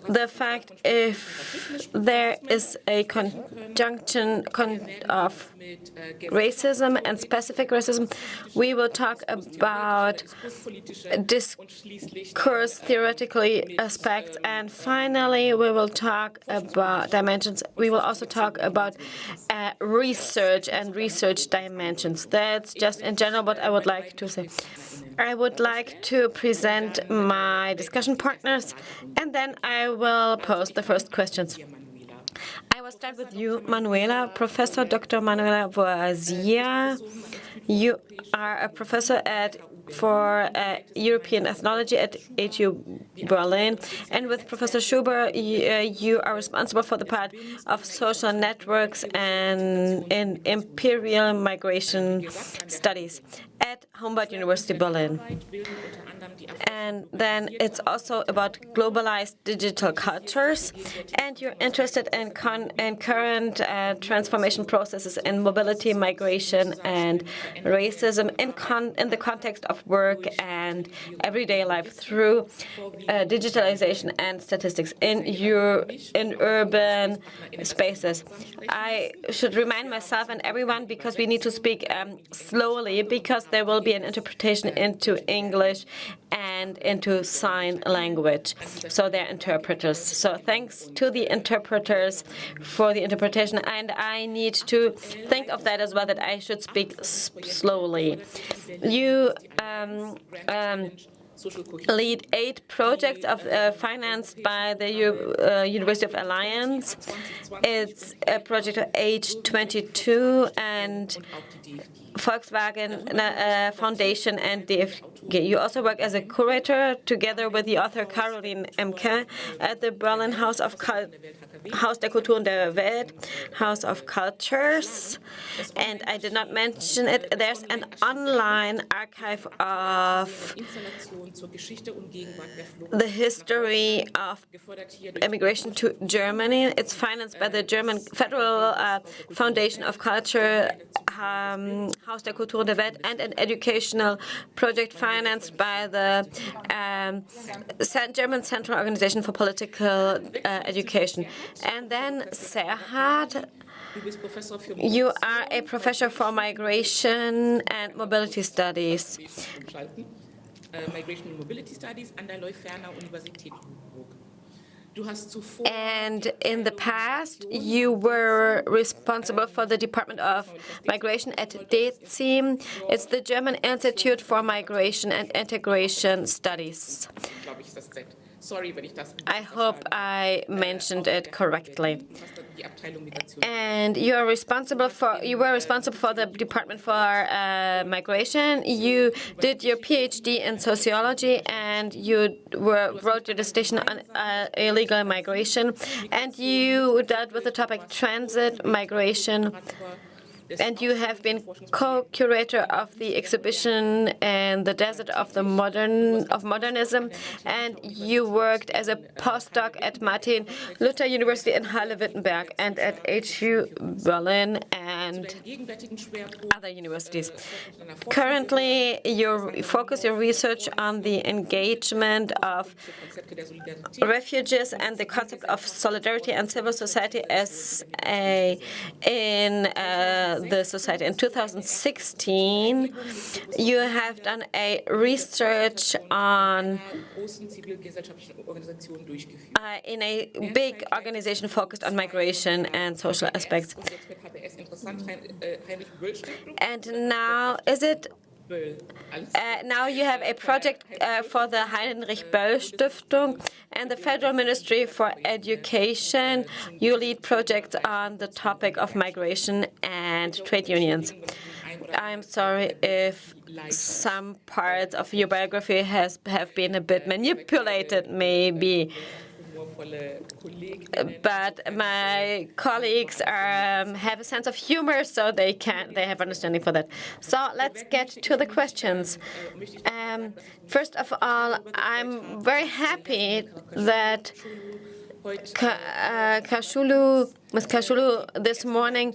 the fact if there is a conjunction of racism and specific racism. We will talk about discourse theoretically aspects, and finally we will talk about dimensions. We will also talk about research and research dimensions. That's just in general what I would like to say. I would like to present my discussion partners, and then I will pose the first questions. I will start with you, Manuela, Professor Dr. Manuela Voisia. You are a professor for European ethnology at HU Berlin, and with Professor Schuber, you are responsible for the part of social networks and in imperial migration studies at Humboldt University Berlin. And then it's also about globalized digital cultures, and you're interested in current transformation processes in mobility, migration, and racism in the context of work and everyday life through digitalization and statistics in urban spaces. I should remind myself and everyone, because we need to speak slowly, because there will be an interpretation into English and into sign language. So they're interpreters. So thanks to the interpreters for the interpretation. And I need to think of that as well, that I should speak slowly. You lead 8 projects financed by the University of Alliance. It's a project of Age 22 and Volkswagen Foundation and DFG. You also work as a curator together with the author Caroline Emke at the Berlin Haus der Kultur und der Welt, House of Cultures. And I did not mention it. There's an online archive of the history of immigration to Germany. It's financed by the German Federal Foundation of Culture, Haus der Kultur und der Welt, and an educational project financed by the German Central Organization for Political Education. And then Serhat, you are a professor for migration and mobility studies. Migration and Mobility Studies an der Leuphana-Universität Hamburg. And in the past, you were responsible for the Department of Migration at DECIM. It's the German Institute for Migration and Integration Studies. I hope I mentioned it correctly. And you were responsible for the Department for Migration. You did your PhD in sociology, and you wrote your dissertation on illegal migration, and you dealt with the topic transit migration. And you have been co-curator of the exhibition in the Desert of Modernism, and you worked as a postdoc at Martin Luther University in Halle-Wittenberg and at HU Berlin and other universities. Currently, you focus your research on the engagement of refugees and the concept of solidarity and civil society in the society. In 2016, you have done a research on in a big organization focused on migration and social aspects. And now, now you have a project for the Heinrich Böll Stiftung and the Federal Ministry for Education. You lead projects on the topic of migration and trade unions. I'm sorry if some parts of your biography have been a bit manipulated, maybe. But my colleagues have a sense of humor, so they have understanding for that. So let's get to the questions. First of all, I'm very happy that Ms. Kashulu this morning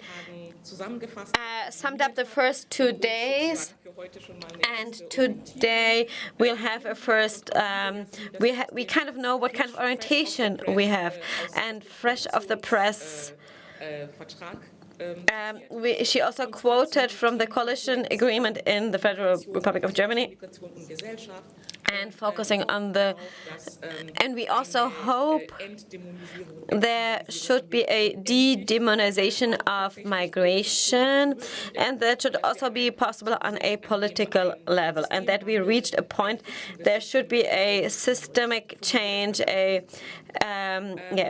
summed up the first 2 days, and today we'll have a first. We kind of know what kind of orientation we have, and fresh off the press. She also quoted from the coalition agreement in the Federal Republic of Germany, and focusing on and we also hope there should be a de-demonization of migration, and that should also be possible on a political level, and that we reached a point there should be a systemic change, a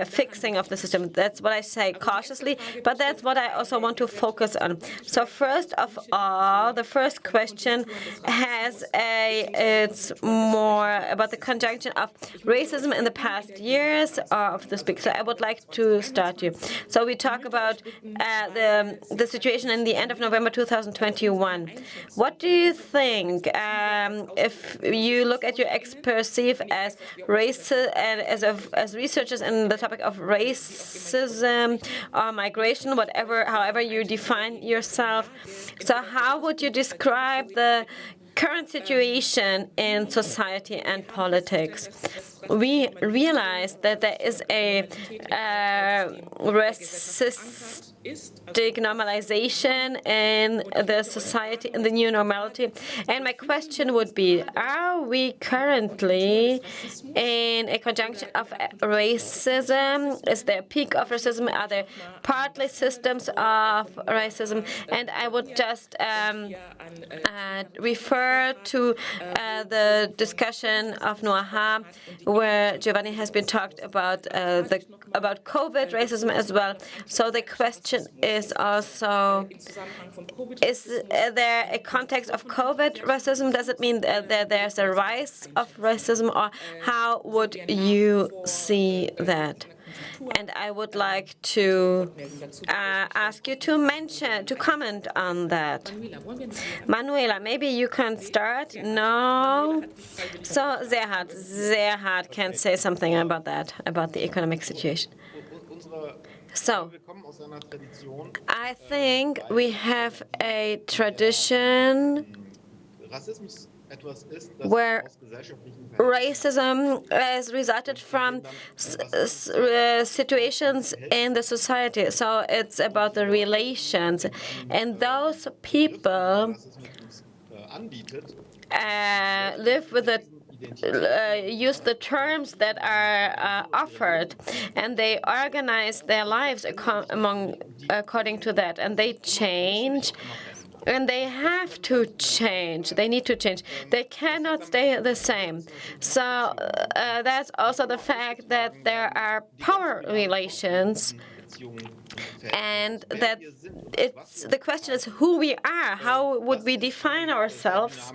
fixing of the system. That's what I say cautiously, but that's what I also want to focus on. So first of all, the first question it's more about the conjunction of racism in the past years of the speak. So I would like to start you. So we talk about the situation in the end of November 2021. What do you think, if you look at your expertise as as researchers in the topic of racism or migration, however you define yourself? So how would you describe the current situation in society and politics? We realize that there is a racistic normalization in the society, in the new normality. And my question would be, are we currently in a conjunction of racism? Is there a peak of racism? Are there partly systems of racism? And I would just refer to the discussion of Noah, where Giovanni has been talked about about COVID racism as well. So the question is also, is there a context of COVID racism? Does it mean that there's a rise of racism, or how would you see that? And I would like to ask you to comment on that. Manuela, maybe you can start? No? So Gerhard can say something about that, about the economic situation. So, I think we have a tradition where racism has resulted from situations in the society. So it's about the relations. And those people live with the use the terms that are offered, and they organize their lives according to that, and they change. And they have to change. They need to change. They cannot stay the same. So that's also the fact that there are power relations, and that the question is who we are. How would we define ourselves?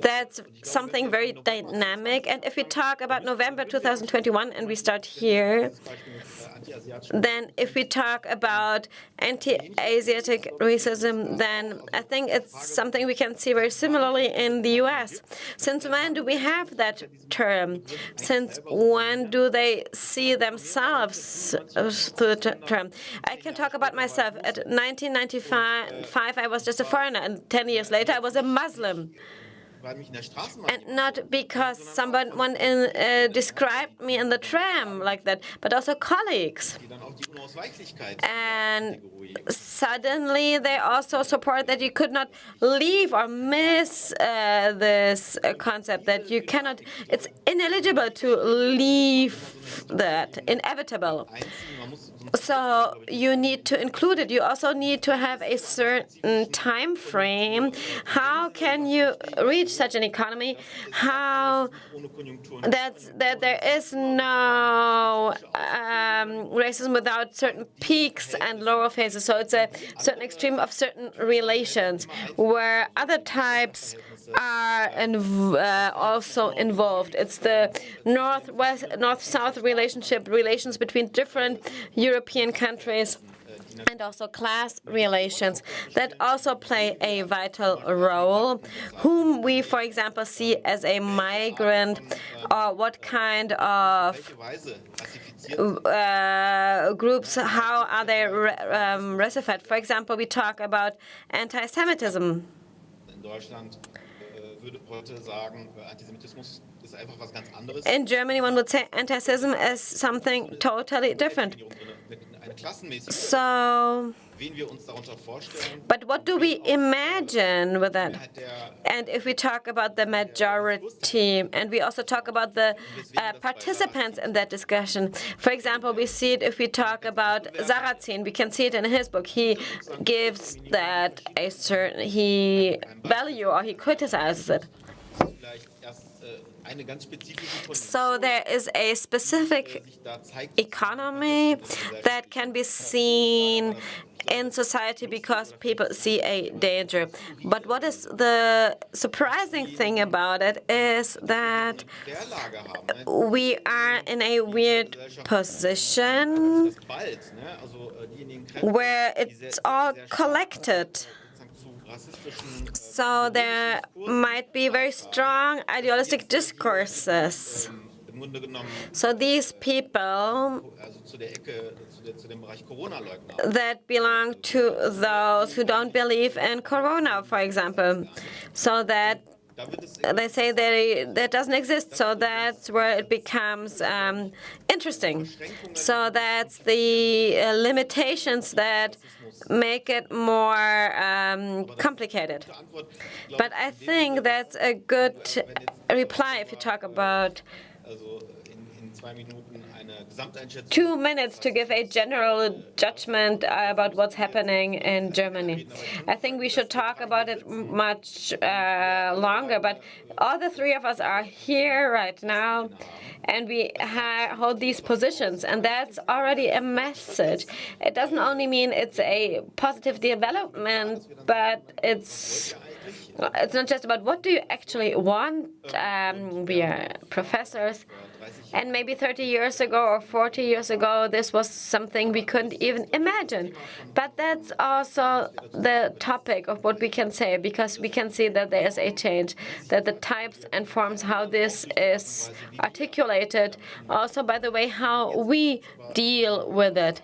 That's something very dynamic. And if we talk about November 2021, and we start here, then if we talk about anti-Asiatic racism, then I think it's something we can see very similarly in the U.S. Since when do we have that term? Since when do they see themselves through the term? I can talk about myself. At 1995, I was just a foreigner, and 10 years later, I was a Muslim. And not because someone described me in the tram like that, but also colleagues. And suddenly they also support that you could not leave or miss this concept, that you cannot, it's ineligible to leave that, inevitable. So you need to include it. You also need to have a certain time frame. How can you reach change such an economy, how that there is no racism without certain peaks and lower phases. So it's a certain extreme of certain relations where other types are also involved. It's the north-south relations between different European countries, and also class relations that also play a vital role. Whom we, for example, see as a migrant, or what kind of groups, how are they classified? For example, we talk about anti-Semitism. In Germany, one would say anti-Semitism is something totally different. So, but what do we imagine with that? And if we talk about the majority, and we also talk about the participants in that discussion. For example, we see it if we talk about Sarrazin. We can see it in his book. He gives that a certain value, or he criticizes it. So there is a specific economy that can be seen in society because people see a danger. But what is the surprising thing about it is that we are in a weird position where it's all collected. So there might be very strong idealistic discourses. So these people that belong to those who don't believe in Corona, for example, so that they say that doesn't exist, so that's where it becomes interesting. So that's the limitations that make it more complicated. But I think that's a good reply if you talk about 2 minutes to give a general judgment about what's happening in Germany. I think we should talk about it much longer, but all the three of us are here right now, and we hold these positions, and that's already a message. It doesn't only mean it's a positive development, but it's not just about what do you actually want. We are professors, and maybe 30 years ago or 40 years ago, this was something we couldn't even imagine. But that's also the topic of what we can say, because we can see that there is a change, that the types and forms, how this is articulated, also, by the way, how we deal with it.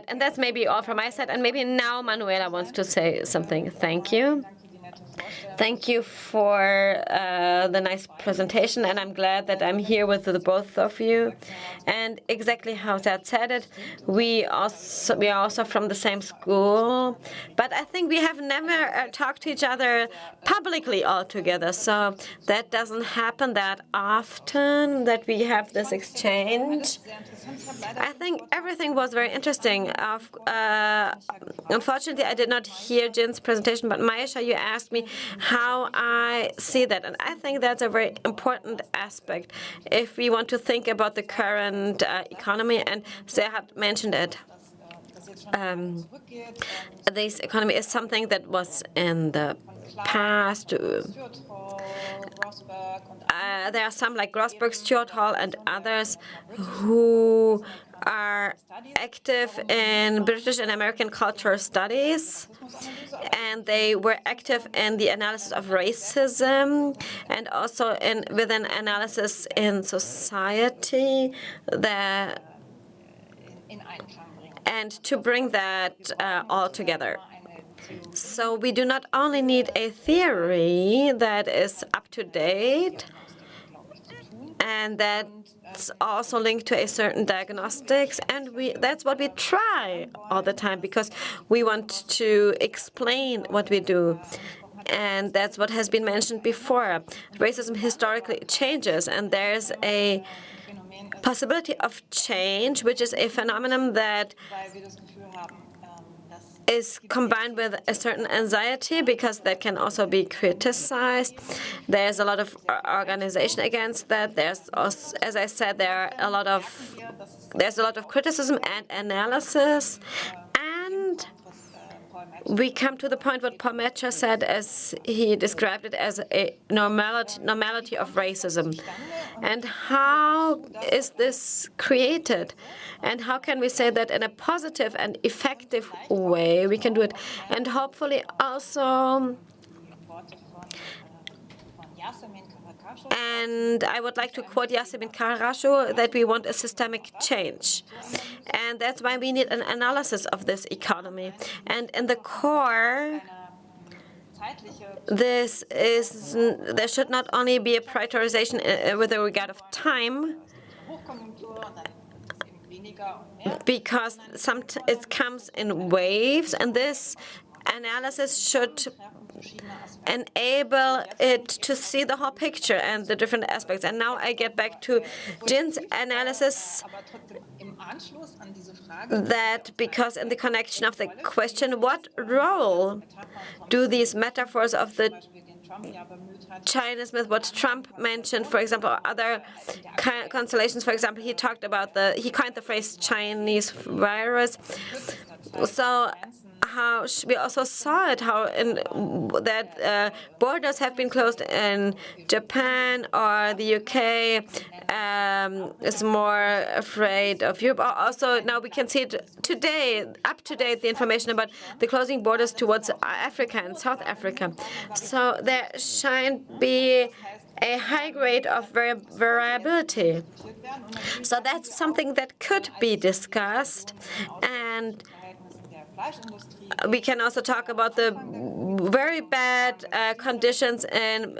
And that's maybe all from my side, and maybe now Manuela wants to say something. Thank you. Thank you for the nice presentation, and I'm glad that I'm here with the both of you. And exactly how Zed said it, we are also from the same school, but I think we have never talked to each other publicly all together, so that doesn't happen that often that we have this exchange. I think everything was very interesting. Unfortunately, I did not hear Jin's presentation, but Maisha, you asked me how I see that, and I think that's a very important aspect if we want to think about the current economy, and Serhat mentioned it. This economy is something that was in the past. There are some like Grossberg, Stuart Hall, and others who are active in British and American cultural studies, and they were active in the analysis of racism and also with an analysis in society and to bring that all together. So we do not only need a theory that is up to date and that's also linked to a certain diagnostics, and that's what we try all the time because we want to explain what we do. And that's what has been mentioned before. Racism historically changes, and there's a possibility of change, which is a phenomenon that is combined with a certain anxiety, because that can also be criticized. There's a lot of organization against that. There's also, as I said, there's a lot of criticism and analysis, and we come to the point what Paul Metzger said, as he described it as a normality of racism. And how is this created? And how can we say that in a positive and effective way we can do it? And hopefully also, and I would like to quote Yasemin Karashu, that we want a systemic change. And that's why we need an analysis of this economy. And in the core, there should not only be a prioritization with regard of time, because it comes in waves, and this analysis should enable it to see the whole picture and the different aspects. And now I get back to Jin's analysis, that because in the connection of the question, what role do these metaphors of the Chinese myth, what Trump mentioned, for example, or other constellations, for example, he coined the phrase Chinese virus. So how we also saw it, how that borders have been closed in Japan, or the UK is more afraid of Europe. Also, now we can see it today, up to date, the information about the closing borders towards Africa and South Africa. So there shan't be a high grade of variability. So that's something that could be discussed, and we can also talk about the very bad conditions in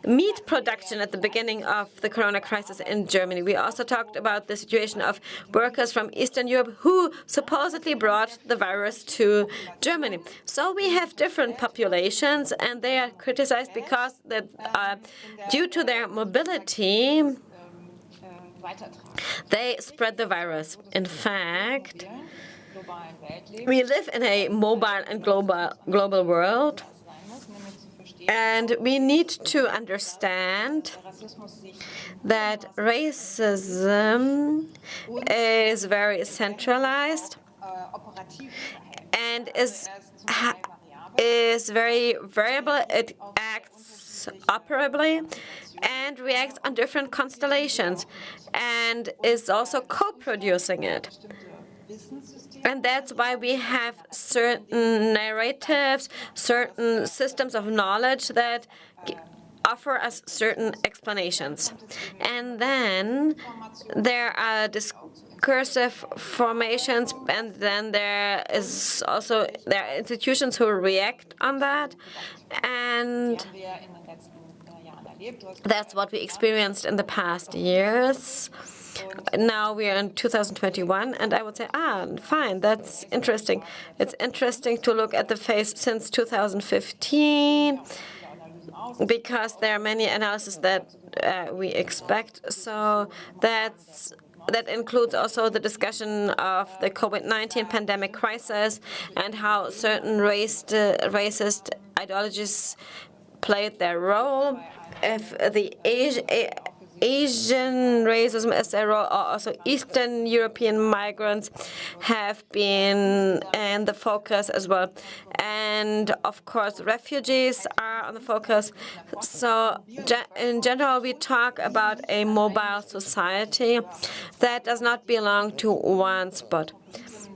meat production at the beginning of the corona crisis in Germany. We also talked about the situation of workers from Eastern Europe who supposedly brought the virus to Germany. So we have different populations, and they are criticized because that due to their mobility, they spread the virus. In fact, we live in a mobile and global world, and we need to understand that racism is very centralized and is very variable. It acts operably and reacts on different constellations, and is also co-producing it. And that's why we have certain narratives, certain systems of knowledge that offer us certain explanations. And then there are discursive formations, and then there are institutions who react on that. And that's what we experienced in the past years. Now we are in 2021, and I would say, fine, that's interesting. It's interesting to look at the phase since 2015, because there are many analyses that we expect. So that includes also the discussion of the COVID-19 pandemic crisis and how certain racist ideologies played their role. If the Asian racism as a role, or also Eastern European migrants have been in the focus as well. And of course, refugees are on the focus. So in general, we talk about a mobile society that does not belong to one spot.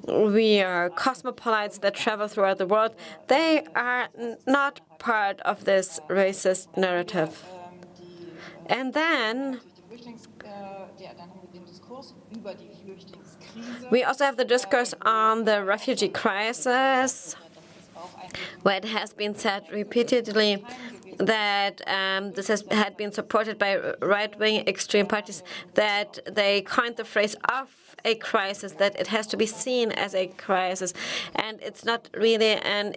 We are cosmopolites that travel throughout the world. They are not part of this racist narrative. And then we also have the discourse on the refugee crisis, where it has been said repeatedly that this had been supported by right-wing extreme parties, that they coined the phrase of a crisis, that it has to be seen as a crisis, and it's not really an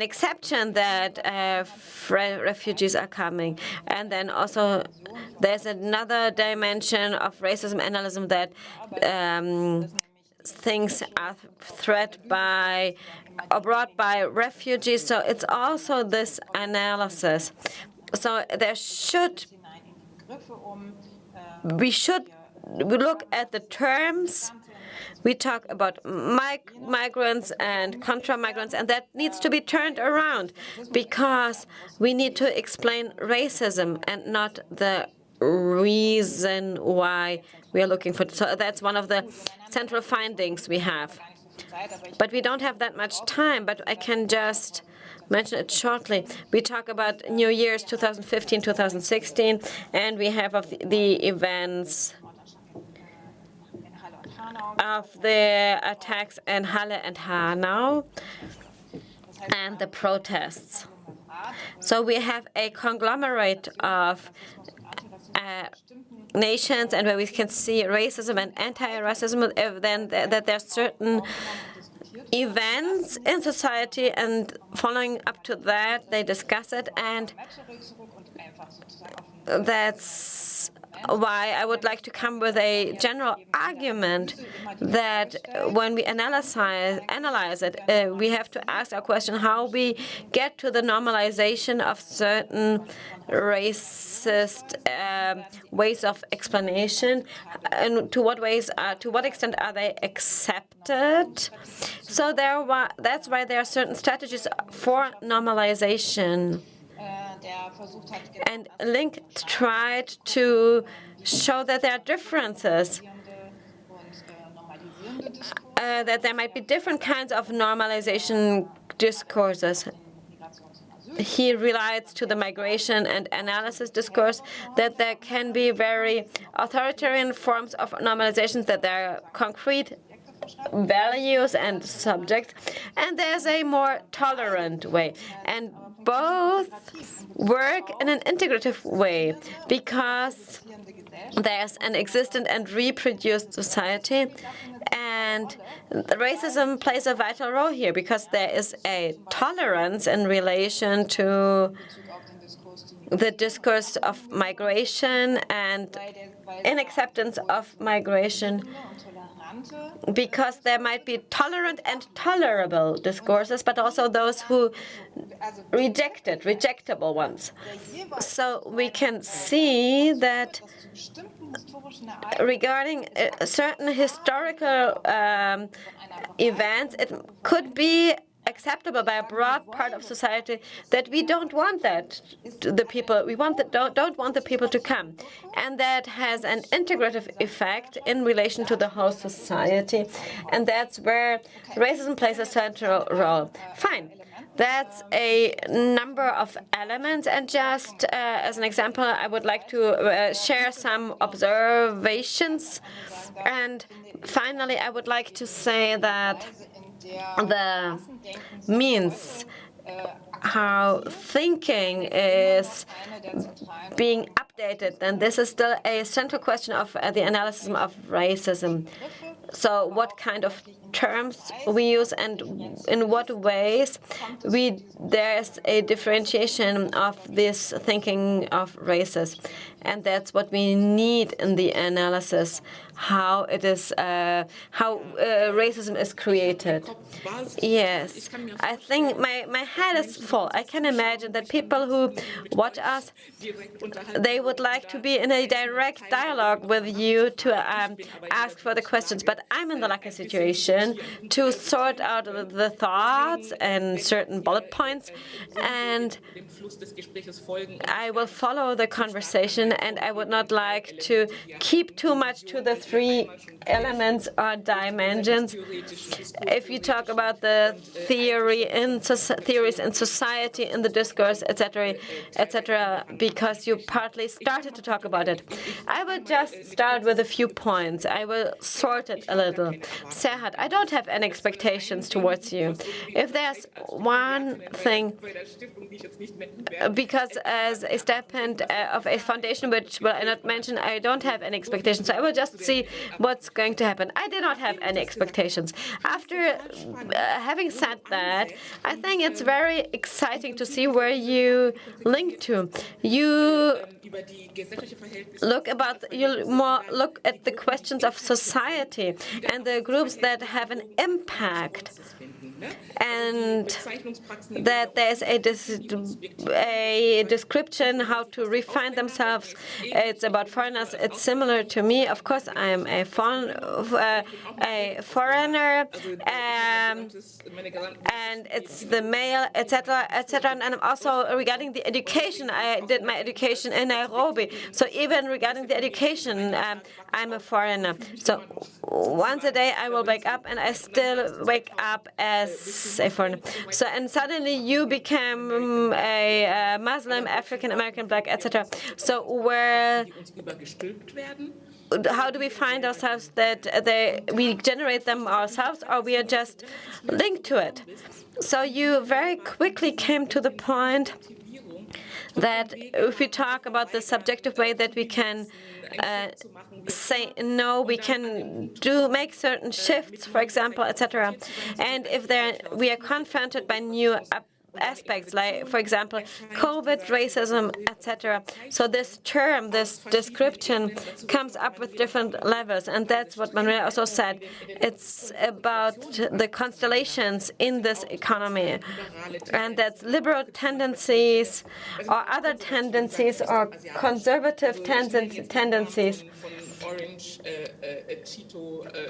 exception that refugees are coming. And then also there's another dimension of racism analysis that things are brought by refugees. So it's also this analysis. So we look at the terms. We talk about migrants and contra-migrants, and that needs to be turned around because we need to explain racism and not the reason why we are looking for. So that's one of the central findings we have. But we don't have that much time, but I can just mention it shortly. We talk about New Year's 2015, 2016, and we have of the events of the attacks in Halle and Hanau and the protests. So we have a conglomerate of nations, and where we can see racism and anti-racism, then that there are certain events in society, and following up to that, they discuss it, and that's why I would like to come with a general argument that when we analyze it, we have to ask our question how we get to the normalization of certain racist ways of explanation, and to what extent are they accepted. So that's why there are certain strategies for normalization. And Link tried to show that there are differences, that there might be different kinds of normalization discourses. He relates to the migration and analysis discourse, that there can be very authoritarian forms of normalization, that there are concrete values and subjects, and there's a more tolerant way. And both work in an integrative way because there's an existent and reproduced society, and racism plays a vital role here because there is a tolerance in relation to the discourse of migration and inacceptance of migration, because there might be tolerant and tolerable discourses, but also those who rejectable ones. So we can see that regarding certain historical events, it could be acceptable by a broad part of society that we don't want that the people don't want the people to come, and that has an integrative effect in relation to the whole society, and that's where racism plays a central role. Fine. That's a number of elements, and just as an example, I would like to share some observations. And finally, I would like to say that the means how thinking is being updated, and this is still a central question of the analysis of racism. So what kind of terms we use and in what ways there's a differentiation of this thinking of races. And that's what we need in the analysis, how it is, how racism is created. Yes, I think my head is full. I can imagine that people who watch us, they would like to be in a direct dialogue with you to ask further questions. But I'm in the lucky situation to sort out the thoughts and certain bullet points, and I will follow the conversation, and I would not like to keep too much to the three elements or dimensions. If you talk about the theories in society, in the discourse, etc., because you partly started to talk about it. I will just start with a few points. I will sort it a little. Serhat, I don't have any expectations towards you. If there's one thing, because as a stipend of a foundation expectation, which will I not mention. I don't have any expectations, so I will just see what's going to happen. I did not have any expectations. After having said that, I think it's very exciting to see where you link to. You look at the questions of society and the groups that have an impact, and that there's a description how to refine themselves. It's about foreigners. It's similar to me. Of course, I am a foreigner, and it's the male, etc., etc. And also regarding the education, I did my education in Nairobi. So even regarding the education, I'm a foreigner. So once a day I will wake up, and I still wake up as a foreigner. So and suddenly you become a Muslim, African American, Black, etc. So how do we find ourselves that we generate them ourselves, or we are just linked to it? So you very quickly came to the point that if we talk about the subjective way that we can say no, we can make certain shifts, for example, etc. And if we are confronted by new aspects, like, for example, COVID, racism, etc. So this term, this description comes up with different levels, and that's what Manuela also said. It's about the constellations in this economy, and that's liberal tendencies or other tendencies or conservative tendencies.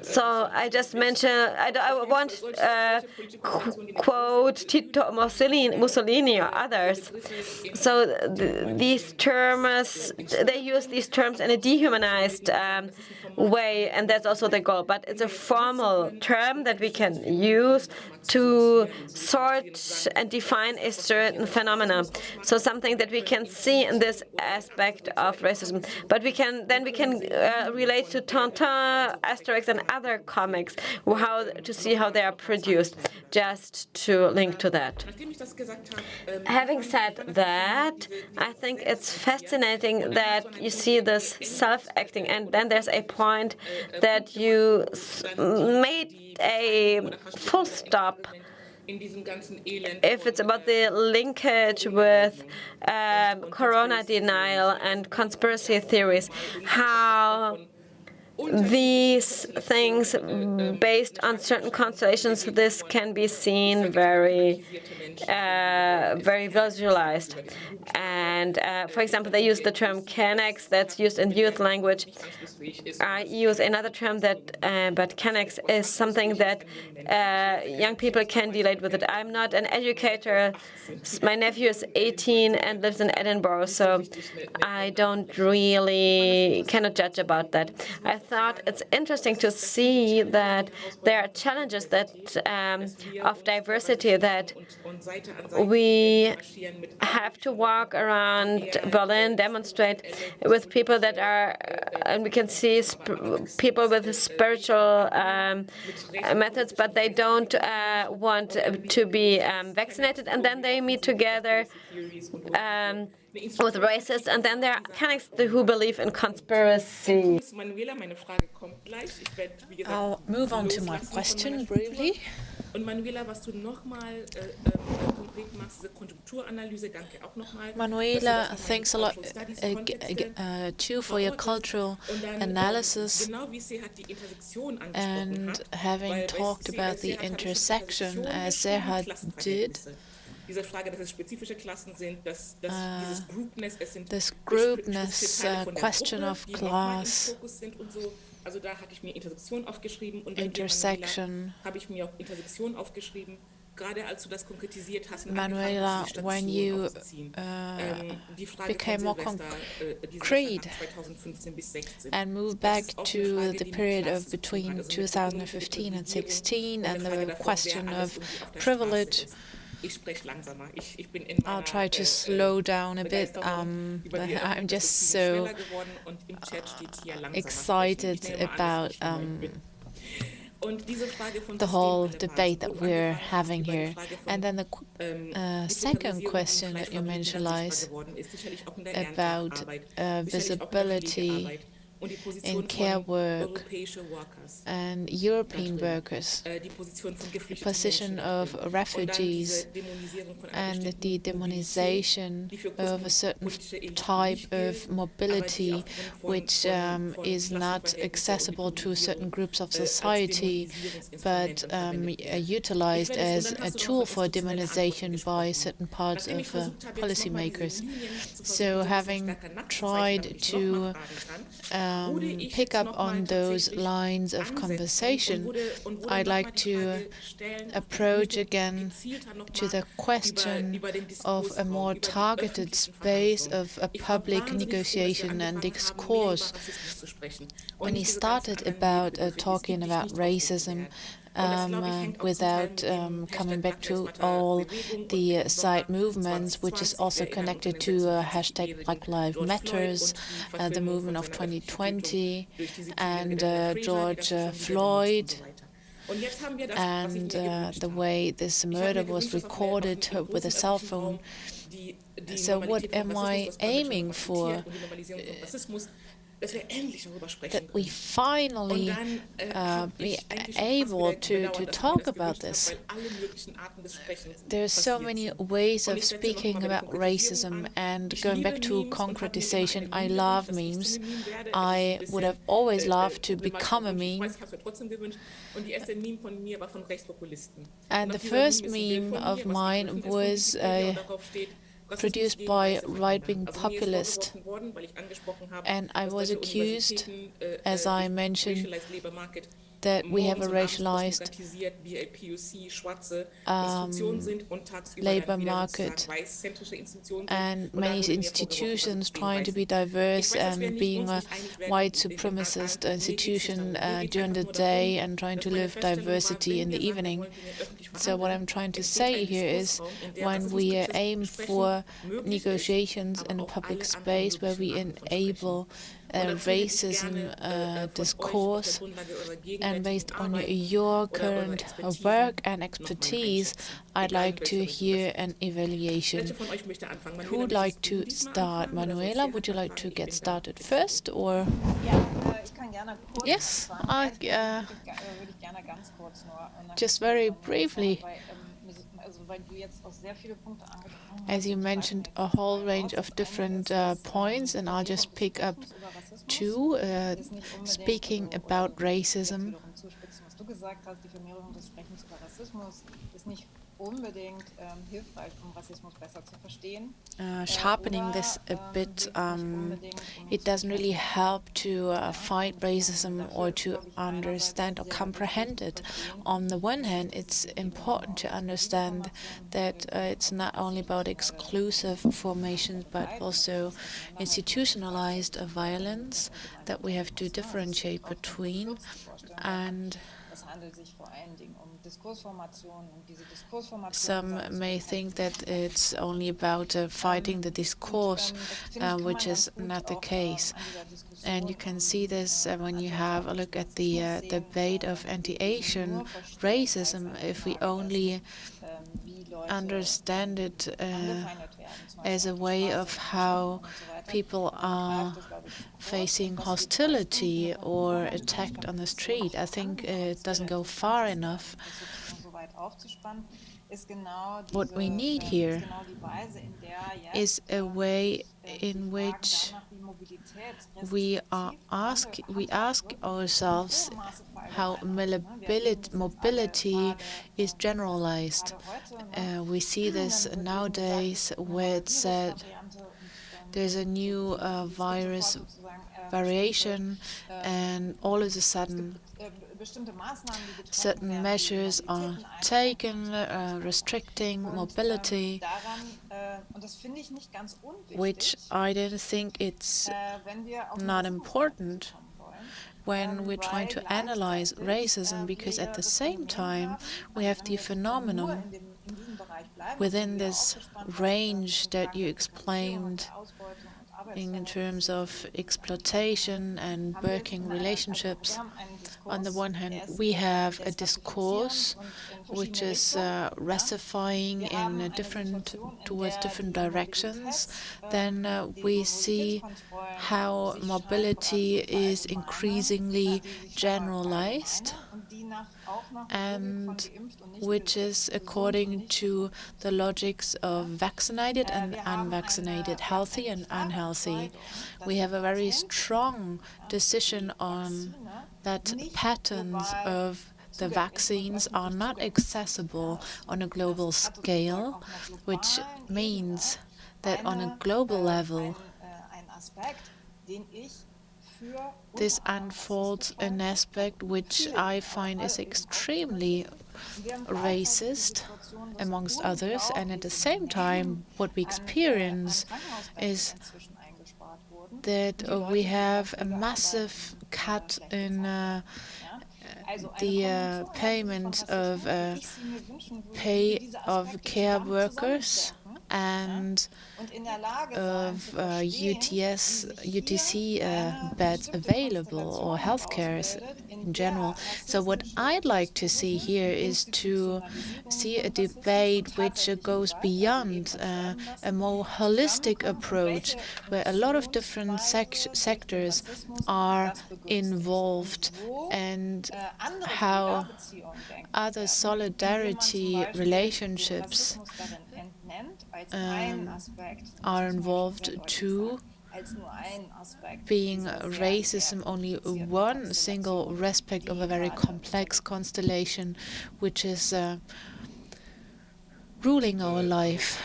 So I just mentioned, I won't quote Tito Mussolini or others. So these terms, they use these terms in a dehumanized way, and that's also the goal. But it's a formal term that we can use to sort and define a certain phenomena. So something that we can see in this aspect of racism. But we can relate to Tintin, Asterix, and other comics, to see how they are produced, just to link to that. Having said that, I think it's fascinating that you see this self-acting, and then there's a point that you made a full stop. If it's about the linkage with corona denial and conspiracy theories, how these things based on certain constellations, this can be seen very visualized. And for example, they use the term Kennex that's used in youth language. I use another term but Kennex is something that young people can relate with it. I'm not an educator. My nephew is 18 and lives in Edinburgh, so I cannot judge about that. I thought it's interesting to see that there are challenges of diversity, that we have to walk around Berlin, demonstrate with people that are, and we can see people with spiritual methods, but they don't want to be vaccinated, and then they meet together with racists, and then there are connects who believe in conspiracy. I'll move on to my question briefly. Manuela, thanks a lot too for your cultural analysis, and having talked about the intersection as Serhat did. This groupness question of class, intersection. Manuela, when you became more concrete and moved back to the period of between 2015 and 16 and the question of privilege, I'll try to slow down a bit. I'm just so excited about the whole debate that we're having here. And then the second question that you mentioned, Lies, about visibility in care work and European workers, the position of refugees, and the demonization of a certain type of mobility which is not accessible to certain groups of society, but utilized as a tool for demonization by certain parts of policymakers. So having tried to pick up on those lines of conversation, I'd like to approach again to the question of a more targeted space of a public negotiation and discourse. When he started about talking about racism, without coming back to all the side movements, which is also connected to hashtag Black Lives Matters, the movement of 2020, and George Floyd, and the way this murder was recorded with a cell phone. So what am I aiming for? That we finally be able to talk about this. There's so many ways of speaking about racism, and going back to concretization, I love memes. I would have always loved to become a meme. And the first meme of mine was produced by right-wing populist, and I was accused, as I mentioned, that we have a racialized labor market and many institutions trying to be diverse and being a white supremacist institution during the day and trying to live diversity in the evening. So what I'm trying to say here is, when we aim for negotiations in a public space where we enable racism discourse, and based on your current work and expertise, I'd like to hear an evaluation. Who would like to start? Manuela, would you like to get started first, or? Yes, just very briefly. As you mentioned, a whole range of different points, and I'll just pick up two. Speaking about racism, sharpening this a bit, it doesn't really help to fight racism or to understand or comprehend it. On the one hand, it's important to understand that it's not only about exclusive formations but also institutionalized violence that we have to differentiate between. And some may think that it's only about fighting the discourse, which is not the case. And you can see this when you have a look at the debate of anti-Asian racism. If we only understand it as a way of how people are facing hostility or attacked on the street, I think it doesn't go far enough. What we need here is a way in which we ask ourselves how mobility is generalized. We see this nowadays, where it's said there's a new virus variation, and all of a sudden certain measures are taken restricting mobility, which I don't think it's not important when we're trying to analyze racism, because at the same time we have the phenomenon within this range that you explained in terms of exploitation and working relationships. On the one hand, we have a discourse which is recifying in towards different directions. Then we see how mobility is increasingly generalized, and which is according to the logics of vaccinated and unvaccinated, healthy and unhealthy. We have a very strong decision on that patterns of the vaccines are not accessible on a global scale, which means that on a global level, this unfolds an aspect which I find is extremely racist, amongst others, and at the same time, what we experience is that we have a massive cut in the payment of pay of care workers and of UTC beds available, or healthcare in general. So what I'd like to see here is to see a debate which goes beyond a more holistic approach, where a lot of different sectors are involved, and how other solidarity relationships are involved too, being racism only one single aspect of a very complex constellation which is ruling our life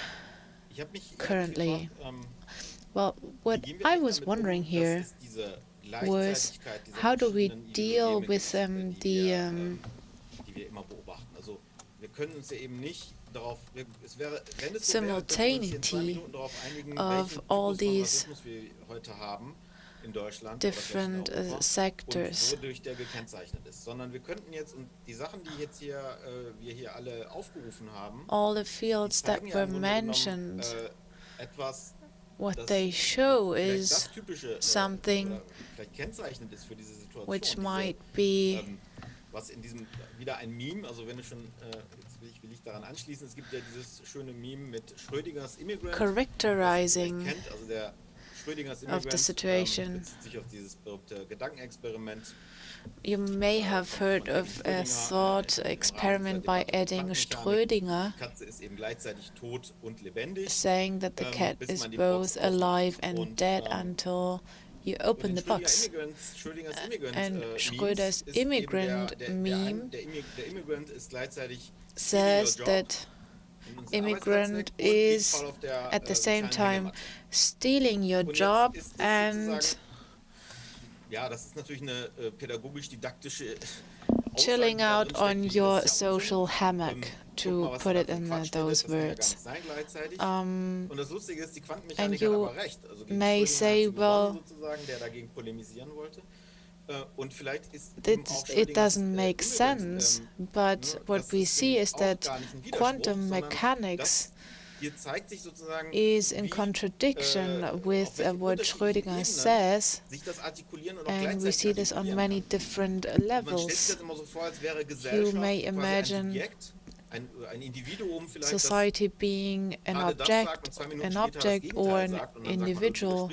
currently. Well, what I was wondering here was, how do we deal with the simultaneity of all these different sectors? All the fields that were mentioned, what they show is something which might be characterizing of the situation. You may have heard of a thought experiment by adding Schrödinger, saying that the cat is both alive and dead until you open the box. And Schröder's immigrant meme says that immigrant is at the same time stealing your job and chilling out on your social hammock, to put it in those words. And you may say, well, it doesn't make sense, but what we see is that quantum mechanics is in contradiction with what Schrödinger says, and we see this on many different levels. You may imagine society being an object or an individual.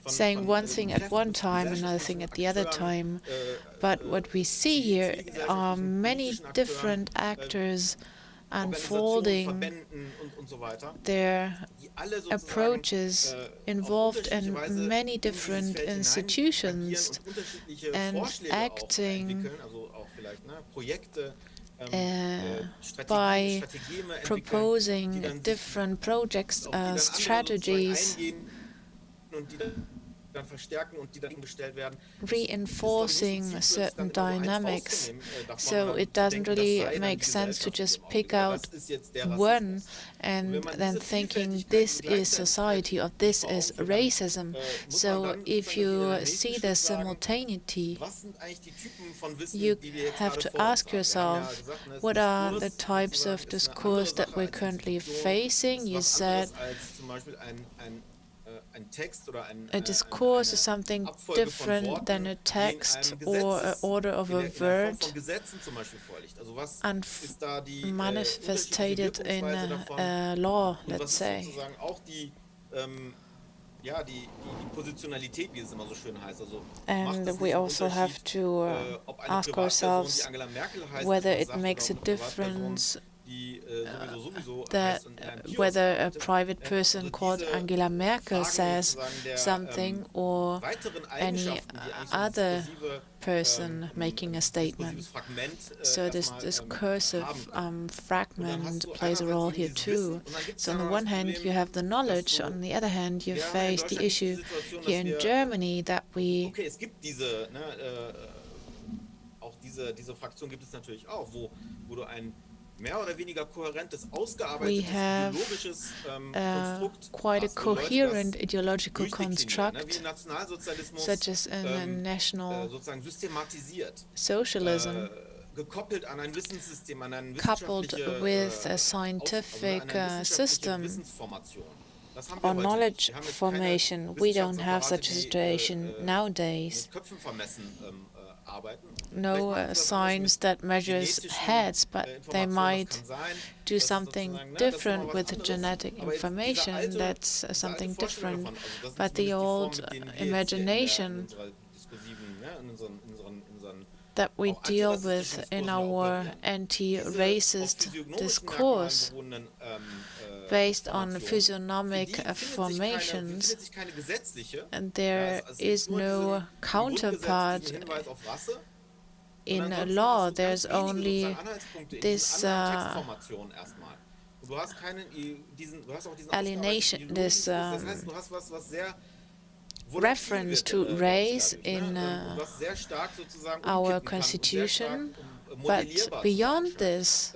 Saying one thing at one time, another thing at the other time. But what we see here are many different actors unfolding their approaches involved in many different institutions and acting by proposing different projects, strategies, reinforcing certain dynamics. So it doesn't really make sense to just pick out one and then thinking this is society or this is racism. So if you see the simultaneity, you have to ask yourself, what are the types of discourse that we're currently facing? You said a discourse is something different than a text or an order of a word manifested in a law, let's say. And we also have to ask ourselves whether it makes a difference that whether a private person called Angela Merkel says something or any other person making a statement. So this discursive fragment plays a role here too. So on the one hand you have the knowledge, on the other hand you face the issue here in Germany that we have quite a coherent ideological construct, such as in a national socialism, coupled with a scientific system or knowledge formation. We don't have such a situation nowadays. No science that measures heads, but they might do something different with genetic information. That's something different. But the old imagination that we deal with in our anti-racist discourse, based on physiognomic formations, and there is no counterpart in a law. There's only this alienation, this reference to race in our constitution. But beyond this,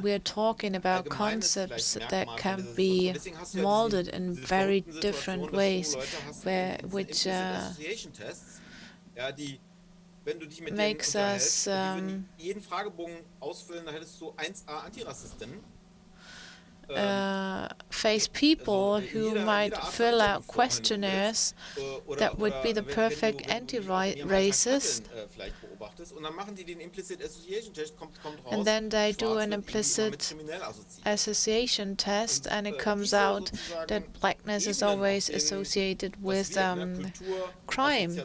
we're talking about concepts that can be molded in very different ways, which makes us face people who might fill out questionnaires that would be the perfect anti-racist, and then they do an implicit association test, and it comes out that blackness is always associated with crime.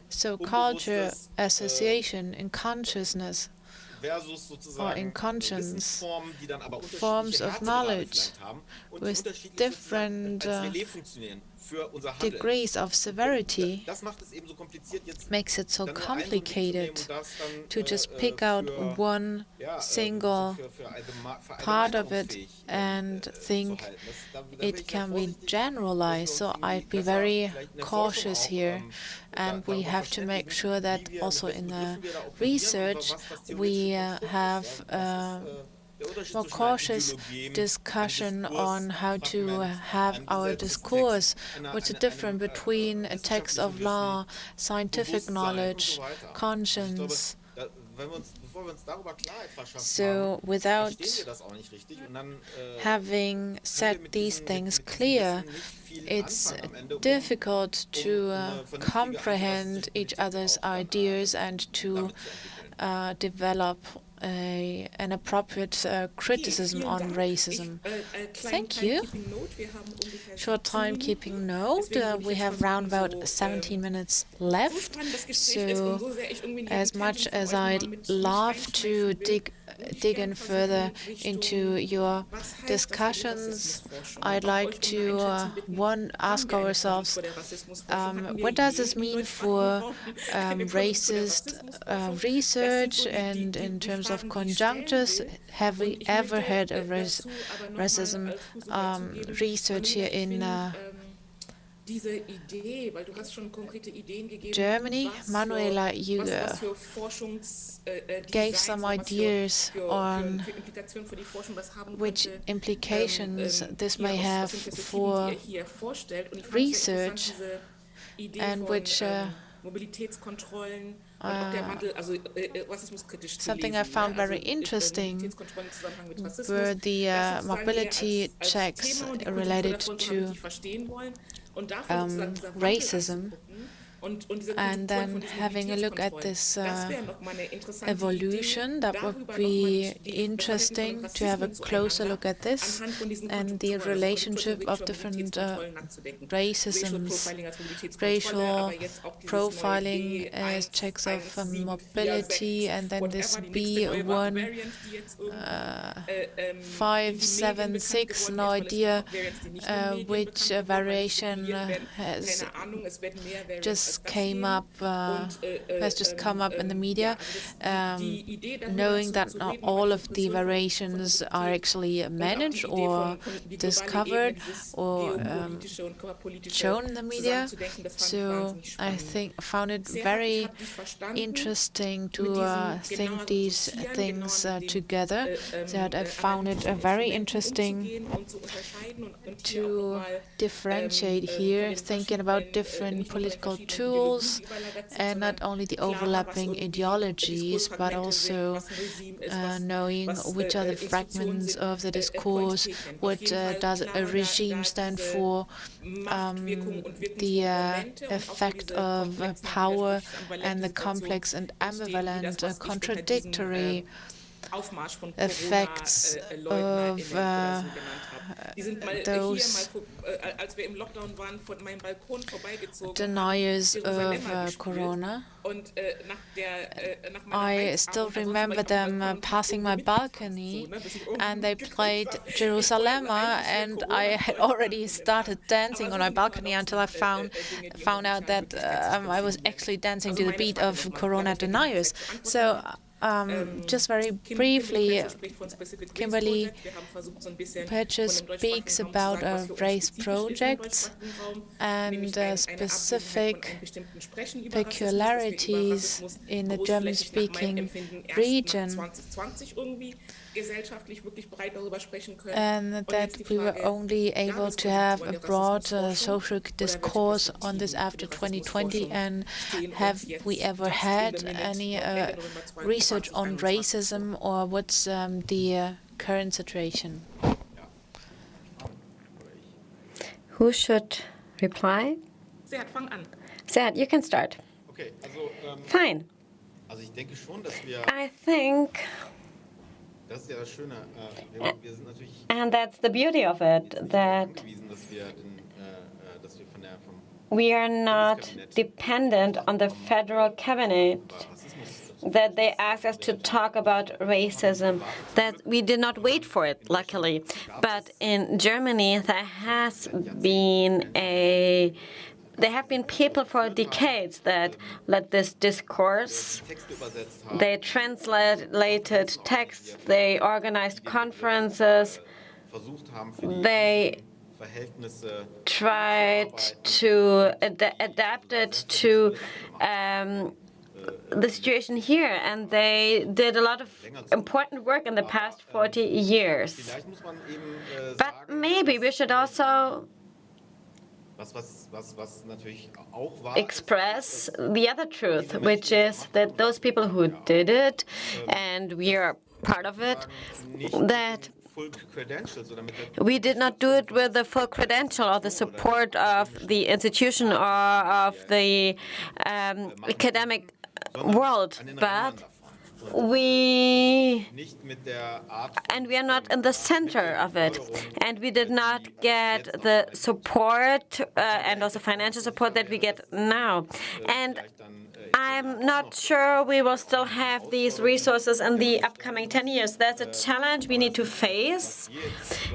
So culture, association, in consciousness or in conscience, forms of knowledge with different degrees of severity, makes it so complicated to just pick out one single part of it and think it can be generalized. So I'd be very cautious here, and we have to make sure that also in the research we have more cautious discussion on how to have our discourse. What's the difference between a text of law, scientific knowledge, conscience? So without having set these things clear, it's difficult to comprehend each other's ideas and to develop an appropriate criticism on racism. Thank you. Short time keeping note. We have around about 17 minutes left. So as much as I'd love to dig in further into your discussions, I'd like to ask ourselves, what does this mean for racist research, and in terms of conjunctures, have we ever had a racism research here in Germany? Manuela, you gave some ideas on which implications this may have for research, and which something I found very interesting were the mobility checks related to racism, and then having a look at this evolution. That would be interesting to have a closer look at this and the relationship of different racisms, racial profiling as checks of mobility, and then this B1576, no idea which variation has just come up in the media, knowing that not all of the variations are actually managed or discovered or shown in the media. So I found it very interesting to think these things together. That I found it very interesting to differentiate here, thinking about different political tools and not only the overlapping ideologies, but also knowing which are the fragments of the discourse, what does a regime stand for, the effect of power, and the complex and ambivalent, contradictory effects of those deniers of corona. I still remember them passing my balcony, and they played Jerusalem, and I had already started dancing on my balcony until I found out that I was actually dancing to the beat of corona deniers. So just very briefly, Kimberly Purchase speaks about race projects and specific peculiarities in the German-speaking region, and that we were only able to have a broad social discourse on this after 2020. And have we ever had any research on racism, or what's the current situation? Who should reply? Sead, you can start. Okay, Fine. I think, and that's the beauty of it, that we are not dependent on the federal cabinet, that they asked us to talk about racism, that we did not wait for it, luckily. But in Germany, there have been people for decades that led this discourse. They translated texts, they organized conferences, they tried to adapt it to the situation here, and they did a lot of important work in the past 40 years. But maybe we should also express the other truth, which is that those people who did it, and we are part of it, that we did not do it with the full credential or the support of the institution or of the academic world, but we are not in the center of it, and we did not get the support and also financial support that we get now. And I'm not sure we will still have these resources in the upcoming 10 years. That's a challenge we need to face,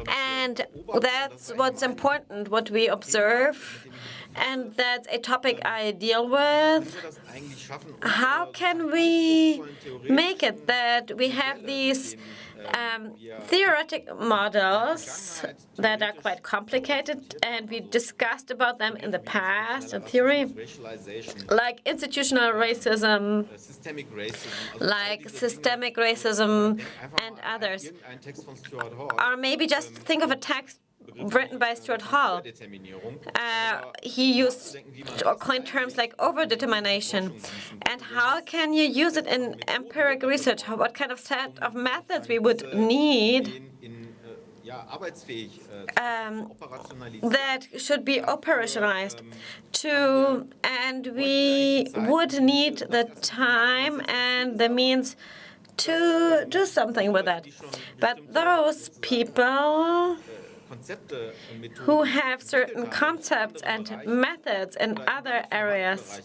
and that's what's important, what we observe. And that's a topic I deal with. How can we make it that we have these theoretic models that are quite complicated, and we discussed about them in the past in theory, like institutional racism, like systemic racism, and others. Or maybe just think of a text written by Stuart Hall. He used or coined terms like overdetermination. And how can you use it in empiric research? What kind of set of methods we would need that should be operationalized too, and we would need the time and the means to do something with that. But those people who have certain concepts and methods in other areas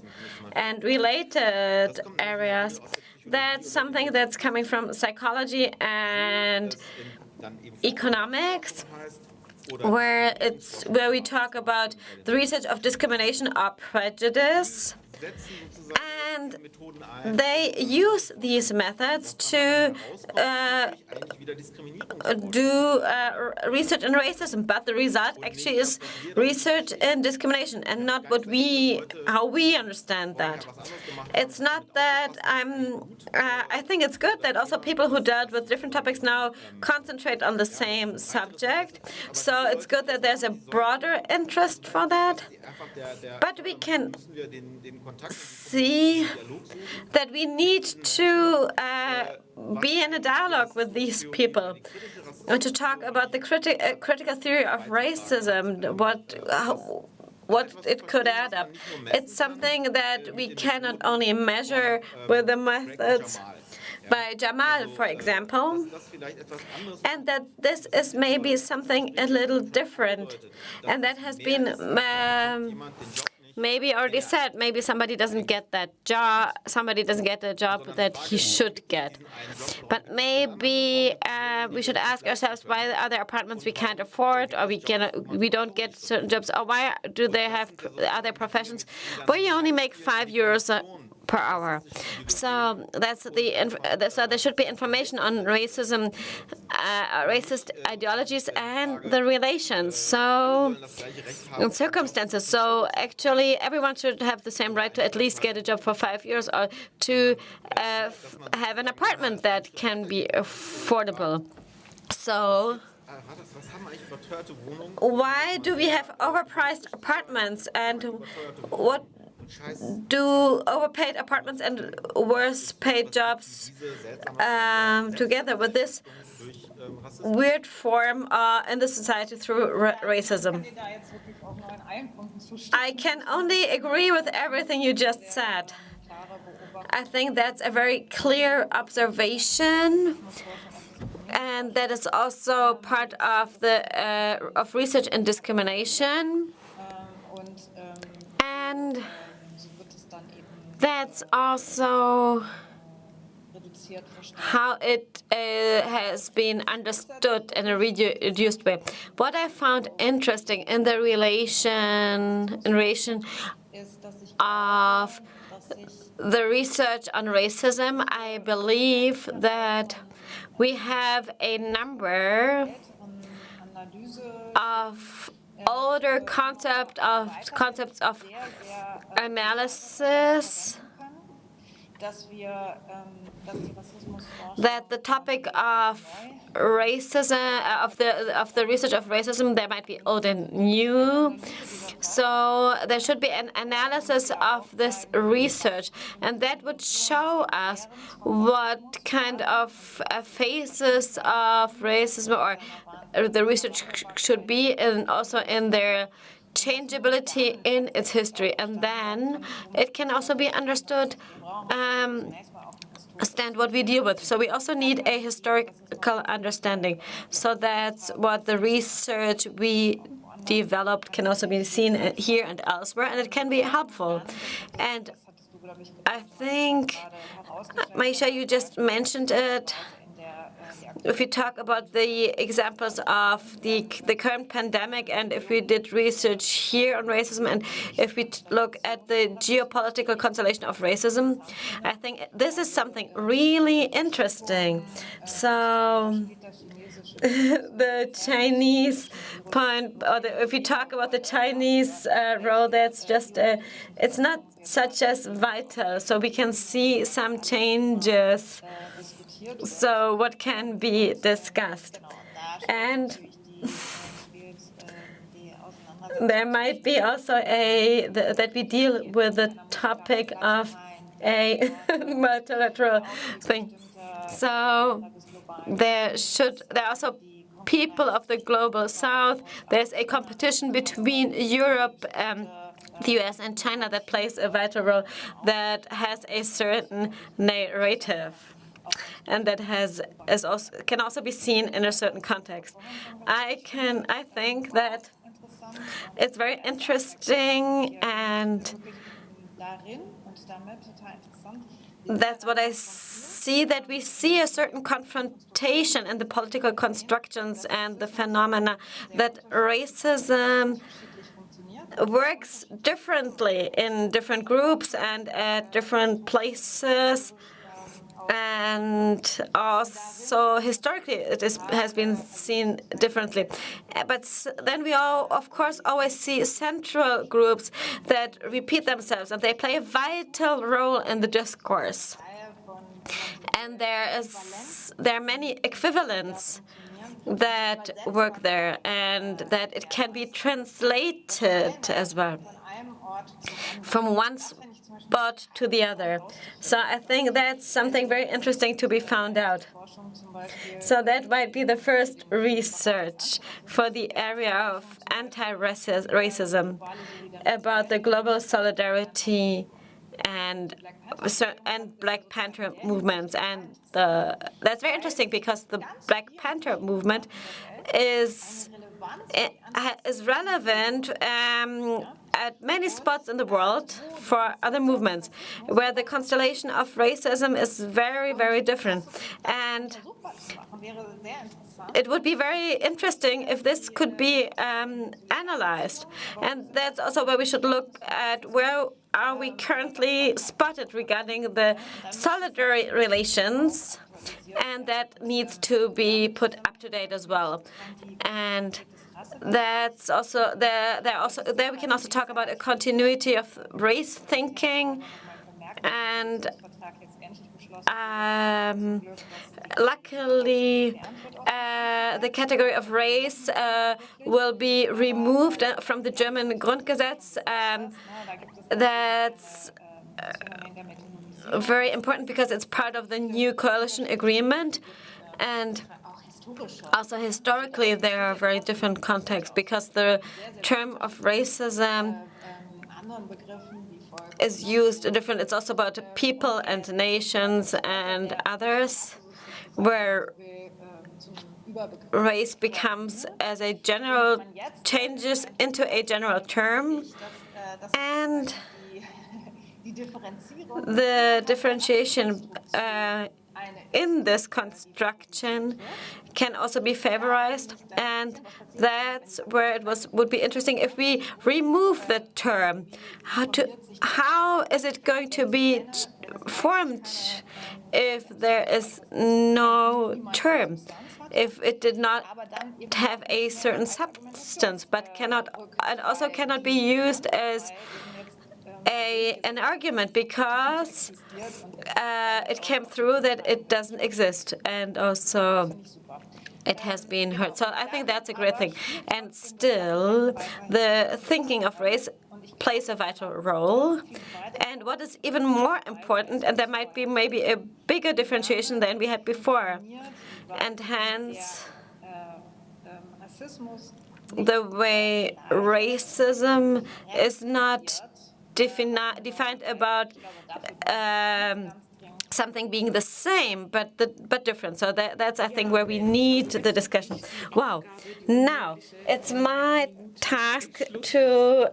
and related areas, that's something that's coming from psychology and economics, where we talk about the research of discrimination or prejudice, and they use these methods to do research in racism, but the result actually is research in discrimination and not how we understand that. It's not that I think it's good that also people who dealt with different topics now concentrate on the same subject. So it's good that there's a broader interest for that. But we can see that we need to be in a dialogue with these people and to talk about the critical theory of racism, what it could add up. It's something that we cannot only measure with the methods by Jamal, for example, and that this is maybe something a little different, and that has been maybe already said. Maybe somebody doesn't get that job, somebody doesn't get the job that he should get. But maybe we should ask ourselves why the other apartments we can't afford, or we don't get certain jobs, or why do they have other professions where you only make €5 per hour. So so there should be information on racism, racist ideologies, and the relations. And circumstances. So actually, everyone should have the same right to at least get a job for 5 years, or to have an apartment that can be affordable. So why do we have overpriced apartments, and what do overpaid apartments and worse paid jobs together with this weird form in the society through racism? I can only agree with everything you just said. I think that's a very clear observation, and that is also part of the of research in discrimination. And that's also how it has been understood in a reduced way. What I found interesting in the relation of the research on racism, I believe that we have a number of older concepts of analysis that the topic of racism, of the research of racism, there might be old and new. So there should be an analysis of this research, and that would show us what kind of phases of racism or the research should be, and also in their changeability in its history. And then it can also be understood understand what we deal with. So we also need a historical understanding. So that's what the research we developed can also be seen here and elsewhere, and it can be helpful. And I think, Maisha, you just mentioned it. If we talk about the examples of the current pandemic, and if we did research here on racism, and if we look at the geopolitical constellation of racism, I think this is something really interesting. So the Chinese point, or if we talk about the Chinese role, that's just it's not such as vital. So we can see some changes. So what can be discussed? And there might be also that we deal with the topic of a multilateral thing. So there are also people of the global south. There's a competition between Europe, the US and China that plays a vital role, that has a certain narrative, and that can also be seen in a certain context. I think that it's very interesting, and that's what I see, that we see a certain confrontation in the political constructions and the phenomena, that racism works differently in different groups and at different places. And also historically, has been seen differently. But then we of course, always see central groups that repeat themselves, and they play a vital role in the discourse. And there are many equivalents that work there, and that it can be translated as well from one spot to the other. So I think that's something very interesting to be found out. So that might be the first research for the area of anti-racism about the global solidarity and Black Panther movements. And that's very interesting, because the Black Panther movement is relevant at many spots in the world for other movements, where the constellation of racism is very, very different. And it would be very interesting if this could be analyzed. And that's also where we should look at where are we currently spotted regarding the solidary relations, and that needs to be put up to date as well. And that's also there we can also talk about a continuity of race thinking. And luckily, the category of race will be removed from the German Grundgesetz. That's very important, because it's part of the new coalition agreement. And also historically, there are very different contexts, because the term of racism is used different. It's also about people and nations and others, where race becomes as a general, changes into a general term. And the differentiation in this construction can also be favorized, and that's where it would be interesting if we remove the term. How is it going to be formed if there is no term? If it did not have a certain substance, but cannot be used as an argument, because it came through that it doesn't exist, and also it has been heard. So I think that's a great thing. And still, the thinking of race plays a vital role. And what is even more important, and there might be maybe a bigger differentiation than we had before, and hence the way racism is not defined about something being the same, but different. So that's, I think, where we need the discussion. Wow. Now, it's my task to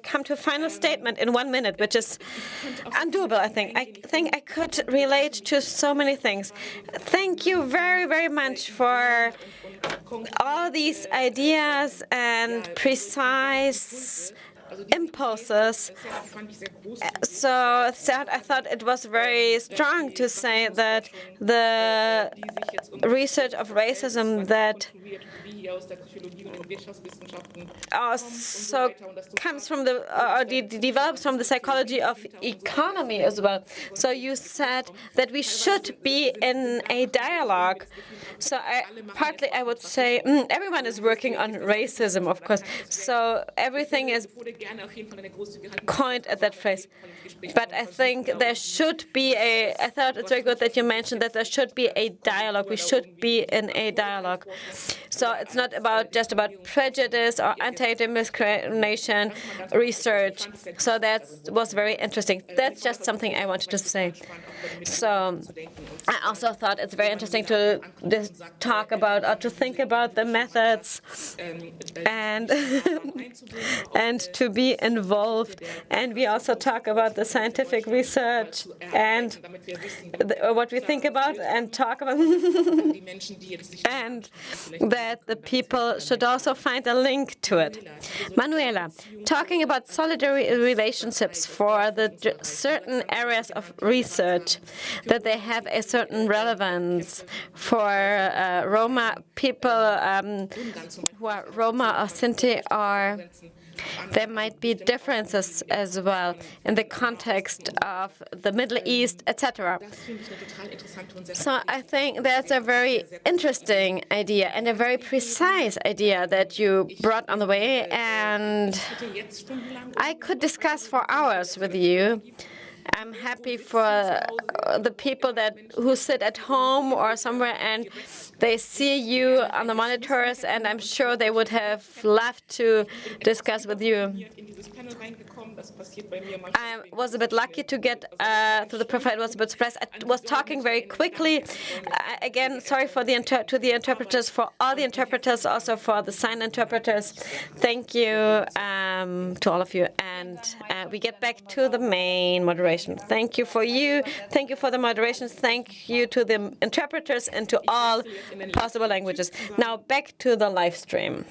come to a final statement in 1 minute, which is undoable, I think. I think I could relate to so many things. Thank you very, very much for all these ideas and precise impulses. So I thought it was very strong to say that the research of racism that also comes from develops from the psychology of economy as well. So you said that we should be in a dialogue. So partly I would say everyone is working on racism, of course. So everything is coined at that phrase. But I think there should be I thought it's very good that you mentioned that there should be a dialogue. We should be in a dialogue. So it's not just about prejudice or anti-discrimination research. So that was very interesting. That's just something I wanted to say. So I also thought it's very interesting to talk about or to think about the methods and and to be involved. And we also talk about the scientific research and what we think about and talk about and that the people should also find a link to it. Manuela, talking about solidary relationships for the certain areas of research, that they have a certain relevance for Roma people who are Roma or Sinti, or there might be differences as well in the context of the Middle East, etc. So I think that's a very interesting idea and a very precise idea that you brought on the way, and I could discuss for hours with you. I'm happy for the people who sit at home or somewhere and they see you on the monitors, and I'm sure they would have loved to discuss with you. I was a bit lucky to get to the profile. I was a bit surprised. I was talking very quickly. Again, sorry for to the interpreters, for all the interpreters, also for the sign interpreters. Thank you to all of you. And we get back to the main moderation. Thank you for you. Thank you for the moderations. Thank you to the interpreters and to all possible languages. Now back to the live stream.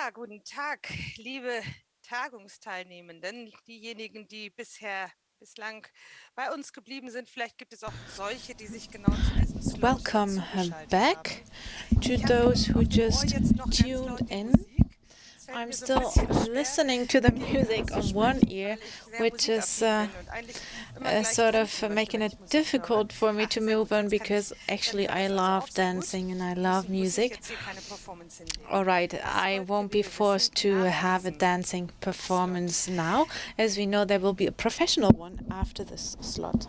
Ja, guten Tag, liebe Tagungsteilnehmenden, diejenigen, die bisher bislang bei uns geblieben sind. Vielleicht gibt es auch solche, die sich genau zu diesem Slot Welcome zugeschaltet back haben. to Ich habe those who auf dem Ohr just jetzt noch ganz tuned laut die in. Musik. Es fällt I'm mir so ein still bisschen schwer, listening to the dagegen music on one auszusprechen, ear, weil ich sehr which is musikaffin bin und eigentlich immer gleich sort tanzen of möchte, making wenn it ich Musik difficult höre. for me Ah, to sehr move gut, on jetzt kann because ich actually höre I das also love auch sehr gut. dancing and I love Muss ich music. jetzt hier keine Performance hinlegen. All right, Das I wollten won't wir, be wie wir forced wissen, to nach have a diesem dancing Slot. performance now. As we know, there will be a professional one after this slot.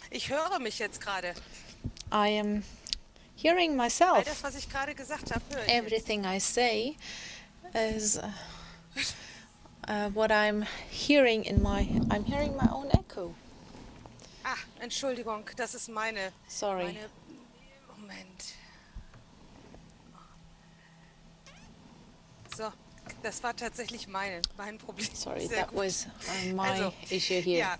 Ich höre mich jetzt gerade. I am hearing All myself. das, was ich gerade gesagt habe, höre ich jetzt. Everything I say is what I'm hearing I'm hearing my own echo. Ah, Entschuldigung, das ist Sorry. Moment. So, das war tatsächlich mein Problem. Sorry, Sehr that gut. was my Also, issue here. ja,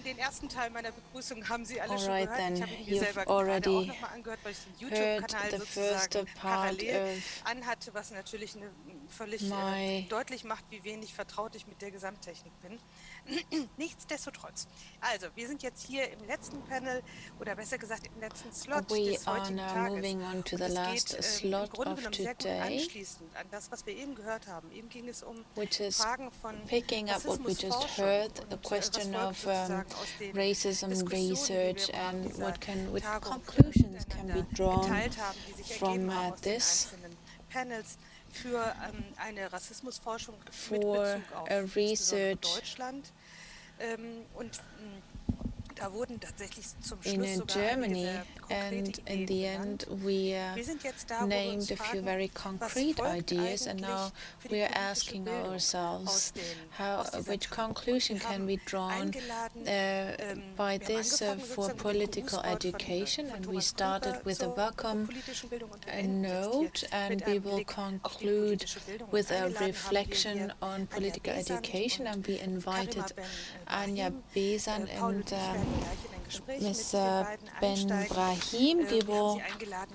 den ersten Teil meiner Begrüßung haben Sie alle schon Alright gehört. then, Ich habe ihn mir you've selber gerade auch already nochmal angehört, weil ich den heard YouTube-Kanal the first sozusagen part parallel of anhatte, was natürlich völlig my deutlich macht, wie wenig vertraut ich mit der Gesamttechnik bin. Nichtsdestotrotz. Also, wir sind jetzt hier im letzten Panel oder besser gesagt im letzten Slot We des are heutigen now Tages. moving on to Und the es last geht im slot Grunde of genommen sehr gut today, anschließend an das, was wir eben gehört haben. Eben ging es um which is Fragen von picking up what we just Rassismusforschung heard, the und question was of folgt sozusagen aus den racism Diskussionen, die wir research im Rahmen and dieser what Tagung conclusions can be miteinander drawn geteilt haben, die sich from ergeben haben aus den this einzelnen Panels für eine Rassismusforschung mit for Bezug auf a insbesondere research Deutschland. Und da wurden tatsächlich zum in Schluss sogar Germany, einige sehr and konkrete in Ideen the genannt. end we Wir sind jetzt da, wo wir uns named a few fragen, very was concrete folgt ideas, and now eigentlich für die we are politische asking Bildung ourselves aus dieser which Tagung. Und conclusion wir can haben be drawn eingeladen, by wir haben this angefangen for sozusagen mit dem political Grußwort education, von and we Thomas started Krüger with a zur welcome politischen Bildung und wir a enden jetzt hier note, and mit we einem will Blick auf die conclude politische Bildung. Und with a eingeladen haben wir reflection hier on Anja political Besant education, und and we Karima invited Ben Anja Brahim. Besan Paul and und ich werden gleich in ein Gespräch Miss mit den beiden Ben einsteigen. Brahim. We Wir haben will sie eingeladen,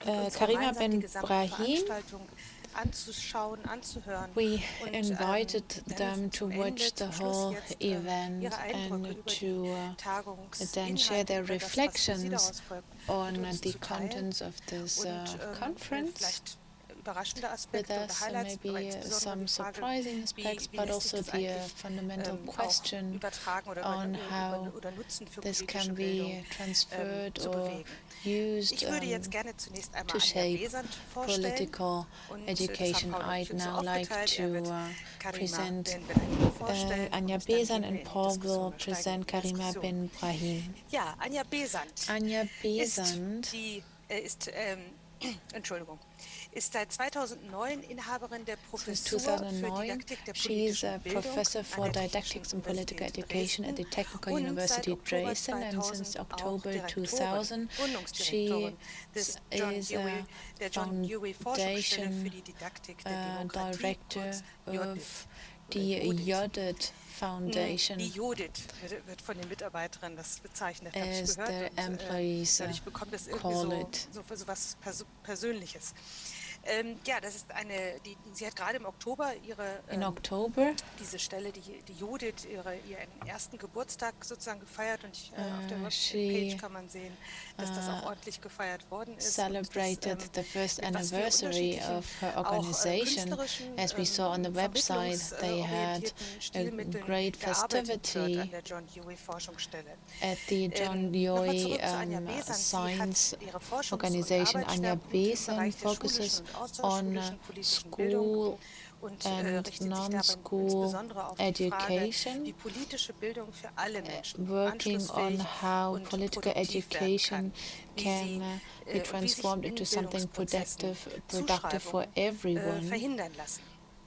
mit uns Karima gemeinsam die Ben gesamte Brahim. Veranstaltung anzuschauen, anzuhören We und invited dann them to zum watch Ende, the zum Schluss whole jetzt event ihre Eindrücke and über to die then share Tagungsinhalte, their über das, was für sie reflections daraus folgt, mit on uns the zu teilen contents of this und conference vielleicht überraschende with Aspekte oder us, and Highlights, aber maybe insbesondere some die Frage, surprising aspects, wie but lässt sich also das the eigentlich fundamental auch question übertragen on how oder nutzen für this politische can Bildung be transferred zu or bewegen. used Ich würde jetzt gerne zunächst einmal to Anja shape Besant vorstellen political und education. das haben Paul und I'd ich uns now like aufgeteilt. Er wird to Karima present Ben Brahim vorstellen Anja und dann Besan, gehen wir and in die Paul Diskussion will und steigen present in die Karima Diskussion. Ben Brahim. Ja, Anja Besant Anja Besant ist seit 2009 Inhaberin der Since Professur für 2009, Didaktik der she's a politischen Bildung professor an for der Didactics and Political Technischen Education at the Universität Technical Dresden und University seit Oktober Dresden, and 2000 since auch October Direktorin, 2000, she Gründungsdirektorin des is a der John Dewey Forschungsstelle für foundation die Didaktik der Demokratie, director kurz JODID. of the JODID Foundation, Die JODID wird von den Mitarbeiterinnen das bezeichnet, habe ich as gehört. the Und, employees dadurch bekommt es irgendwie call it. so was Persönliches. Ja, das ist sie hat gerade im Oktober In October, diese Stelle, die Judith, ihren ersten Geburtstag sozusagen gefeiert und auf der Webpage kann man sehen, dass das auch ordentlich gefeiert worden ist. celebrated Und the first mit was für anniversary of her auch organization. künstlerischen, As we saw on the website, they had vermittlungsorientierten a Stilmitteln great gearbeitet wird festivity an der John Dewey Forschungsstelle. at the John Nochmal Dewey zurück zu Anja Besant. Sie Science hat ihre Forschungs- und organization. Anja Arbeitsschwerpunkte im Besan Bereich der focuses schulischen und on außerschulischen politischen Bildung school und and richtet sich dabei non-school insbesondere auf die Frage, education, wie politische Bildung für alle Menschen working on anschlussfähig how und political produktiv werden education kann, wie can sie be wie sich transformed in into something Bildungsprozessen productive for Zuschreibungen everyone. verhindern lassen.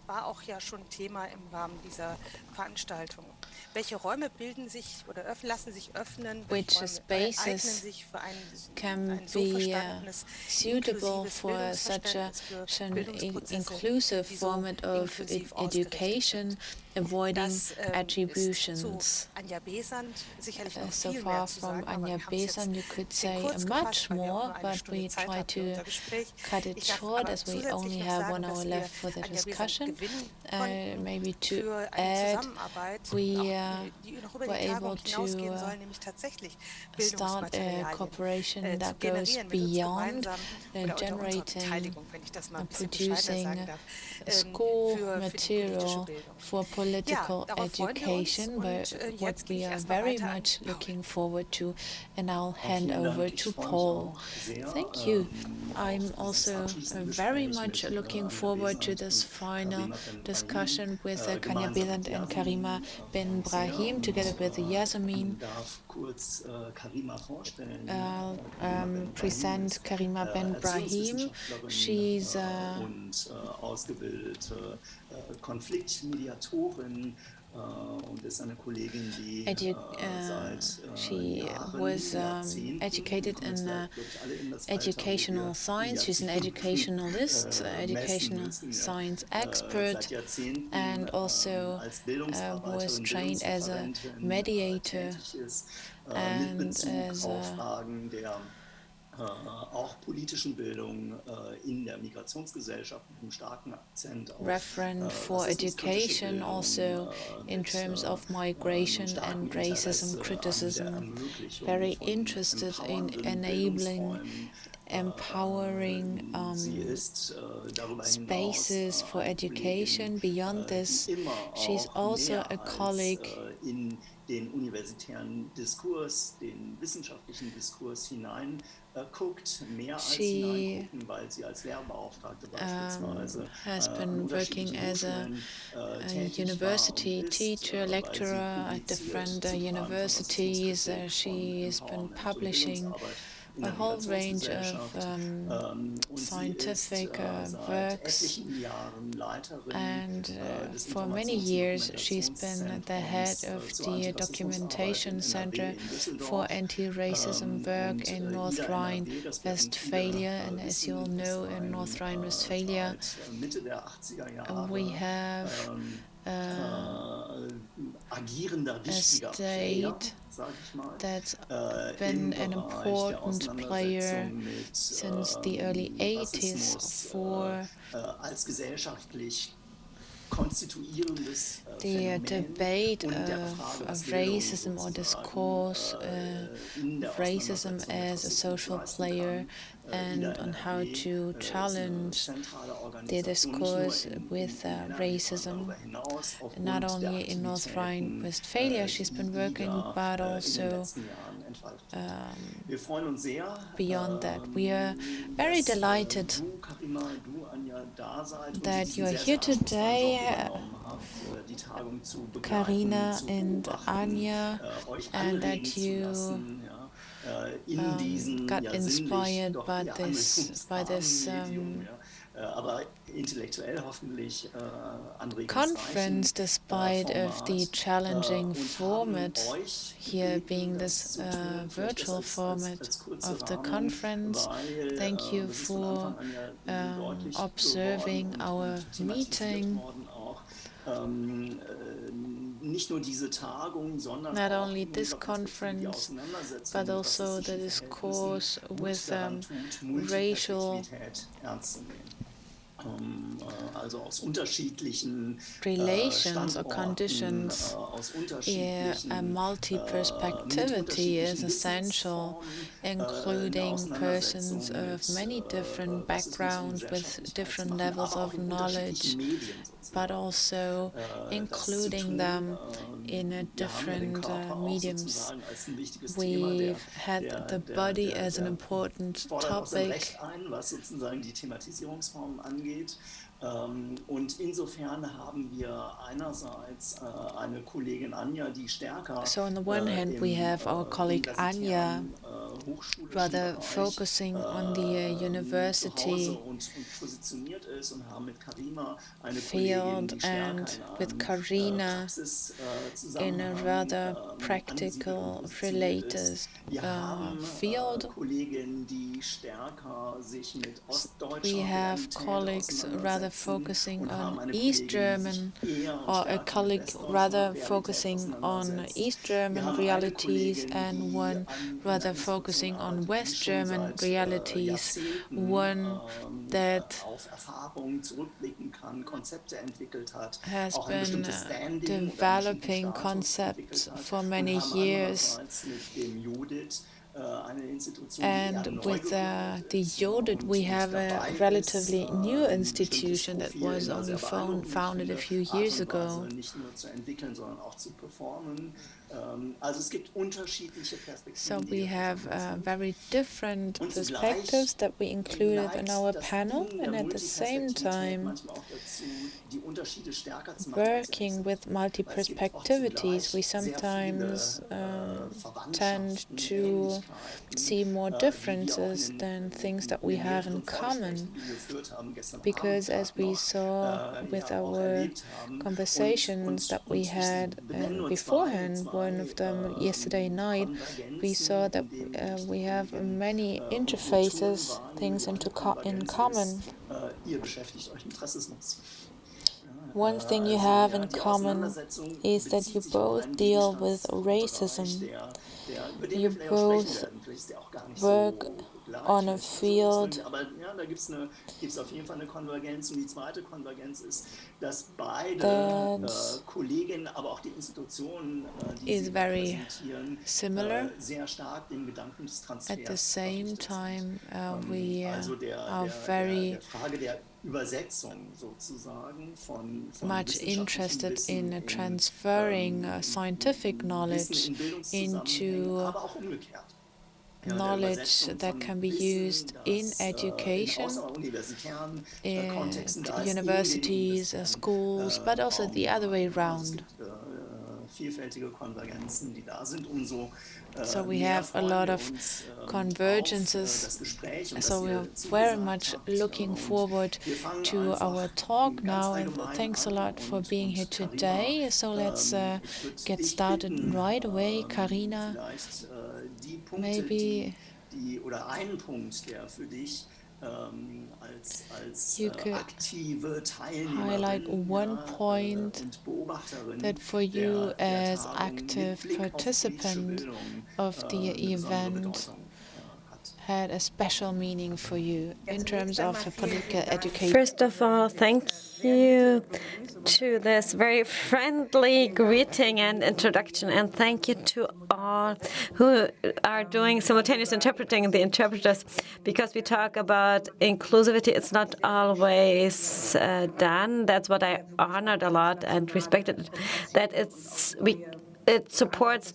War auch ja schon Thema im Rahmen dieser Veranstaltung. Welche Räume bilden sich oder lassen sich öffnen? Which Welche spaces Räume eignen sich für can ein so be verstandenes, suitable inklusives for such Bildungsverständnis für an Bildungsprozesse, inclusive die so format of inklusiv education ausgerichtet avoiding Das ist zu attributions. Anja Besant sicherlich noch So viel far mehr zu from sagen, aber Anja wir haben es jetzt Besant, you could ein bisschen say kurz much gefasst, weil wir auch more, nur eine but Stunde we Zeit try haben für to unser Gespräch. cut it Ich darf short aber as we zusätzlich only noch have sagen, 1 hour dass wir left for the Anja Besant discussion. gewinnen konnten Maybe to für eine add, Zusammenarbeit, we die noch über were die able Tagung hinausgehen to soll, nämlich tatsächlich start a Bildungsmaterialien cooperation zu that goes generieren mit uns beyond gemeinsam oder unter unserer generating Beteiligung, wenn ich das mal ein and bisschen bescheidener sagen producing darf, school für die politische material Bildung. for Ja, political darauf freuen wir uns education, und but what jetzt gebe we ich are erstmal very weiter an much Paul. looking forward to, and I'll hand Vielen over Dank. to Ich freue mich Paul. auch sehr Thank you. I'm auf dieses also abschließende very Gespräch much mit looking Anja forward to Besant this und final Karima Ben discussion with Brahim, Kanya gemeinsam Beland mit and Karima Yasemin. Ben Freue mich sehr Brahim, together with und Yasemin. darf kurz Karima vorstellen. I'll Karima Ben Brahim present ist Karima Ben Brahim. Erziehungswissenschaftlerin She's und ausgebildete Konfliktmediatorin und ist eine Kollegin, die seit she Jahren, was Jahrzehnten, educated in glaube ich, alle in das Alter, wo educational wir science. She's an educationalist, educational science expert, seit Jahrzehnten and also als was Bildungsarbeiterin, trained as a Bildungsreferentin mediator tätig ist, mit and Bezug as auf a Fragen der auch politischen Bildung in der Migrationsgesellschaft mit einem starken Akzent auf referent for rassismuskritische education, Bildung, also in mit terms of einem migration starken and racism Interesse an der criticism, Ermöglichung very von interested in empowernden enabling, Bildungsräumen. empowering Sie ist darüber hinaus spaces for eine education. Kollegin, Beyond this, die immer she's auch also mehr a als colleague in den universitären Diskurs, den wissenschaftlichen Diskurs hinein guckt, mehr als She hineingucken, weil sie als Lehrbeauftragte beispielsweise has an been working unterschiedlichen as a Hochschulen tätig war und university ist, teacher, weil sie lecturer at publiziert different zu Fragen von universities. Rassismuskritik, von She's been Empowerment und publishing Bildungsarbeit in a der whole range of Migrationsgesellschaft. Und sie ist scientific seit works, etlichen Jahren Leiterin and des for many Informations- und years she's been the head Dokumentationszentrums of zur the Antirassismusarbeit in documentation NRW center in Düsseldorf. for anti-racism work Und in North Ida NRW, das werden viele Rhine-Westphalia, and as you all wissen, ist know, in North ein Rhine-Westphalia seit Mitte der 80er Jahre we have agierender a wichtiger Player, state sag ich mal, that's im been an Bereich der important player Auseinandersetzung mit since the early 80s Rassismus for als gesellschaftlich konstituierendes the Phänomen debate und der of Befragung, was racism or Bildung discourse in der of racism Auseinandersetzung mit as a Rassismus social leisten player, kann. and Ida on how NRW to ist eine challenge zentrale the Organisation, nicht nur discourse with NRW, racism. sondern darüber hinaus Not aufgrund der only in North Aktivitäten, Rhine-Westphalia she's die been working, Ida but in den also letzten Jahren entfaltet hat. Wir freuen uns sehr, beyond that. We are very dass delighted du, Karima, du, Anja, da seid und that diesen you are sehr, here sehr anspruchsvollen today, Job übernommen habt, die Tagung zu begleiten, Karina zu and beobachten, Anya, euch and anregen that zu you lassen, ja, in diesen got ja sinnlich inspired doch by eher this anregungsarmen Medium, ja, aber intellektuell hoffentlich anregungsreich conference, despite of the Format, challenging und haben format euch here gebeten, being das this zu tun, vielleicht das virtual format als kurze of the Rahmung, conference. weil Thank you das ist von for Anfang an ja deutlich observing geworden our und thematisiert meeting. worden auch. Nicht nur diese Tagung, sondern Not auch only in this unserer Perspektive die conference, Auseinandersetzung but mit also the rassistischen discourse Verhältnissen with daran tut, racial Multiperspektivität ernst zu nehmen. Also aus unterschiedlichen relations or Standorten, conditions. aus Yeah, unterschiedlichen, a mit multi-perspectivity is unterschiedlichen essential, Wissensformen, including persons Auseinandersetzung of many mit different backgrounds with different Rassismus levels aber auch of in knowledge, unterschiedlichen Medien but sozusagen. also Das including zu tun. them in a Wir haben ja den different Körper auch mediums. sozusagen als ein wichtiges Thema, We've had the body as an der important fordert auch sein topic. Recht ein, was sozusagen die Thematisierungsformen angeht. Und insofern haben wir einerseits eine Kollegin Anja, die stärker So on the one hand, we have our colleague Anya, rather focusing on the university field, and with Karina in a rather practical related field. We have colleagues rather focusing on East German, or a colleague rather focusing on East German realities, and one rather focusing on West German realities, one that has been developing concepts for many years. And with the Jodit, we have a relatively new institution that was only founded a few years ago. So we have very different perspectives that we included in our panel, and at the same time, working with multi-perspectivities, we sometimes tend to see more differences than things that we have in common. Because as we saw with our conversations that we had beforehand, one of them yesterday night, we saw that we have many interfaces, things in common. One thing you have in common is that you both deal with racism. You both work on a field that is very similar. At the same time, we are very much interested in transferring scientific knowledge into knowledge that can be used in education, in universities, schools, but also the other way around. So we have a lot of convergences. So we are very much looking forward to our talk now, and thanks a lot for being here today. So let's get started right away. Karina, maybe you could highlight one point that for you as active participant of the event had a special meaning for you in terms of political education. First of all, thank you to this very friendly greeting and introduction, and thank you to all who are doing simultaneous interpreting, the interpreters, because we talk about inclusivity. It's not always done. That's what I honored a lot and respected, that it supports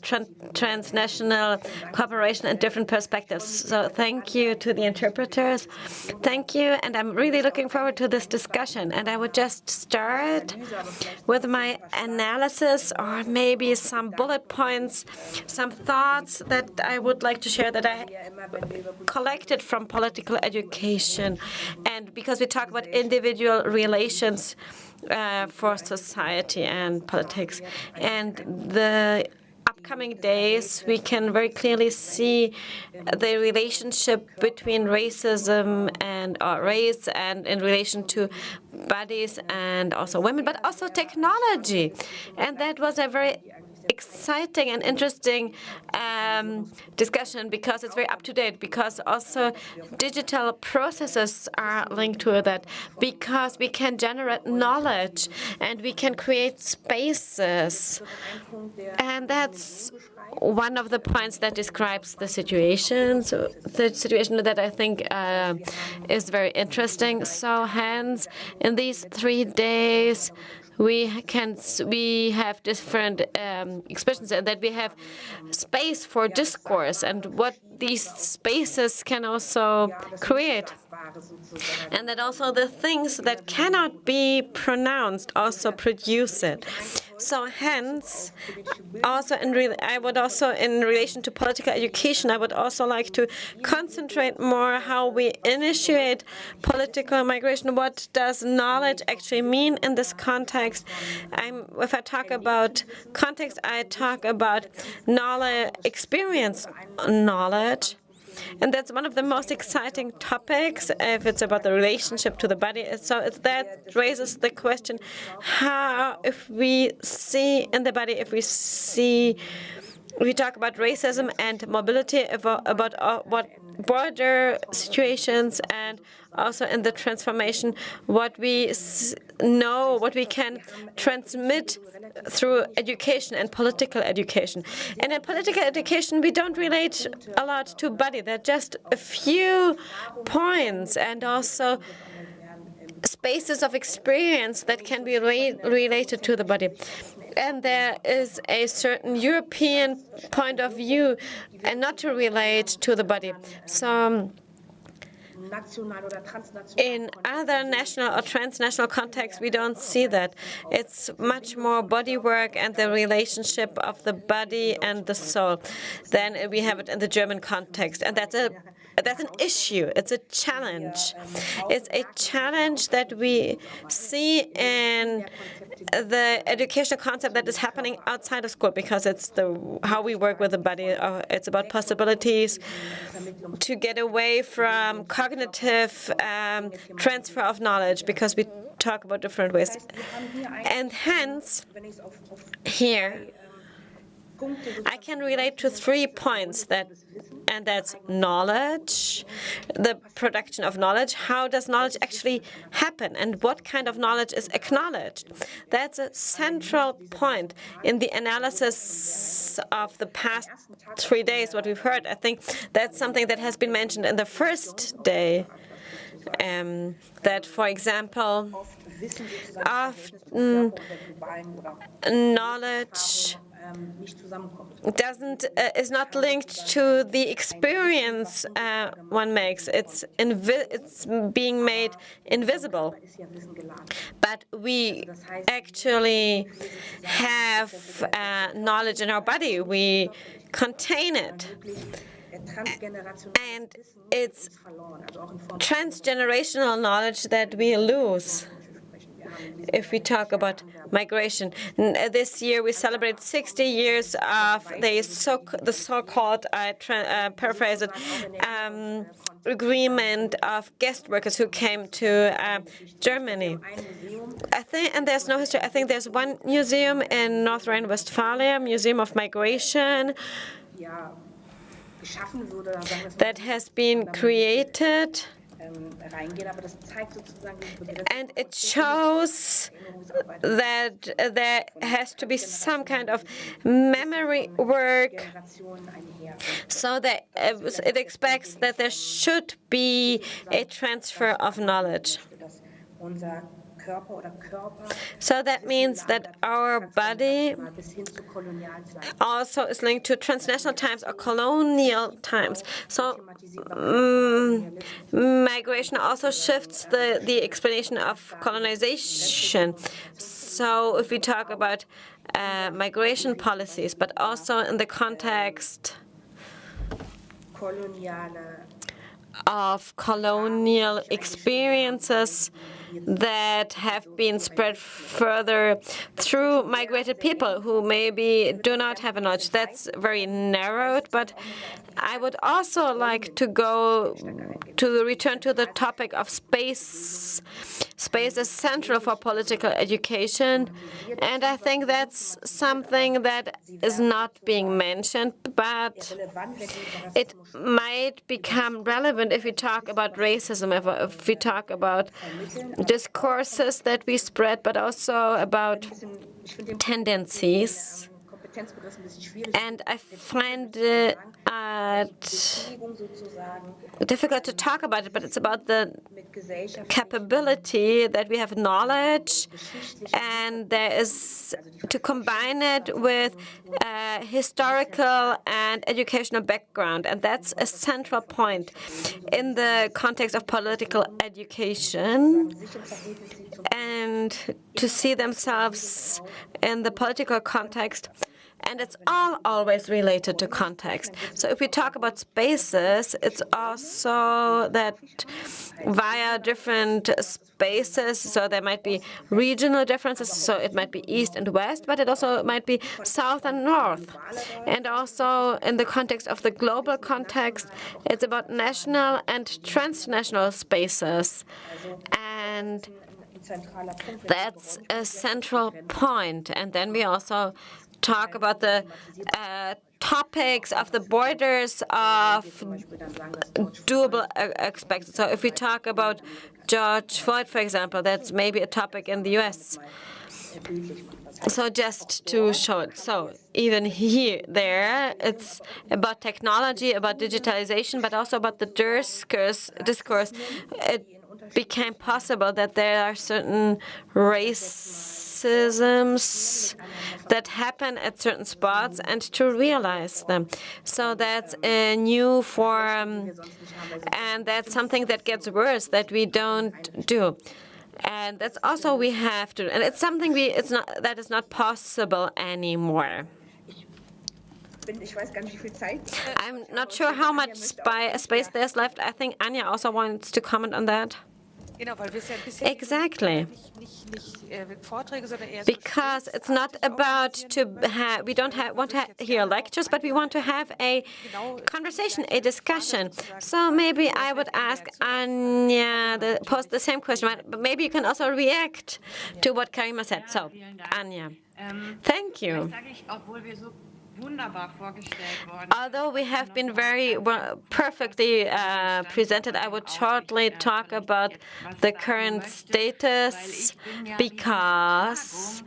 transnational cooperation and different perspectives. So thank you to the interpreters. Thank you, and I'm really looking forward to this discussion. And I would just start with my analysis, or maybe some bullet points, some thoughts that I would like to share that I collected from political education. And because we talk about individual relations for society and politics. And the upcoming days, we can very clearly see the relationship between racism and race, and in relation to bodies and also women, but also technology. And that was a very exciting and interesting discussion, because it's very up-to-date, because also digital processes are linked to that, because we can generate knowledge and we can create spaces. And that's one of the points that describes the situation. So the situation that I think is very interesting. So hence, in these 3 days, we have different expressions, and that we have space for discourse, and what these spaces can also create. And that also the things that cannot be pronounced also produce it. So hence, I would also, in relation to political education, I would also like to concentrate more how we initiate political migration. What does knowledge actually mean in this context? If I talk about context, I talk about knowledge, experience knowledge. And that's one of the most exciting topics if it's about the relationship to the body. So that raises the question, how, if we see in the body, we talk about racism and mobility, about what border situations, and also in the transformation, what we know, what we can transmit through education and political education. And in political education, we don't relate a lot to body. There are just a few points and also spaces of experience that can be related to the body. And there is a certain European point of view and not to relate to the body. So in other national or transnational contexts, we don't see that. It's much more body work and the relationship of the body and the soul than we have it in the German context. And that's an issue. It's a challenge. It's a challenge that we see in the educational concept that is happening outside of school, because it's how we work with the body. It's about possibilities to get away from cognitive transfer of knowledge, because we talk about different ways. And hence, here, I can relate to 3 points, and that's knowledge, the production of knowledge. How does knowledge actually happen, and what kind of knowledge is acknowledged? That's a central point in the analysis of the past 3 days, what we've heard. I think that's something that has been mentioned in the first day, that, for example, often knowledge is not linked to the experience one makes. It's being made invisible. But we actually have knowledge in our body. We contain it. And it's transgenerational knowledge that we lose if we talk about migration. This year we celebrate 60 years of the so-called, paraphrase it, agreement of guest workers who came to Germany. I think, and there's no history. I think there's one museum in North Rhine-Westphalia, Museum of Migration, that has been created. And it shows that there has to be some kind of memory work, so that it expects that there should be a transfer of knowledge. So that means that our body also is linked to transnational times or colonial times. So migration also shifts the explanation of colonization. So if we talk about migration policies, but also in the context of colonial experiences that have been spread further through migrated people who maybe do not have a knowledge. That's very narrowed, but I would also like to return to the topic of space. Space is central for political education, and I think that's something that is not being mentioned, but it might become relevant if we talk about racism, if we talk about discourses that we spread, but also about tendencies. And I find it difficult to talk about it, but it's about the capability that we have knowledge, and there is to combine it with historical and educational background, and that's a central point in the context of political education, and to see themselves in the political context. And it's all always related to context. So if we talk about spaces, it's also that via different spaces, so there might be regional differences, so it might be east and west, but it also might be south and north. And also in the context of the global context, it's about national and transnational spaces. And that's a central point. And then we also talk about the topics of the borders of doable aspects. So if we talk about George Floyd, for example, that's maybe a topic in the U.S. So just to show it. So even there, it's about technology, about digitalization, but also about the discourse. It became possible that there are certain racisms that happen at certain spots and to realize them. So that's a new form, and that's something that gets worse that we don't do. And that's also we have to, and it's something that is not possible anymore. I'm not sure how much space there's left. I think Anja also wants to comment on that. Exactly. Because it's not about to have, we don't want to hear lectures, but we want to have a conversation, a discussion. So maybe I would ask Anja, pose the same question, but maybe you can also react to what Karima said. So, Anja, thank you. Although we have been very perfectly presented, I would shortly talk about the current status because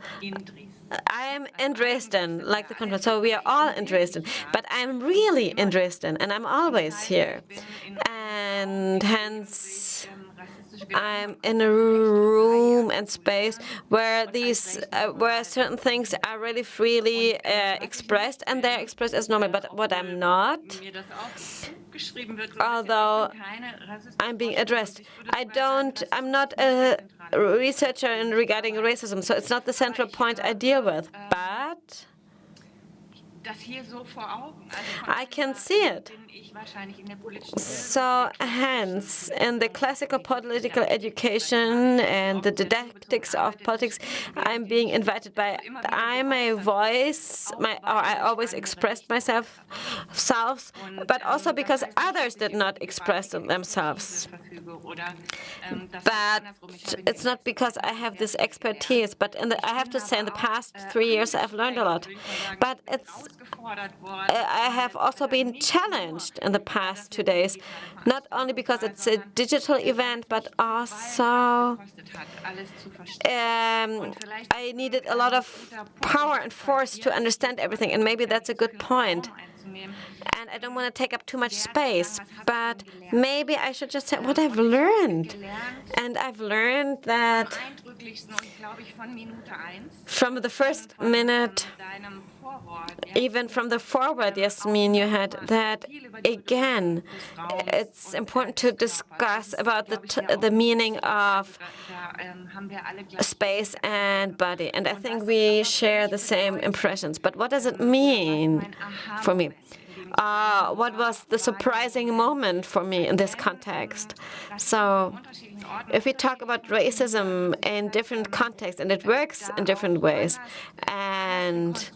I am in Dresden, like the conference, so we are all in Dresden. But I'm really in Dresden, and I'm always here. And hence, I'm in a room and space where where certain things are really freely expressed, and they're expressed as normal. But what I'm not, although I'm being addressed, I'm not a researcher regarding racism, so it's not the central point I deal with. But I can see it. So hence, in the classical political education and the didactics of politics, I'm being invited by, I'm a voice, or I always expressed myself, but also because others did not express themselves. But it's not because I have this expertise, but I have to say in the past 3 years I've learned a lot. But I have also been challenged in the past 2 days, not only because it's a digital event, but also I needed a lot of power and force to understand everything, and maybe that's a good point. And I don't want to take up too much space, but maybe I should just say what I've learned. And I've learned that from the first minute, even from the forward, Yasmin, you had that again. It's important to discuss about the meaning of space and body. And I think we share the same impressions. But what does it mean for me? What was the surprising moment for me in this context? So if we talk about racism in different contexts, and it works in different ways, and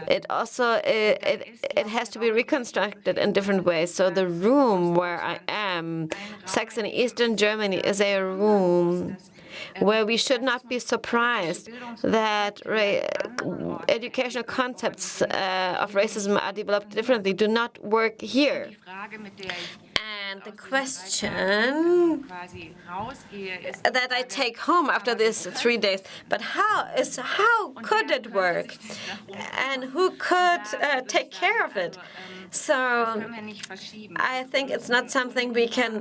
it also it has to be reconstructed in different ways. So the room where I am, Saxony, Eastern Germany, is a room where we should not be surprised that educational concepts of racism are developed differently, do not work here. And the question that I take home after these 3 days, but how could it work? And who could take care of it? So I think it's not something we can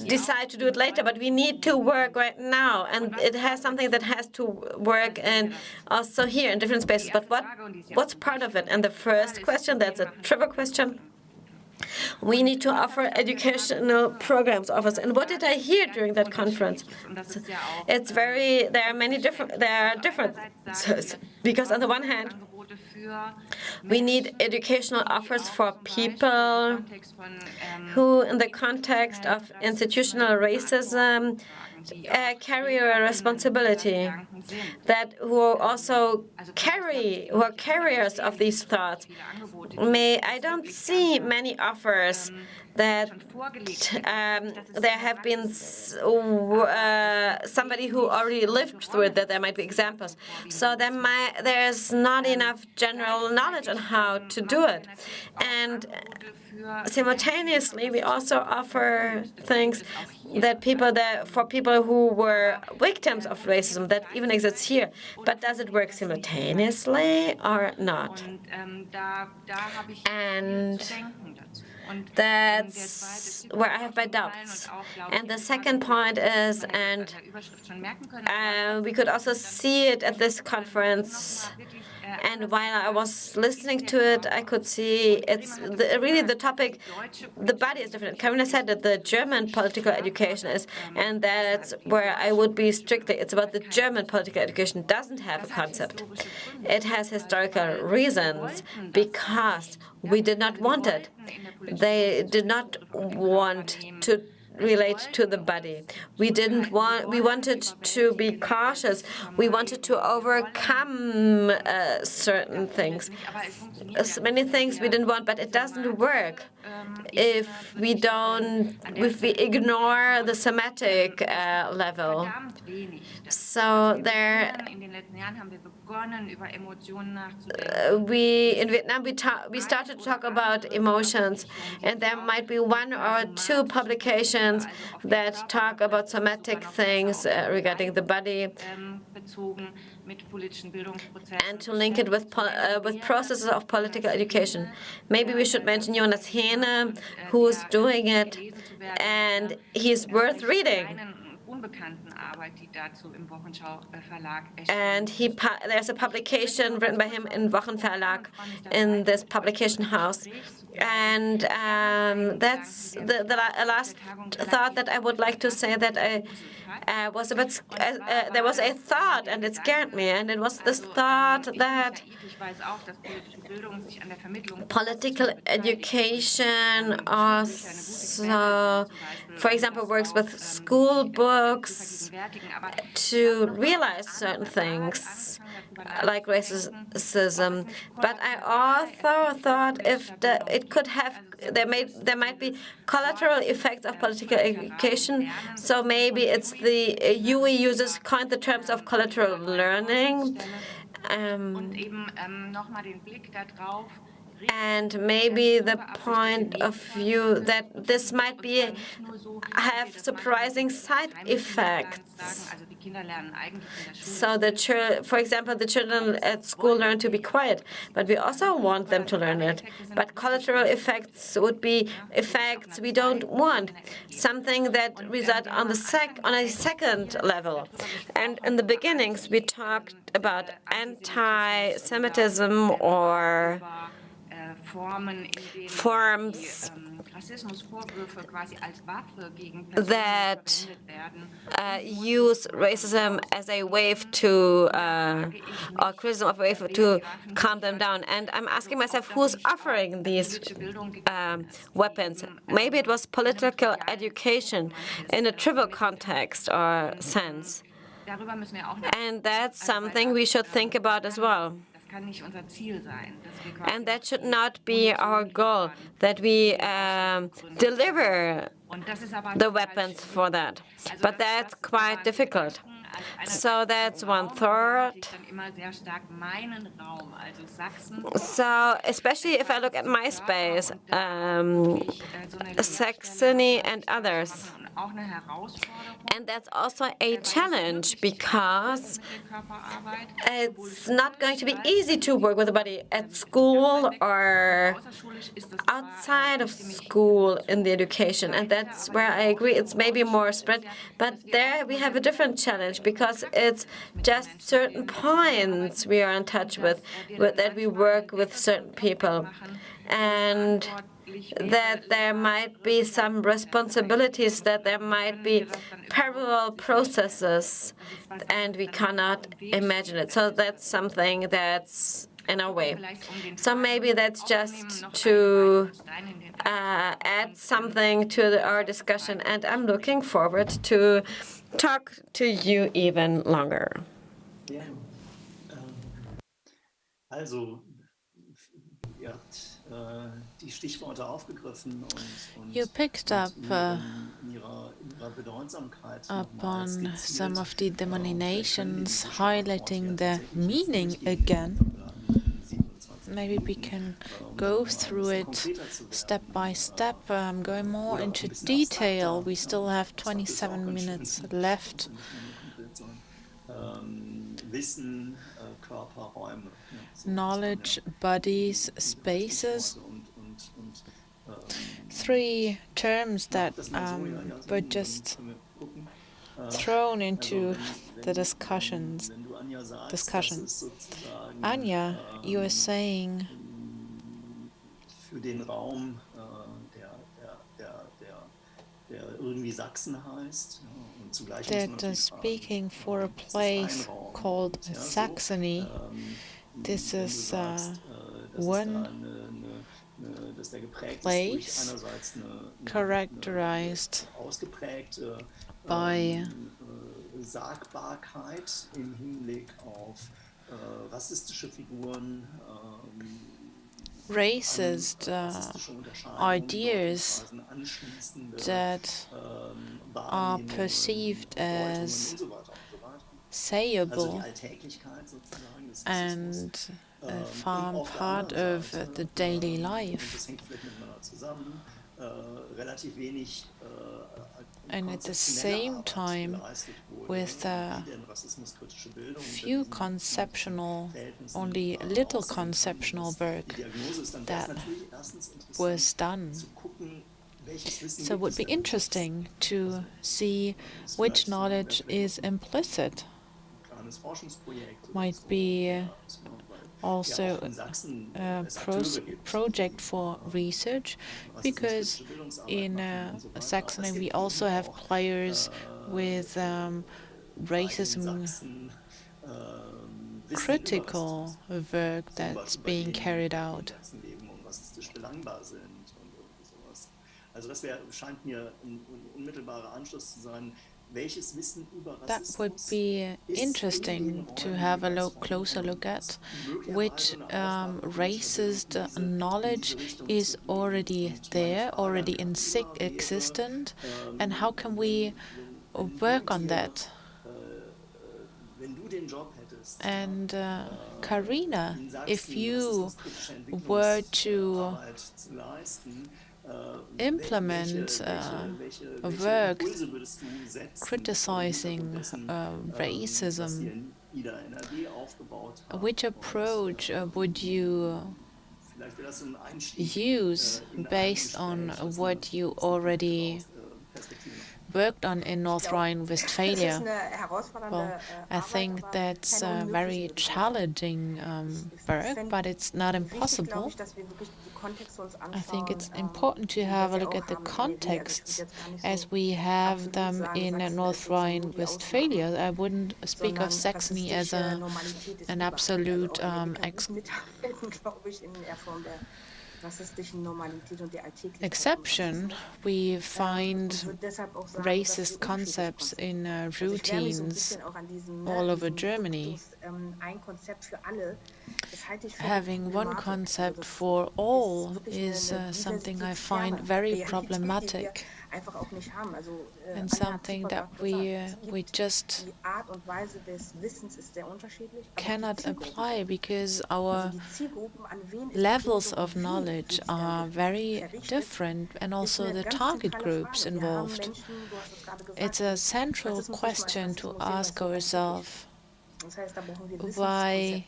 decide to do it later, but we need to work right now. And it has something that has to work and also here in different spaces. But what's part of it? And the first question, that's a trivial question. We need to offer educational programs offers. And what did I hear during that conference? It's there are differences. Because on the one hand, we need educational offers for people who, in the context of institutional racism, carry a responsibility, who are carriers of these thoughts. I don't see many offers that there have been somebody who already lived through it, that there might be examples. So there's not enough general knowledge on how to do it. And simultaneously, we also offer things for people who were victims of racism that even exists here. But does it work simultaneously or not? And that's where I have my doubts. And the second point is, and we could also see it at this conference, and while I was listening to it, I could see it's really the topic, the body is different. Karina said that the German political education is, and that's where I would be strictly, it's about the German political education doesn't have a concept. It has historical reasons because we did not want it. They did not want to relate to the body. We wanted to be cautious. We wanted to overcome certain things. Many things we didn't want, but it doesn't work if we ignore the somatic level. So in Vietnam, we started to talk about emotions, and there might be 1 or 2 publications that talk about somatic things regarding the body, and to link it with processes of political education. Maybe we should mention Jonas Hehne, who's doing it, and he's worth reading. And there's a publication written by him in Wochenverlag in this publication house. And that's the last thought that I would like to say, that was about there was a thought, and it scared me, and it was this thought that political education also, for example, works with school books to realize certain things like racism. But I also thought there might be collateral effects of political education. So maybe it's the UE users coined the terms of collateral learning. And maybe the point of view that this might have surprising side effects. So for example, the children at school learn to be quiet, but we also want them to learn it. But collateral effects would be effects we don't want, something that result on a second level. And in the beginnings, we talked about anti-Semitism or forms that use racism as a wave to, or criticism of a wave to calm them down. And I'm asking myself, who's offering these weapons? Maybe it was political education in a trivial context or sense. And that's something we should think about as well. And that should not be our goal, that we deliver the weapons for that. But that's quite difficult. So that's 1/3. So especially if I look at my space, Saxony and others. And that's also a challenge because it's not going to be easy to work with the body at school or outside of school in the education. And that's where I agree it's maybe more spread. But there we have a different challenge because it's just certain points we are in touch with that we work with certain people. And that there might be some responsibilities, that there might be parallel processes, and we cannot imagine it. So that's something that's in our way. So maybe that's just to add something to our discussion, and I'm looking forward to talk to you even longer. Ja, also, ihr habt die Stichworte aufgegriffen und You picked up ihrer Bedeutsamkeit upon some of the denominations, highlighting the meaning again. Maybe we can go through it step by step, going more into detail. We still have 27 minutes left. Wissen, Körper, Räume. Knowledge, bodies, spaces. Three terms that were just thrown into the discussion. Anja, you are saying für den Raum, der irgendwie Sachsen heißt, und zugleich that speaking for a place called Saxony, this is one place characterized by Sagbarkeit im Hinblick auf rassistische Figuren, racist ideas that are perceived as sayable and form part of the daily life. And at the same time, with few conceptual, only little conceptual work that was done. So it would be interesting to see which knowledge is implicit. Might be also a project for research, because in Saxony we also have players with racism critical work that's being carried out. Also das scheint mir ein unmittelbarer Anschluss zu sein. That would be interesting to have a closer look at which racist knowledge is already there, already existent, and how can we work on that. And Karina, if you were to implement work criticizing racism, which approach would you use based on what you already worked on in North Rhine-Westphalia? Well, I think that's a very challenging work, but it's not impossible. I think it's important to have a look at the contexts as we have them in North Rhine-Westphalia. I wouldn't speak of Saxony as an absolute exception. We find racist concepts in routines all over Germany. Having one concept for all is something I find very problematic. and something that we just cannot apply because our levels of knowledge are very different, and also the target groups involved. It's a central question to ask ourselves why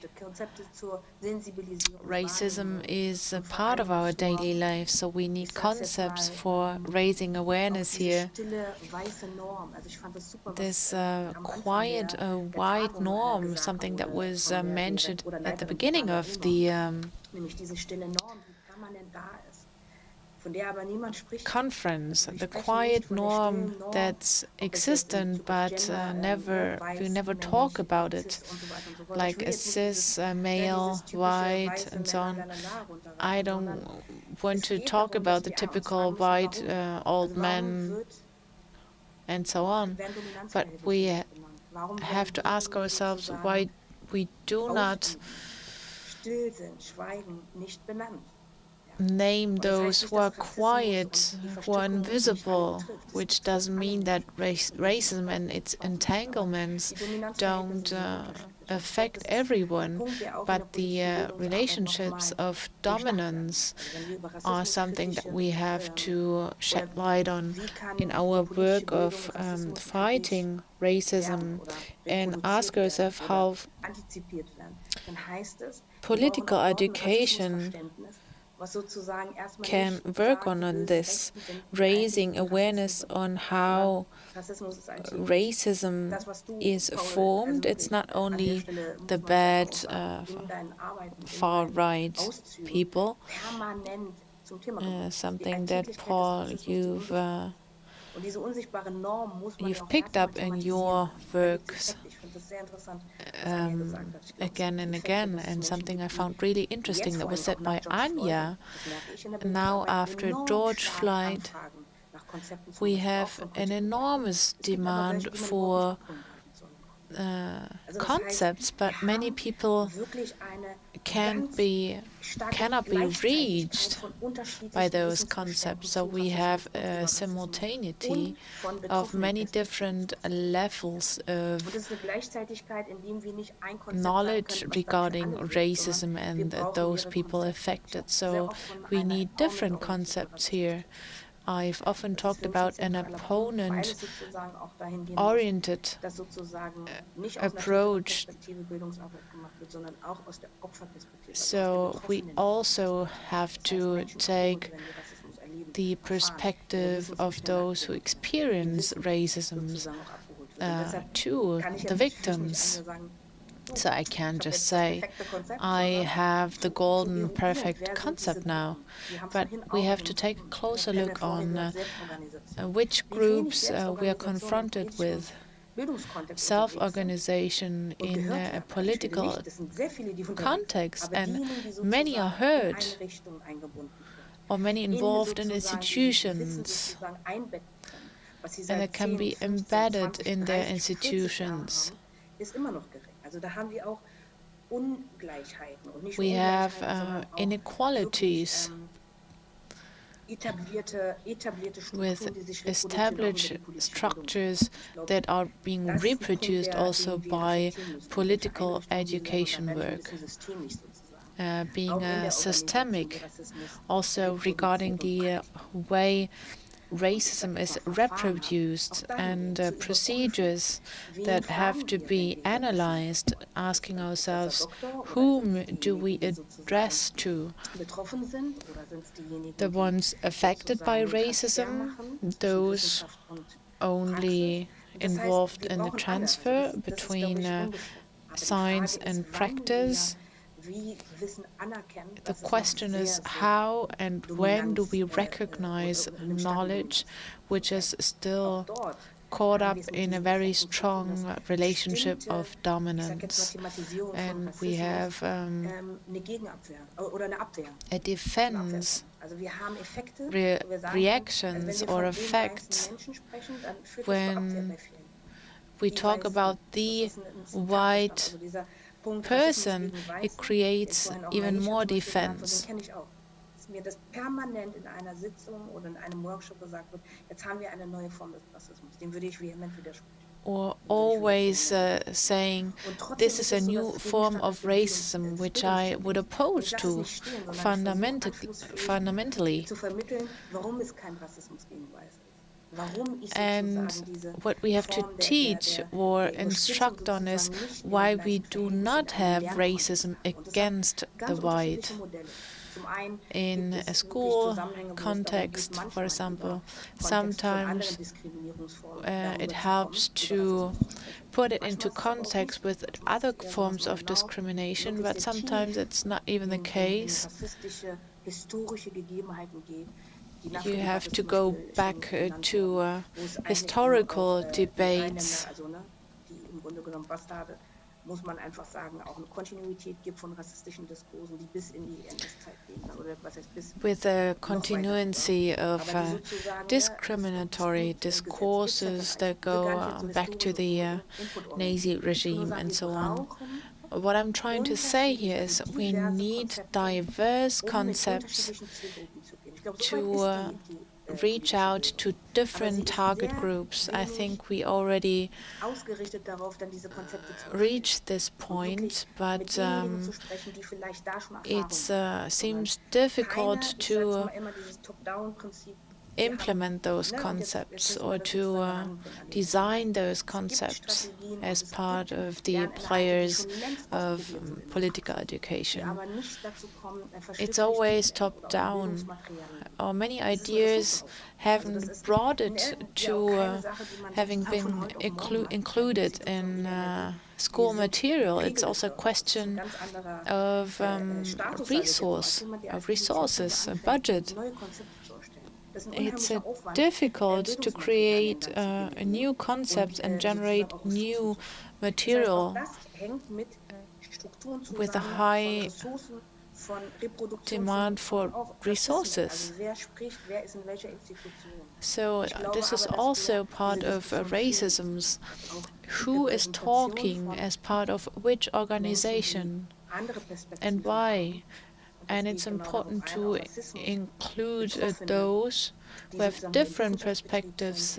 racism is a part of our daily life. So we need concepts for raising awareness here. This quiet white norm, something that was mentioned at the beginning of the conference, the quiet norm that's existent, but we never talk about it, like a cis male, white, and so on. I don't want to talk about the typical white old man and so on, but we have to ask ourselves why we do not name those who are quiet, who are invisible, which doesn't mean that racism and its entanglements don't affect everyone, but the relationships of dominance are something that we have to shed light on in our work of fighting racism, and ask ourselves how political education can work on this, raising awareness on how racism is formed. It's not only the bad far-right people, something that, Paul, you've picked up in your works again and again, and something I found really interesting that was said by Anja. Now, after George Floyd, we have an enormous demand for concepts, but many people cannot be reached by those concepts. So we have a simultaneity of many different levels of knowledge regarding racism and those people affected. So we need different concepts here. I've often talked about an opponent-oriented approach. So we also have to take the perspective of those who experience racism to the victims. So I can't just say, I have the golden perfect concept now, but we have to take a closer look on which groups we are confronted with. Self-organization in a political context, and many are heard, or many involved in institutions, and it can be embedded in their institutions. We have inequalities with established structures that are being reproduced also by political education work, being systemic, also regarding the way racism is reproduced, and procedures that have to be analyzed, asking ourselves, whom do we address to? The ones affected by racism, those only involved in the transfer between science and practice. The question is, how and when do we recognize knowledge which is still caught up in a very strong relationship of dominance? And we have a defense, reactions or effects. When we talk about the white person, it creates even more defense. dass mir das permanent in einer Sitzung oder in einem Workshop gesagt wird, jetzt haben wir eine neue Form des Rassismus. Dem würde ich vehement widersprechen. Or always saying this is a new form of racism, which I would oppose to fundamentally. Zu vermitteln, warum es kein Rassismus gegen Weiße ist. Warum ich And sozusagen diese what we have to Form teach or instruct on is why we do not have racism against the white. In a school context, for example, sometimes it helps to put it into context with other forms of discrimination, but sometimes it's not even the case. You have to go back to historical debates. Muss man einfach sagen, auch eine Kontinuität gibt von rassistischen Diskursen, die bis in die NS-Zeit gehen, oder was heißt bis. With a continuity of discriminatory discourses that go back to the Nazi regime and so on. What I'm trying to say here is we need diverse concepts to reach out to different target groups. I think we already reached this point, but it seems difficult to implement those concepts or to design those concepts as part of the players of political education. It's always top-down, or many ideas haven't brought it to having been included in school material. It's also a question of resources, a budget. It's difficult to create a new concept and generate new material with a high demand for resources. So this is also part of racism. Who is talking as part of which organization and why? And it's important to include those who have different perspectives,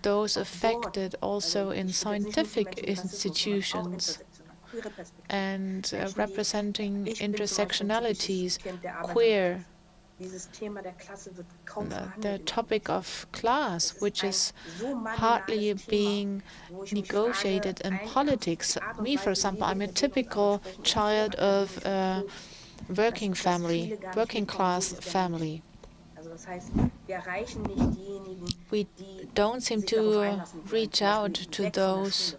those affected also in scientific institutions, and representing intersectionalities, queer, the topic of class, which is hardly being negotiated in politics. Me, for example, I'm a typical child of a working class family. We don't seem to reach out to those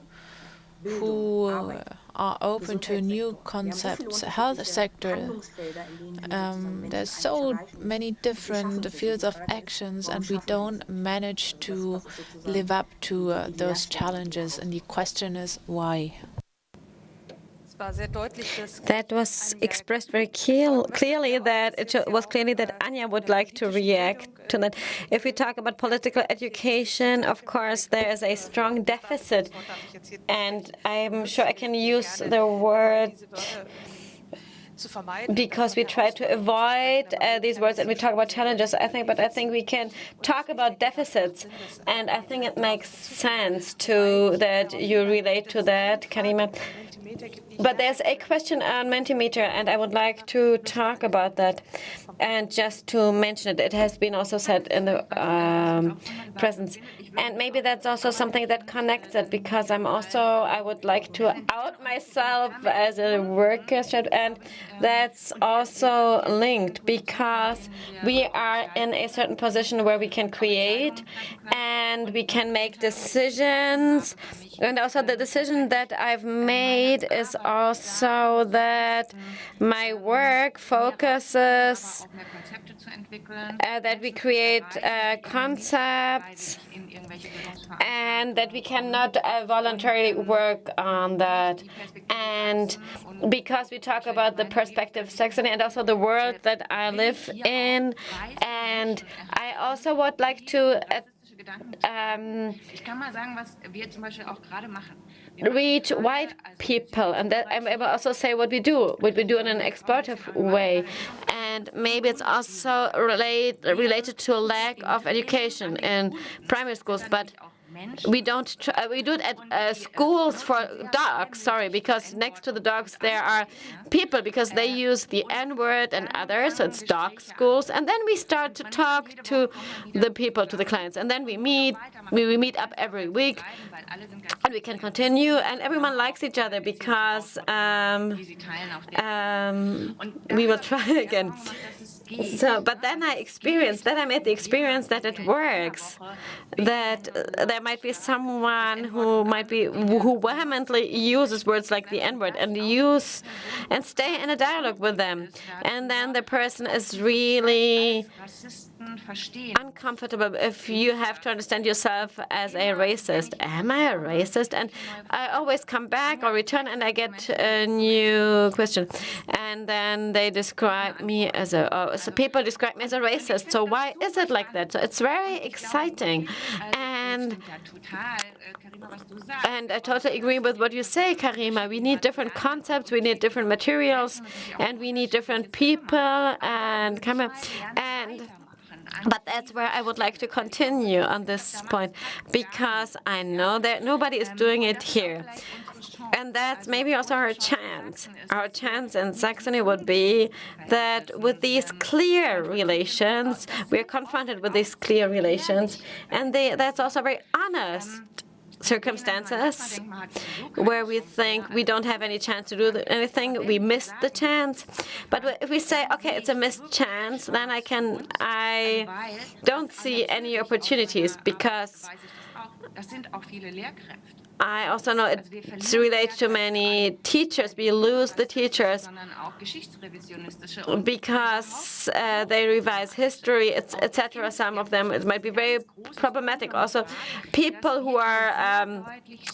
who are open to new concepts. Health sector, there's so many different fields of actions, and we don't manage to live up to those challenges. And the question is why? That was expressed very clearly that it was clearly that Anja would like to react to that. If we talk about political education, of course, there is a strong deficit, and I'm sure I can use the word because we try to avoid these words and we talk about challenges, I think we can talk about deficits, and I think it makes sense that you relate to that, Karima. But there's a question on Mentimeter, and I would like to talk about that. And just to mention it, it has been also said in the presence. And maybe that's also something that connects it, because I would like to out myself as a worker, and that's also linked, because we are in a certain position where we can create and we can make decisions. And also the decision that I've made is also that my work focuses that we create concepts and that we cannot voluntarily work on that. And because we talk about the perspective of sexuality and also the world that I live in, and I also would like to reach white people, and that I will also say what we do in an exploitative way. And maybe it's also related to a lack of education in primary schools, but we don't. We do it at schools for dogs. Sorry, because next to the dogs there are people, because they use the N-word and others. So it's dog schools, and then we start to talk to the people, to the clients, and then we meet. We meet up every week, and we can continue. And everyone likes each other because we will try again. So, but then I made the experience that it works, that there might be someone who vehemently uses words like the N-word and stay in a dialogue with them, and then the person is really uncomfortable if you have to understand yourself as a racist. Am I a racist? And I always come back or return, and I get a new question, and then they describe me as so people describe me as a racist. So why is it like that? So it's very exciting, and I totally agree with what you say, Karima. We need different concepts, we need different materials, and we need different people but that's where I would like to continue on this point, because I know that nobody is doing it here. And that's maybe also our chance. Our chance in Saxony would be that with these clear relations, we are confronted with these clear relations, and that's also very honest circumstances where we think we don't have any chance to do anything, we missed the chance. But if we say, okay, it's a missed chance, then I don't see any opportunities, because I also know it's related to many teachers. We lose the teachers because they revise history, etc. Some of them, it might be very problematic. Also, people who are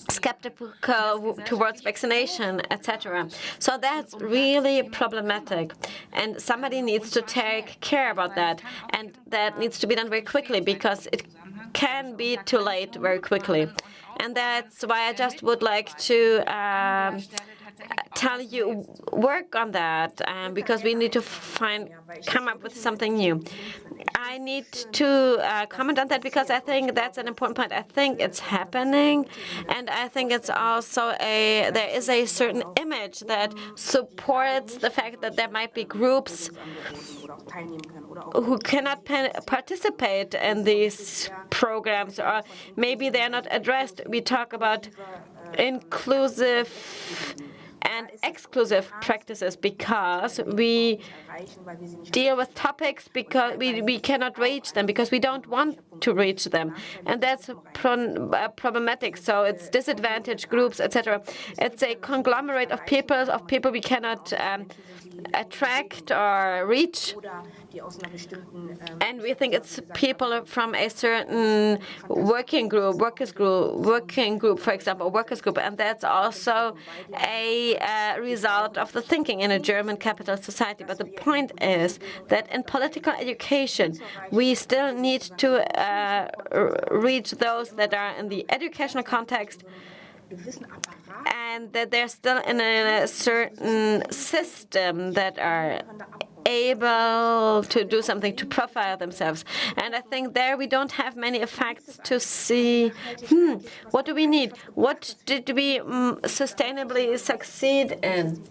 skeptical towards vaccination, etc. So that's really problematic. And somebody needs to take care about that. And that needs to be done very quickly, because it can be too late very quickly. And that's why I just would like to tell you, work on that, because we need to come up with something new. I need to comment on that because I think that's an important point. I think it's happening, and I think it's also there is a certain image that supports the fact that there might be groups who cannot participate in these programs, or maybe they're not addressed. We talk about inclusive and exclusive practices because we deal with topics because we cannot reach them, because we don't want to reach them, and that's problematic. So it's disadvantaged groups, etc. It's a conglomerate of people we cannot attract or reach, and we think it's people from a certain working group, for example, workers group, and that's also a result of the thinking in a German capitalist society. But the point is that in political education, we still need to reach those that are in the educational context, and that they're still in a certain system that are able to do something to profile themselves. And I think there we don't have many effects to see, what do we need? What did we sustainably succeed in?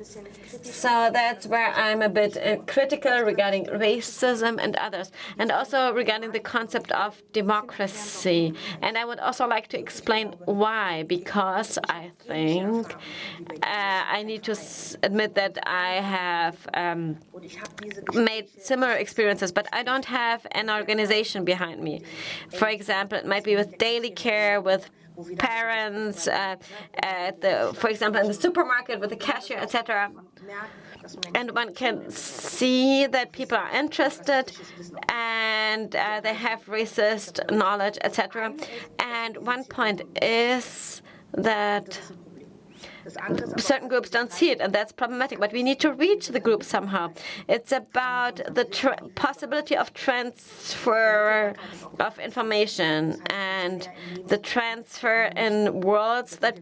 So that's where I'm a bit critical regarding racism and others, and also regarding the concept of democracy. And I would also like to explain why, because I think I need to admit that I have made similar experiences, but I don't have an organization behind me. For example, it might be with daily care, with parents, for example, in the supermarket with the cashier, etc. And one can see that people are interested and they have racist knowledge, etc. And one point is that certain groups don't see it, and that's problematic. But we need to reach the group somehow. It's about the possibility of transfer of information and the transfer in worlds that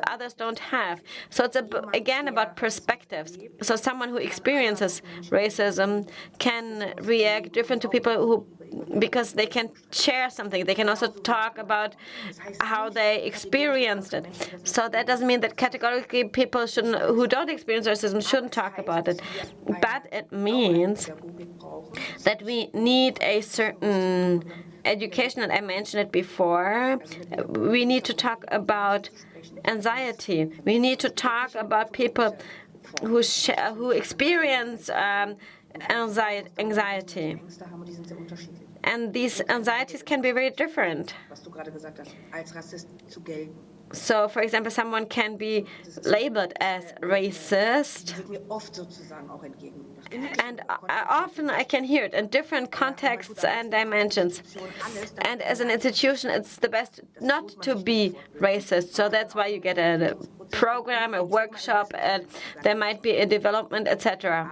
others don't have. So it's again about perspectives. So someone who experiences racism can react different to people who, because they can share something. They can also talk about how they experienced it. So that doesn't mean that categorically people who don't experience racism shouldn't talk about it. But it means that we need a certain education, and I mentioned it before. We need to talk about anxiety. We need to talk about people who experience anxiety. And these anxieties can be very different. So, for example, someone can be labeled as racist, and often I can hear it in different contexts and dimensions. And as an institution, it's the best not to be racist. So that's why you get a program, a workshop, and there might be a development, etc.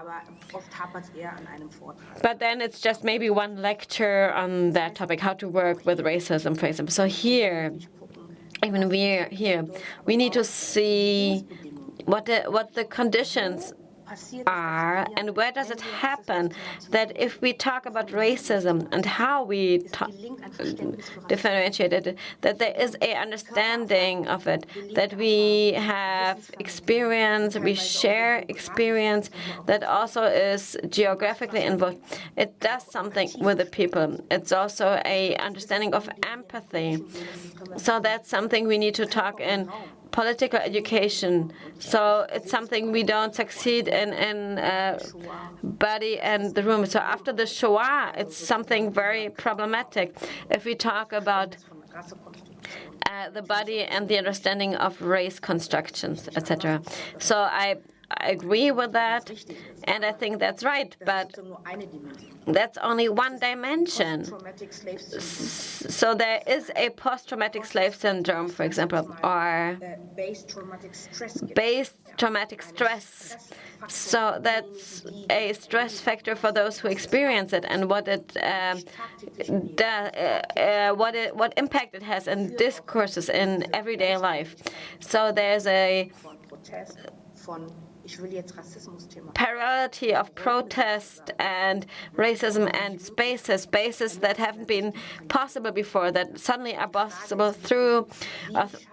But then it's just maybe one lecture on that topic, how to work with racism, for example. So here, even we need to see what the conditions are and where does it happen, that if we talk about racism and how we differentiate it, that there is a understanding of it, that we have experience, we share experience that also is geographically involved. It does something with the people. It's also a understanding of empathy. So that's something we need to talk in political education. So it's something we don't succeed in body and the room. So after the Shoah, it's something very problematic if we talk about the body and the understanding of race constructions, etc. So I agree with that, and I think that's right, but that's only one dimension. So there is a post-traumatic slave syndrome, for example, or base traumatic stress. So that's a stress factor for those who experience it, and what what impact it has in discourses in everyday life. So there's a parallelity of protest and racism and spaces that haven't been possible before, that suddenly are possible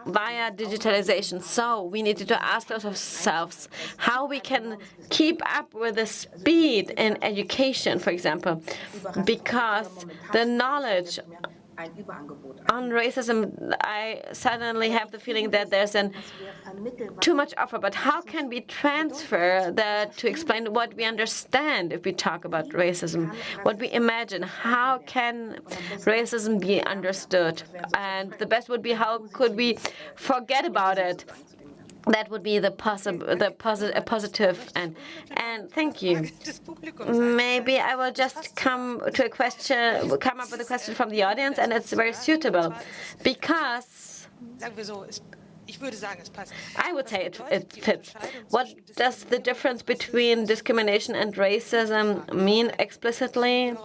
via digitalization. So we need to ask ourselves how we can keep up with the speed in education, for example, because the knowledge on racism, I suddenly have the feeling that there's too much offer. But how can we transfer that to explain what we understand if we talk about racism, what we imagine? How can racism be understood? And the best would be, how could we forget about it? That would be a positive end. And thank you. Maybe I will just come up with a question from the audience, and it's very suitable because I would say it fits. What does the difference between discrimination and racism mean explicitly?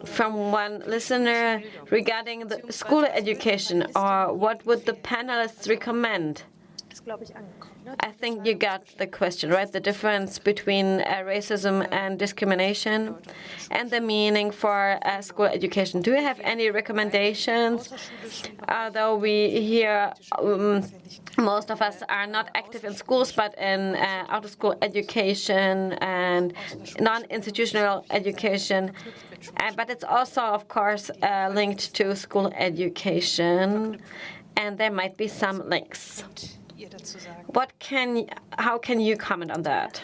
From one listener regarding the school education, or what would the panelists recommend? I think you got the question, right? The difference between racism and discrimination and the meaning for school education. Do you have any recommendations? Although we hear most of us are not active in schools, but in out-of-school education and non-institutional education. But it's also, of course, linked to school education, and there might be some links. How can you comment on that?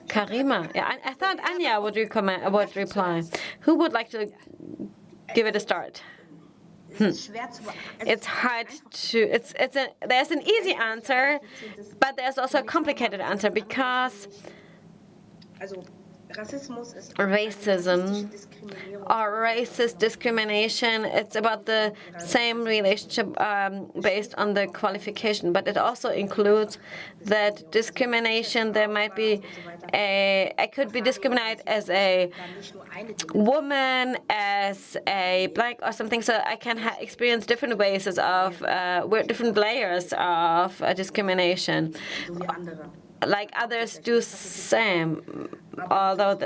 Karima? Yeah, I thought Anja would reply. Who would like to give it a start? It's hard to. There's an easy answer, but there's also a complicated answer because racism or racist discrimination. It's about the same relationship based on the qualification, but it also includes that discrimination. There might be I could be discriminated as a woman, as a black or something, so I can experience different ways of different layers of discrimination, like others do same, although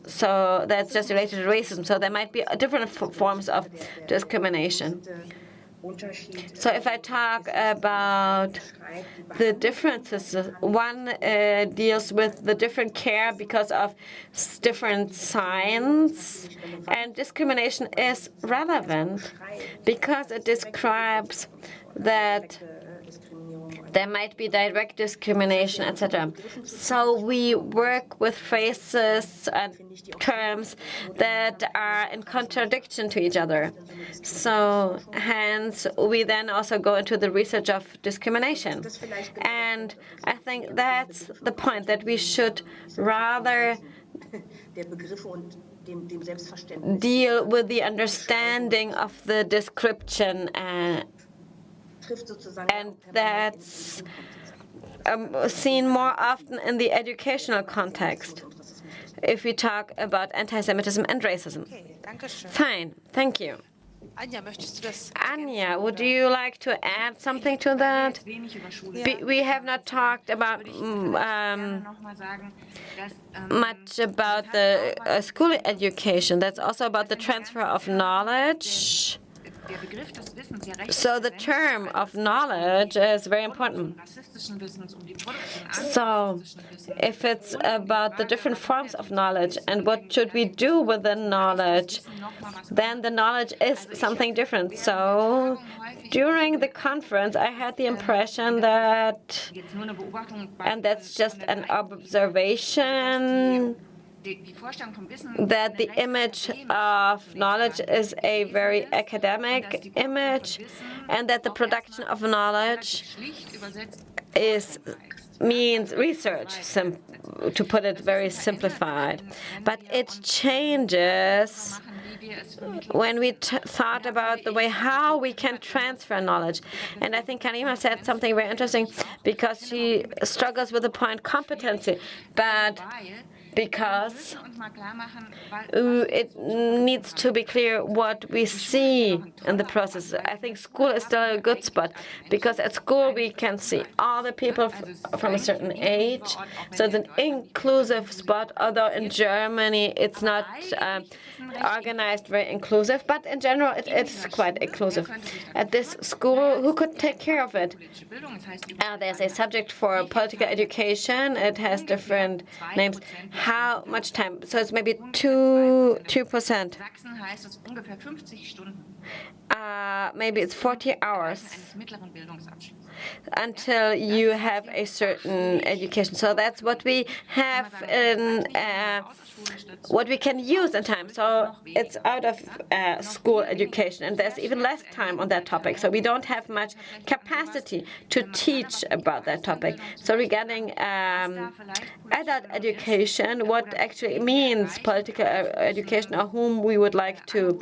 so that's just related to racism. So there might be different forms of discrimination. So if I talk about the differences, one deals with the different care because of different signs, and discrimination is relevant because it describes that there might be direct discrimination, etc. So we work with phrases and terms that are in contradiction to each other. So hence, we then also go into the research of discrimination. And I think that's the point, that we should rather deal with the understanding of the description, and that's seen more often in the educational context if we talk about anti-Semitism and racism. Fine, thank you. Anja, would you like to add something to that? We have not talked about much about the school education. That's also about the transfer of knowledge. So the term of knowledge is very important. So if it's about the different forms of knowledge and what should we do with the knowledge, then the knowledge is something different. So during the conference, I had the impression that, and that's just an observation, that the image of knowledge is a very academic image, and that the production of knowledge means research, to put it very simplified. But it changes when we thought about the way how we can transfer knowledge. And I think Karima said something very interesting, because she struggles with the point competency, but because it needs to be clear what we see in the process. I think school is still a good spot, because at school we can see all the people from a certain age. So it's an inclusive spot, although in Germany it's not organized very inclusive, but in general it's quite inclusive. At this school, who could take care of it? There's a subject for political education. It has different names. How much time? So it's maybe 2%. Maybe it's 40 hours until you have a certain education. So that's what we have in what we can use in time. So it's out of school education, and there's even less time on that topic. So we don't have much capacity to teach about that topic. So regarding adult education, what actually means political education, or whom we would like to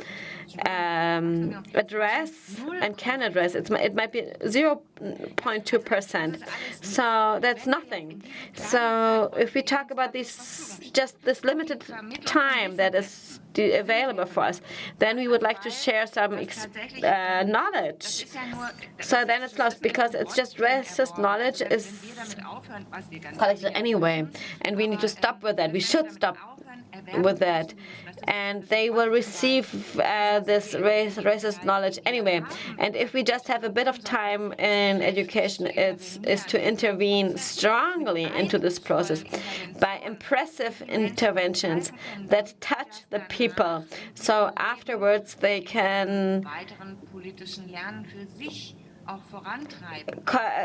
address and can address, it might be 0.2%. So that's nothing. So if we talk about just this limited time that is available for us, then we would like to share some knowledge. So then it's lost, because it's just racist knowledge is collected anyway, and we need to stop with that. We should stop with that, and they will receive this racist knowledge anyway. And if we just have a bit of time in education, is to intervene strongly into this process by impressive interventions that touch the people, so afterwards they can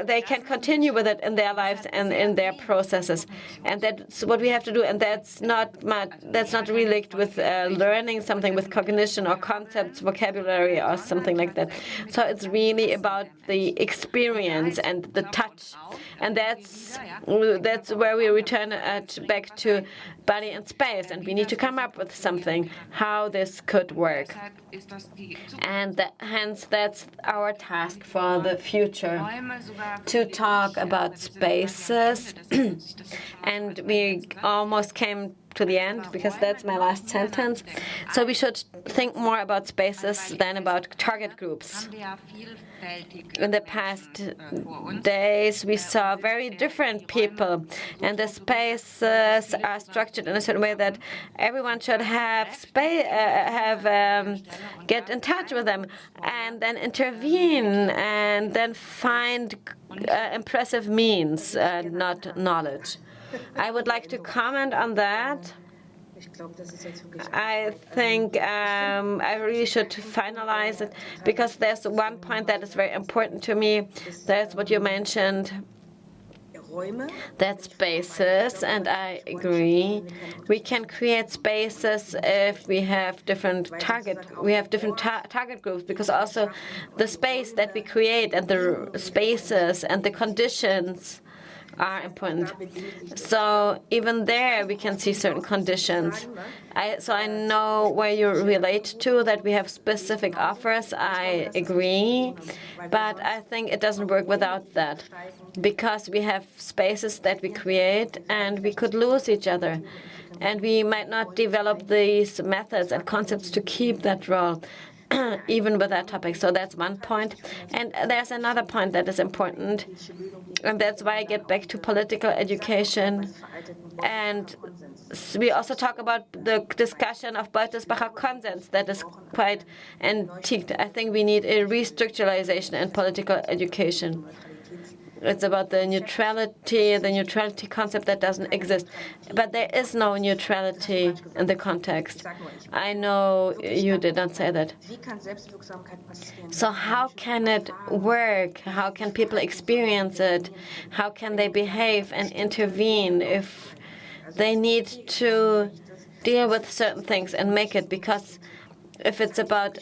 they can continue with it in their lives and in their processes, and that's what we have to do. And that's not related with learning something with cognition or concepts, vocabulary or something like that. So it's really about the experience and the touch, and that's where we return back to body and space, and we need to come up with something how this could work. And hence that's our task for the future, to talk about spaces. And we almost came to the end, because that's my last sentence. So we should think more about spaces than about target groups. In the past days, we saw very different people, and the spaces are structured in a certain way that everyone should have get in touch with them, and then intervene, and then find impressive means, not knowledge. I would like to comment on that. I think I really should finalize it, because there's one point that is very important to me. That's what you mentioned. That's spaces, and I agree. We can create spaces if we have different target groups, because also the space that we create and the spaces and the conditions are important. So even there we can see certain conditions. So I know where you relate to, that we have specific offers. I agree, but I think it doesn't work without that, because we have spaces that we create and we could lose each other, and we might not develop these methods and concepts to keep that role. Even with that topic. So that's one point. And there's another point that is important, and that's why I get back to political education. And we also talk about the discussion of Beutelsbacher consens that is quite antique. I think we need a restructuralization in political education. It's about the neutrality concept that doesn't exist. But there is no neutrality in the context. I know you did not say that. So how can it work? How can people experience it? How can they behave and intervene if they need to deal with certain things and make it? Because if it's about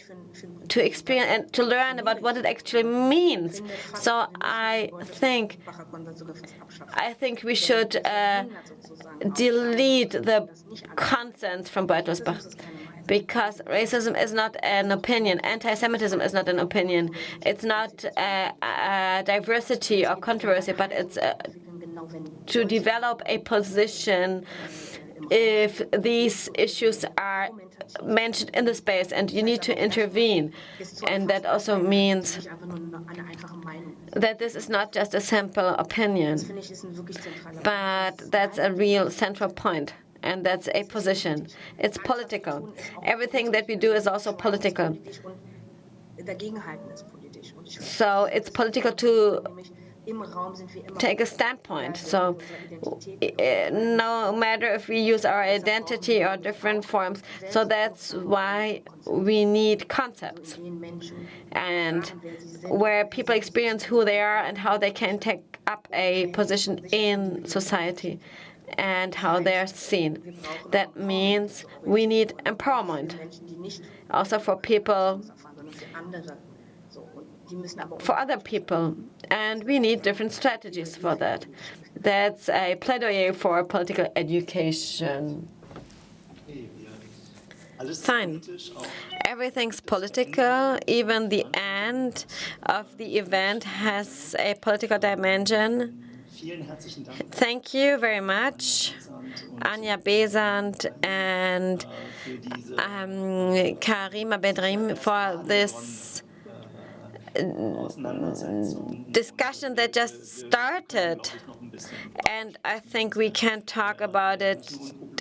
to experience and to learn about what it actually means. So I think we should delete the consens from Beutelsbach, because racism is not an opinion. Anti-Semitism is not an opinion. It's not diversity or controversy, but it's to develop a position if these issues are mentioned in the space, and you need to intervene. And that also means that this is not just a simple opinion, but that's a real central point, and that's a position. It's political. Everything that we do is also political. So it's political to take a standpoint. So no matter if we use our identity or different forms, so that's why we need concepts, and where people experience who they are and how they can take up a position in society and how they're seen. That means we need empowerment also for people, for other people, and we need different strategies for that. That's a plaidoyer for political education. Fine. Everything's political. Even the end of the event has a political dimension. Thank you very much, Anja Besant and Karima Bedrim, for this discussion that just started, and I think we can talk about it,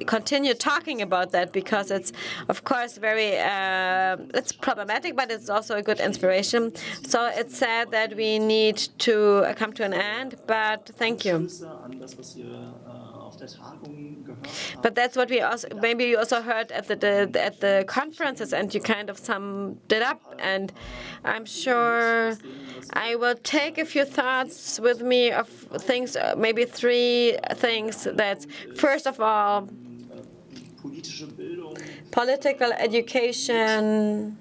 continue talking about that, because it's of course very it's problematic, but it's also a good inspiration. So it's sad that we need to come to an end, but thank you. But that's what we also, maybe you also heard at the conferences, and you kind of summed it up, and I'm sure Therefore, I will take a few thoughts with me of things, maybe 3 things. That's, first of all, political education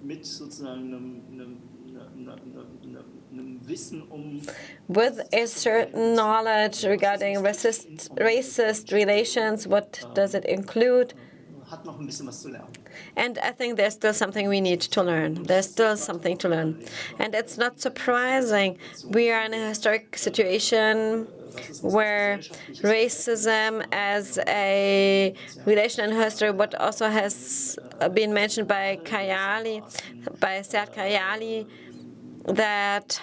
with a certain knowledge regarding racist relations. What does it include? And I think there's still something we need to learn. There's still something to learn. And it's not surprising. We are in a historic situation where racism as a relation in history, what also has been mentioned by Sead Kayali, that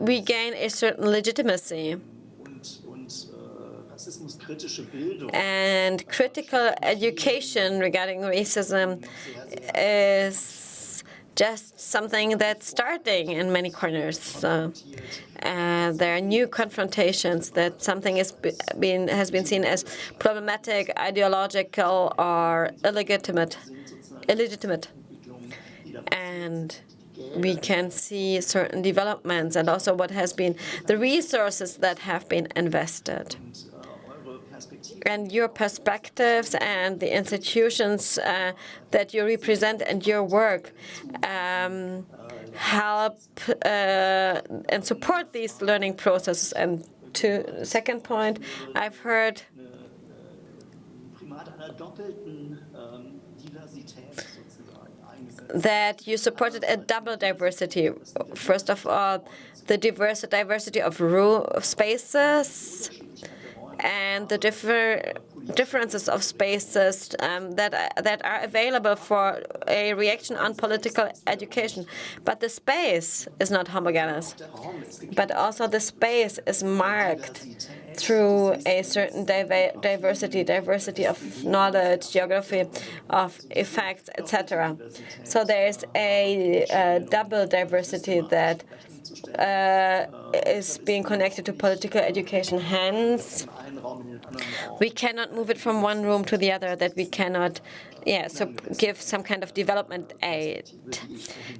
we gain a certain legitimacy. And critical education regarding racism is just something that's starting in many corners. So, there are new confrontations that something has been seen as problematic, ideological, or illegitimate. And we can see certain developments and also what has been the resources that have been invested. And your perspectives and the institutions that you represent and your work help and support these learning processes. And to second point, I've heard that you supported a double diversity. First of all, the diversity of spaces and the differences of spaces that are available for a reaction on political education. But the space is not homogeneous. But also the space is marked through a certain diversity of knowledge, geography, of effects, etc. So there is a double diversity that is being connected to political education. Hence, we cannot move it from one room to the other, that we cannot give some kind of development aid.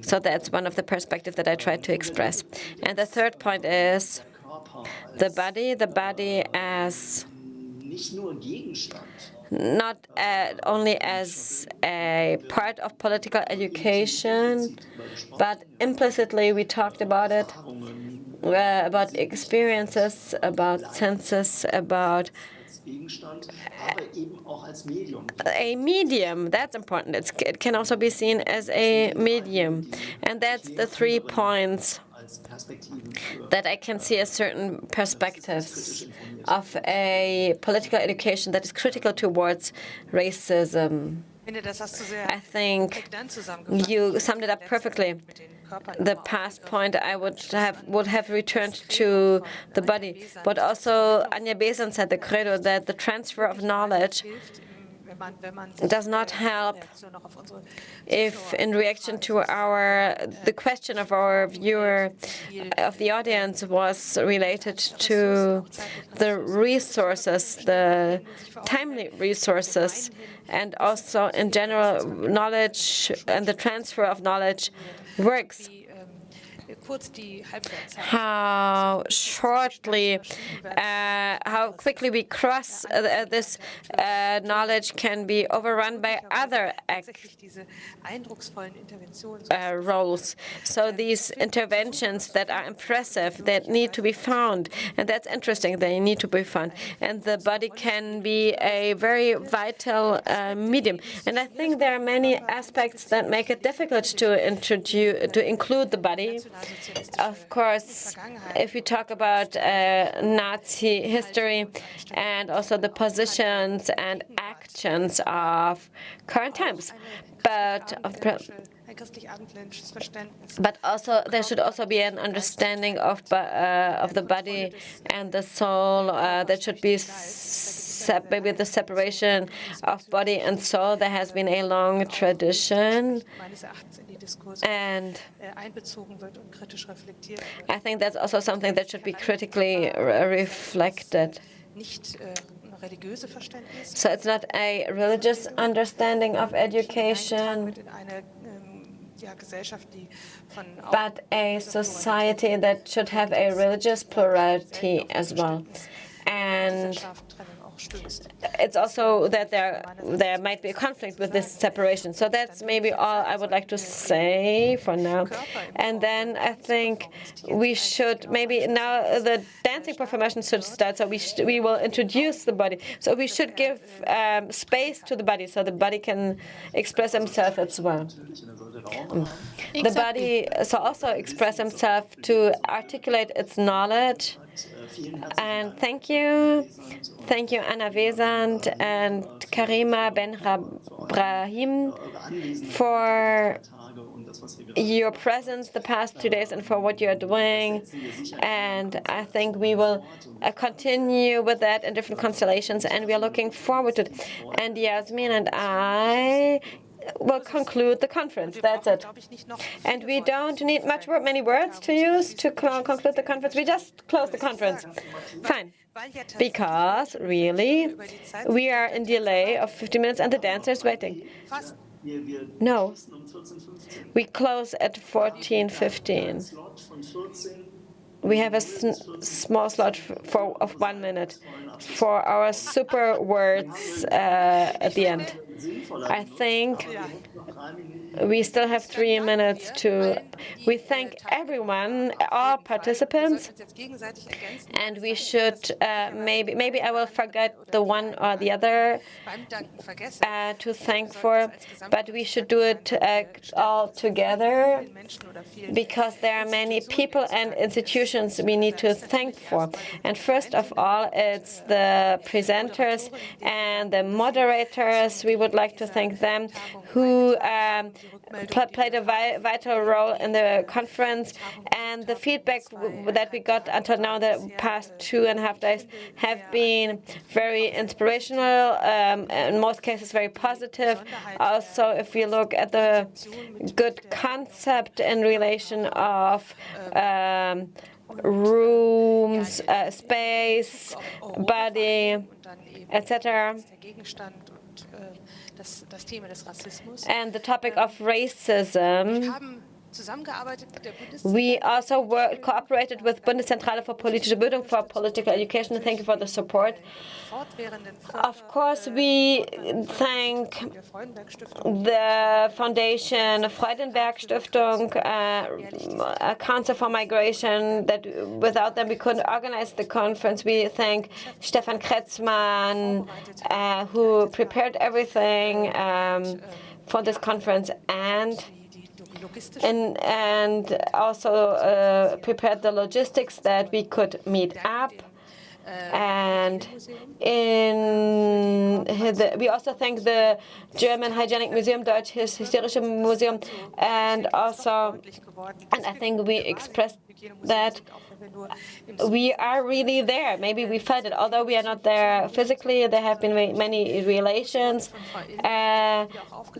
So that's one of the perspectives that I tried to express. And the third point is the body as not only as a part of political education, but implicitly we talked about it, about experiences, about senses, about a medium. That's important. It can also be seen as a medium. And that's the 3 points that I can see as certain perspectives of a political education that is critical towards racism. I think you summed it up perfectly. The past point I would have returned to the body. But also Anja Besan said, the credo, that the transfer of knowledge does not help if, in reaction to the question of our viewer, of the audience, was related to the resources, the timely resources, and also in general knowledge and the transfer of knowledge works. How quickly we cross this knowledge can be overrun by other roles. So these interventions that are impressive, that need to be found, and that's interesting, they need to be found. And the body can be a very vital medium. And I think there are many aspects that make it difficult to include the body. Of course, if we talk about Nazi history and also the positions and actions of current times, but also there should also be an understanding of the body and the soul. There should be maybe the separation of body and soul. There has been a long tradition, and I think that's also something that should be critically reflected. So it's not a religious understanding of education, but a society that should have a religious plurality as well. And it's also that there might be a conflict with this separation. So that's maybe all I would like to say for now. And then I think we should maybe now the dancing performance should start. So we will introduce the body. So we should give space to the body so the body can express himself as well. The body so also express himself to articulate its knowledge. And thank you Anna Wesand and Karima Ben-Brahim for your presence the past 2 days and for what you're doing. And I think we will continue with that in different constellations, and we are looking forward to it. And Yasmin and I will conclude the conference. That's it. And we don't need many words to use to conclude the conference. We just close the conference. Fine. Because, really, we are in delay of 50 minutes and the dancer is waiting. No. We close at 14:15. We have a small slot of 1 minute for our super words at the end. I think we still have 3 minutes to. We thank everyone, all participants, and we should maybe I will forget the one or the other to thank for, but we should do it all together because there are many people and institutions we need to thank for. And first of all, it's the presenters and the moderators. We would like to thank them who played a vital role in the conference, and the feedback that we got until now, the past 2.5 days, have been very inspirational, in most cases very positive. Also, if we look at the good concept in relation of rooms, space, body, etc. And the topic of racism. We also cooperated with Bundeszentrale für politische Bildung for political education. Thank you for the support. Of course, we thank the Foundation, Freudenberg Stiftung, Council for Migration, that without them we couldn't organize the conference. We thank Stefan Kretzmann, who prepared everything for this conference, and also prepared the logistics that we could meet up. And we also thank the German Hygienic Museum, Deutsches Historisches Museum, and I think we expressed that we are really there. Maybe we felt it, although we are not there physically. There have been many relations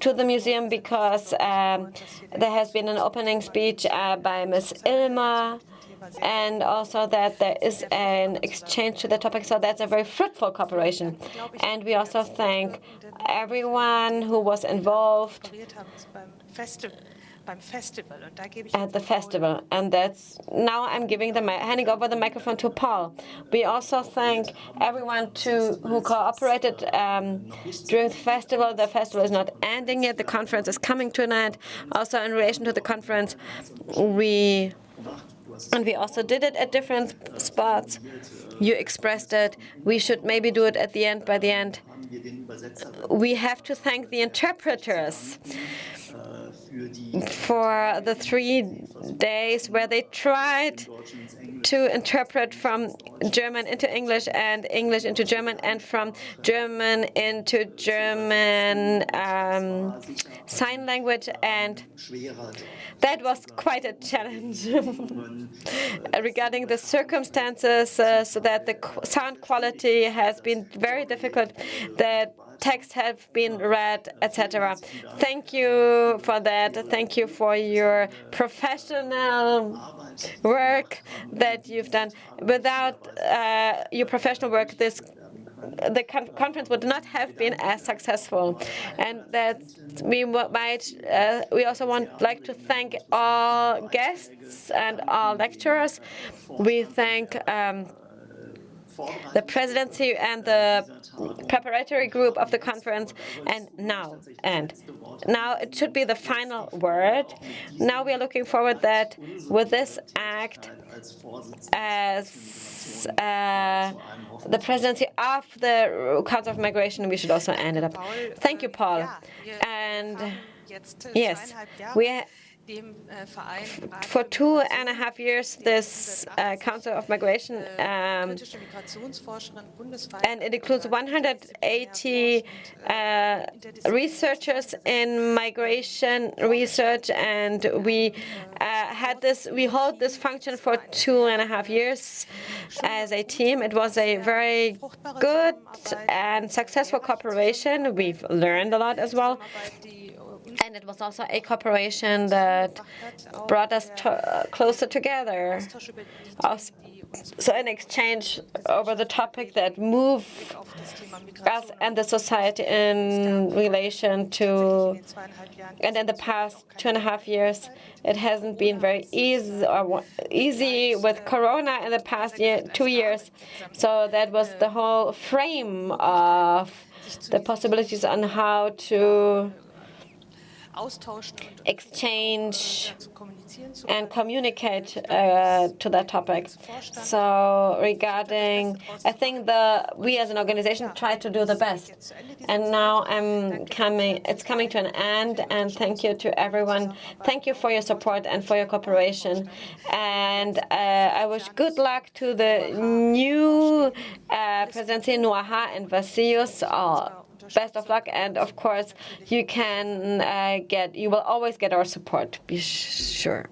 to the museum because there has been an opening speech by Ms. Ilma, and also that there is an exchange to the topic. So that's a very fruitful cooperation. And we also thank everyone who was involved at the festival. And that's now I'm handing over the microphone to Paul. We also thank everyone who cooperated during the festival. The festival is not ending yet. The conference is coming to an end. Also, in relation to the conference, we also did it at different spots. You expressed it. We should maybe do it at the end. By the end, we have to thank the interpreters for the 3 days where they tried to interpret from German into English and English into German and from German into German sign language, and that was quite a challenge regarding the circumstances, so that the sound quality has been very difficult, that texts have been read, etc. Thank you for that. Thank you for your professional work that you've done. Without your professional work, this the conference would not have been as successful. And that we also like to thank all guests and all lecturers. We thank the presidency and the preparatory group of the conference, and now it should be the final word. Now we are looking forward that with this act, as the presidency of the Council of Migration, we should also end it up. Thank you, Paul. And yes, we for 2.5 years, this Council of Migration, and it includes 180 researchers in migration research, and we hold this function for 2.5 years as a team. It was a very good and successful cooperation. We've learned a lot as well. And it was also a cooperation that brought us closer together. So an exchange over the topic that move us and the society in relation to, and in the past 2.5 years, it hasn't been very easy with Corona in the past 2 years. So that was the whole frame of the possibilities on how to exchange and communicate to that topic. So regarding, I think we as an organization try to do the best. And now it's coming to an end, and thank you to everyone. Thank you for your support and for your cooperation. And I wish good luck to the new presidency, Noaha and Vasilius. Best of luck, and of course, you will always get our support, be sure.